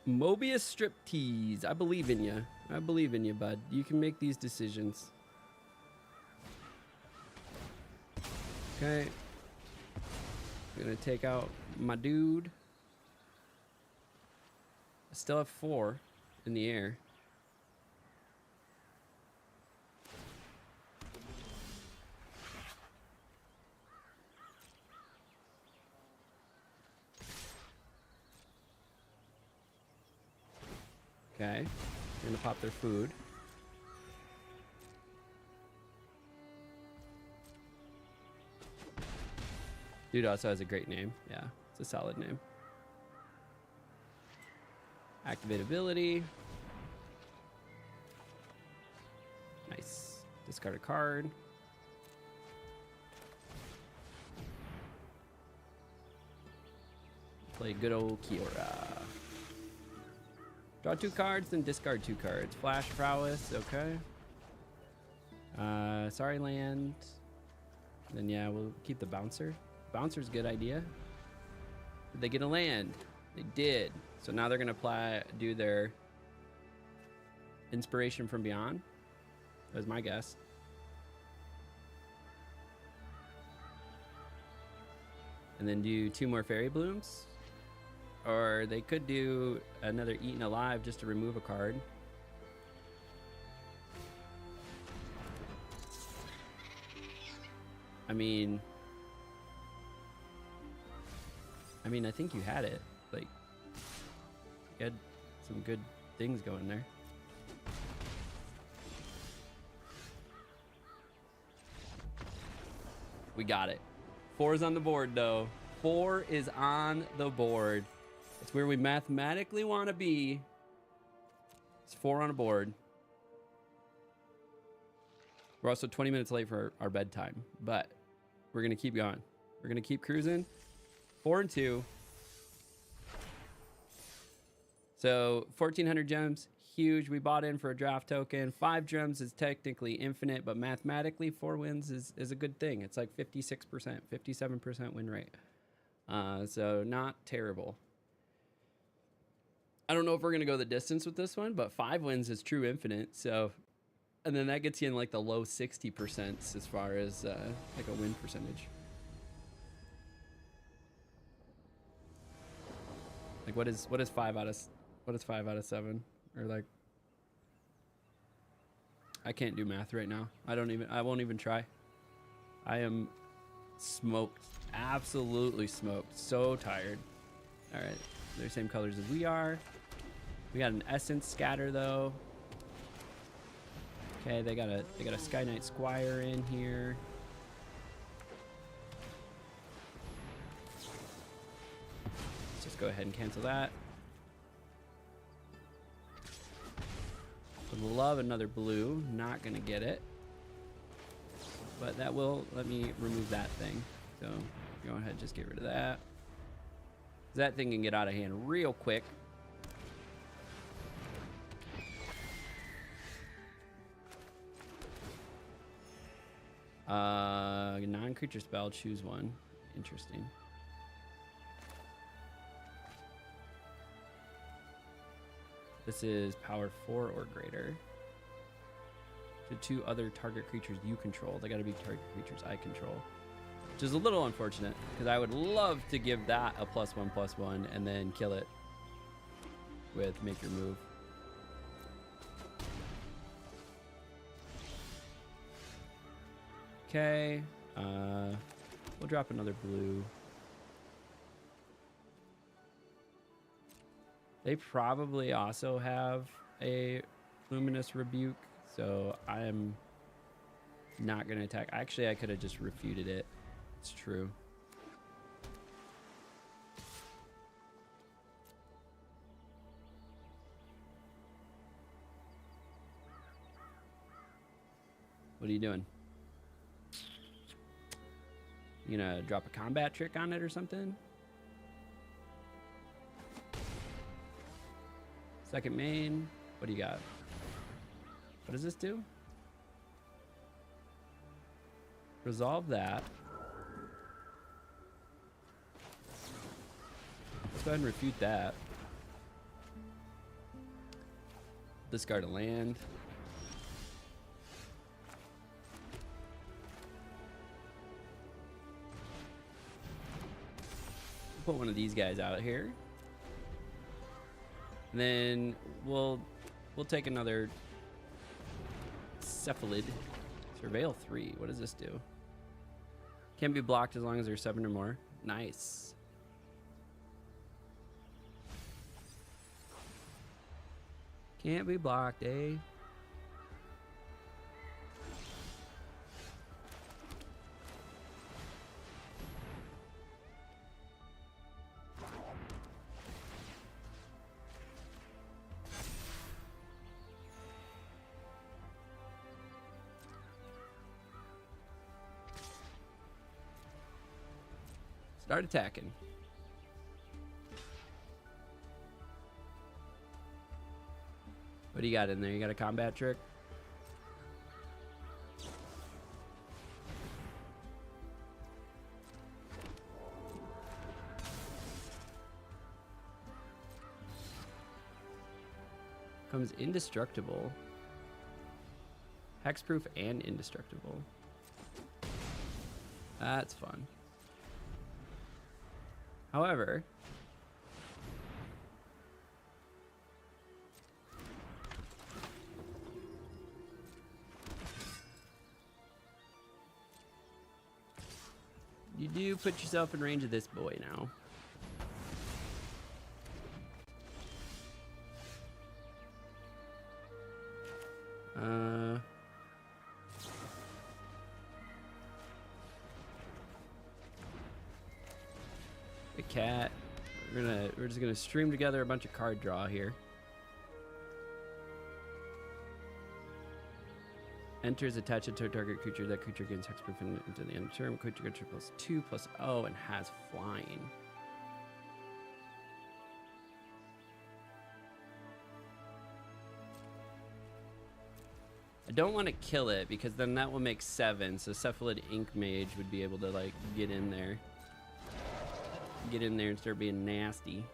Mobius Striptease. I believe in you. I believe in you, bud. You can make these decisions. Okay. I'm gonna take out my dude. I still have 4 in the air. Okay, we're gonna pop their food. Dude also has a great name. Yeah, it's a solid name. Activate ability. Nice. Discard a card. Play good old Kiora. Draw 2 cards, then discard 2 cards. Flash prowess, okay. Sorry land. Then yeah, we'll keep the bouncer. Bouncer's a good idea. Did they get a land? They did. So now they're gonna do their Inspiration from Beyond. That was my guess. And then do 2 more Fairy Blooms. Or they could do another Eaten Alive just to remove a card. I mean, I think you had it. Like, you had some good things going there. We got it. 4 is on the board, though. 4 is on the board. It's where we mathematically want to be. It's 4 on a board. We're also 20 minutes late for our bedtime, but we're going to keep going. We're going to keep cruising. 4 and 2. So 1,400 gems, huge. We bought in for a draft token. 5 gems is technically infinite, but mathematically 4 wins is a good thing. It's like 56%, 57% win rate. So not terrible. I don't know if we're going to go the distance with this one, but 5 wins is true infinite. So, and then that gets you in like the low 60% as far as like a win percentage. Like what is 5 out of 7? Or like, I can't do math right now. I won't even try. I am smoked, absolutely smoked. So tired. All right, they're the same colors as we are. We got an Essence Scatter though. Okay, they got a Sky Knight Squire in here. Let's just go ahead and cancel that. Would love another blue. Not gonna get it, but that will let me remove that thing. So go ahead and just get rid of that. That thing can get out of hand real quick. Non-creature spell, choose one. Interesting. This is power 4 or greater. To 2 other target creatures you control. They gotta be target creatures I control. which is a little unfortunate because I would love to give that a +1/+1 and then kill it with make your move. Okay, we'll drop another blue. They probably also have a Luminous Rebuke, so I'm not gonna attack. Actually, I could have just refuted it. It's true. What are you doing? You gonna drop a combat trick on it or something? Second main. What do you got? What does this do? Resolve that. Let's go ahead and refute that. Discard a land. Put one of these guys out here. And then we'll take another Cephalid. Surveil 3. What does this do? Can be blocked as long as there's 7 or more. Nice. Can't be blocked, eh? Start attacking. What do you got in there? You got a combat trick? Comes indestructible. Hexproof and indestructible. That's fun. However, you do put yourself in range of this boy now. The cat. We're just gonna stream together a bunch of card draw here. Enters attached to a target creature. That creature gains hexproof into the end term. Creature gets +2/+0 and has flying. I don't want to kill it because then that will make 7. So Cephalid Ink Mage would be able to like get in there. Get in there and start being nasty.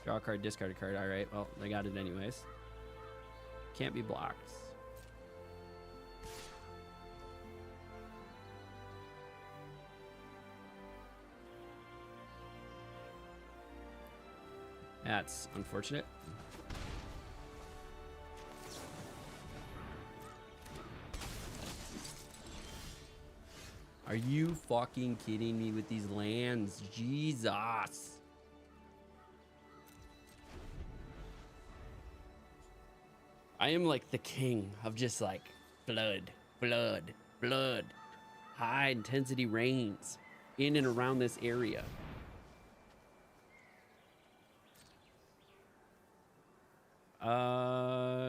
Draw a card, discard a card. All right, well, they got it anyways. Can't be blocked. That's unfortunate. Are you fucking kidding me with these lands? Jesus. I am like the king of just like blood, blood, blood. High intensity rains in and around this area.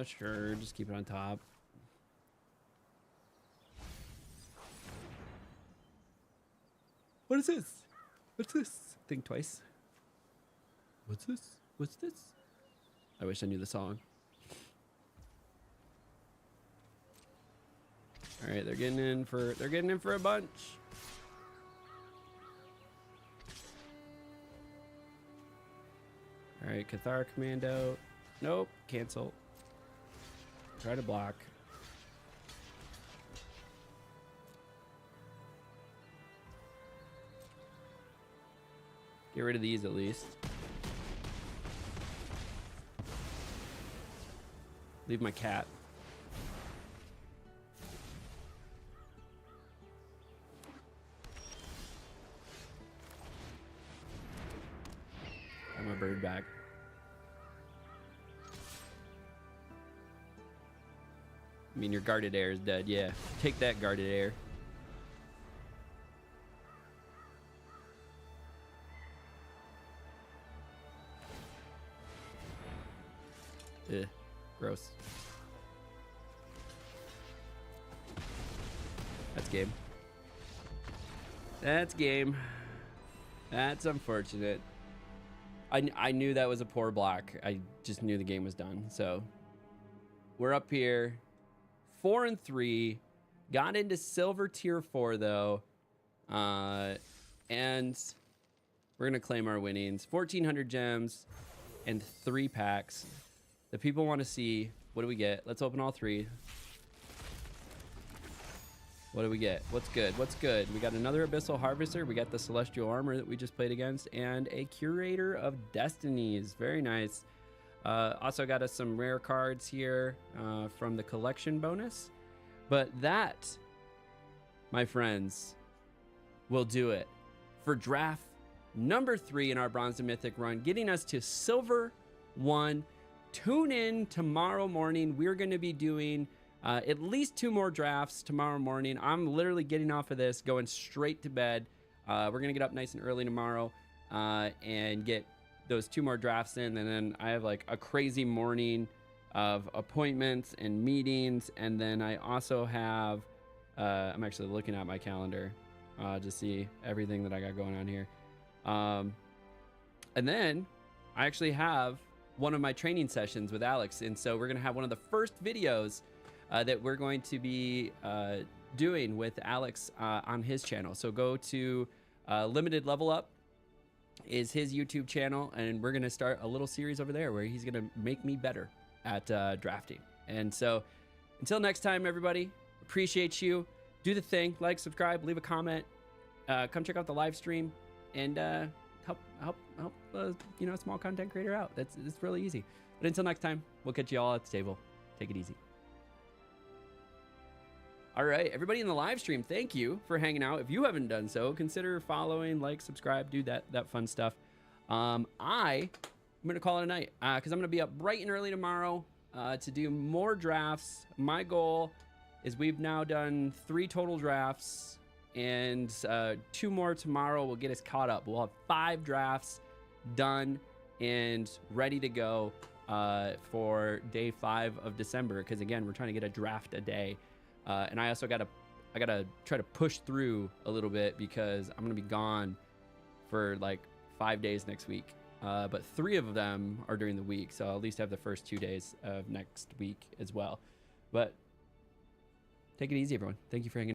Sure, just keep it on top. What is this? What's this? Think twice. What's this? What's this? I wish I knew the song. All right, they're getting in for a bunch. All right, Cathar Commando. Nope, cancel. Try to block. Get rid of these at least. Leave my cat. Got my bird back. I mean, your guarded air is dead. Yeah, take that, guarded air. Ugh, gross. That's game. That's game. That's unfortunate. I knew that was a poor block. I just knew the game was done. So we're up here, 4-3. Got into silver tier 4 though, and we're gonna claim our winnings. 1,400 gems and 3 packs. The people want to see, what do we get? Let's open all 3. What do we get? What's good? What's good? We got another Abyssal Harvester. We got the Celestial Armor that we just played against, and a Curator of Destinies. Very nice. Also got us some rare cards here from the collection bonus. But that, my friends, will do it for draft number 3 in our Bronze and Mythic run, getting us to Silver 1. Tune in tomorrow morning. We're going to be doing at least 2 more drafts tomorrow morning. I'm literally getting off of this, going straight to bed. We're going to get up nice and early tomorrow and get those 2 more drafts in. And then I have like a crazy morning of appointments and meetings. And then I also have, I'm actually looking at my calendar to see everything that I got going on here. And then I actually have one of my training sessions with Alex. And so we're going to have one of the first videos that we're going to be doing with Alex on his channel. So go to Limited Level Up is his YouTube channel, and we're going to start a little series over there where he's going to make me better at drafting. And so until next time, everybody, appreciate you. Do the thing, like, subscribe, leave a comment, come check out the live stream, and help you know, a small content creator out. It's really easy. But until next time, we'll catch you all at the table. Take it easy. All right, everybody in the live stream, thank you for hanging out. If you haven't done so, consider following, like, subscribe, do that fun stuff. I'm gonna call it a night because I'm gonna be up bright and early tomorrow to do more drafts. My goal is we've now done 3 total drafts, and 2 more tomorrow will get us caught up. We'll have 5 drafts done and ready to go for day 5 of December, because again, we're trying to get a draft a day. And I also gotta try to push through a little bit because I'm gonna be gone for like 5 days next week. But 3 of them are during the week, so I'll at least have the first 2 days of next week as well. But take it easy, everyone. Thank you for hanging out.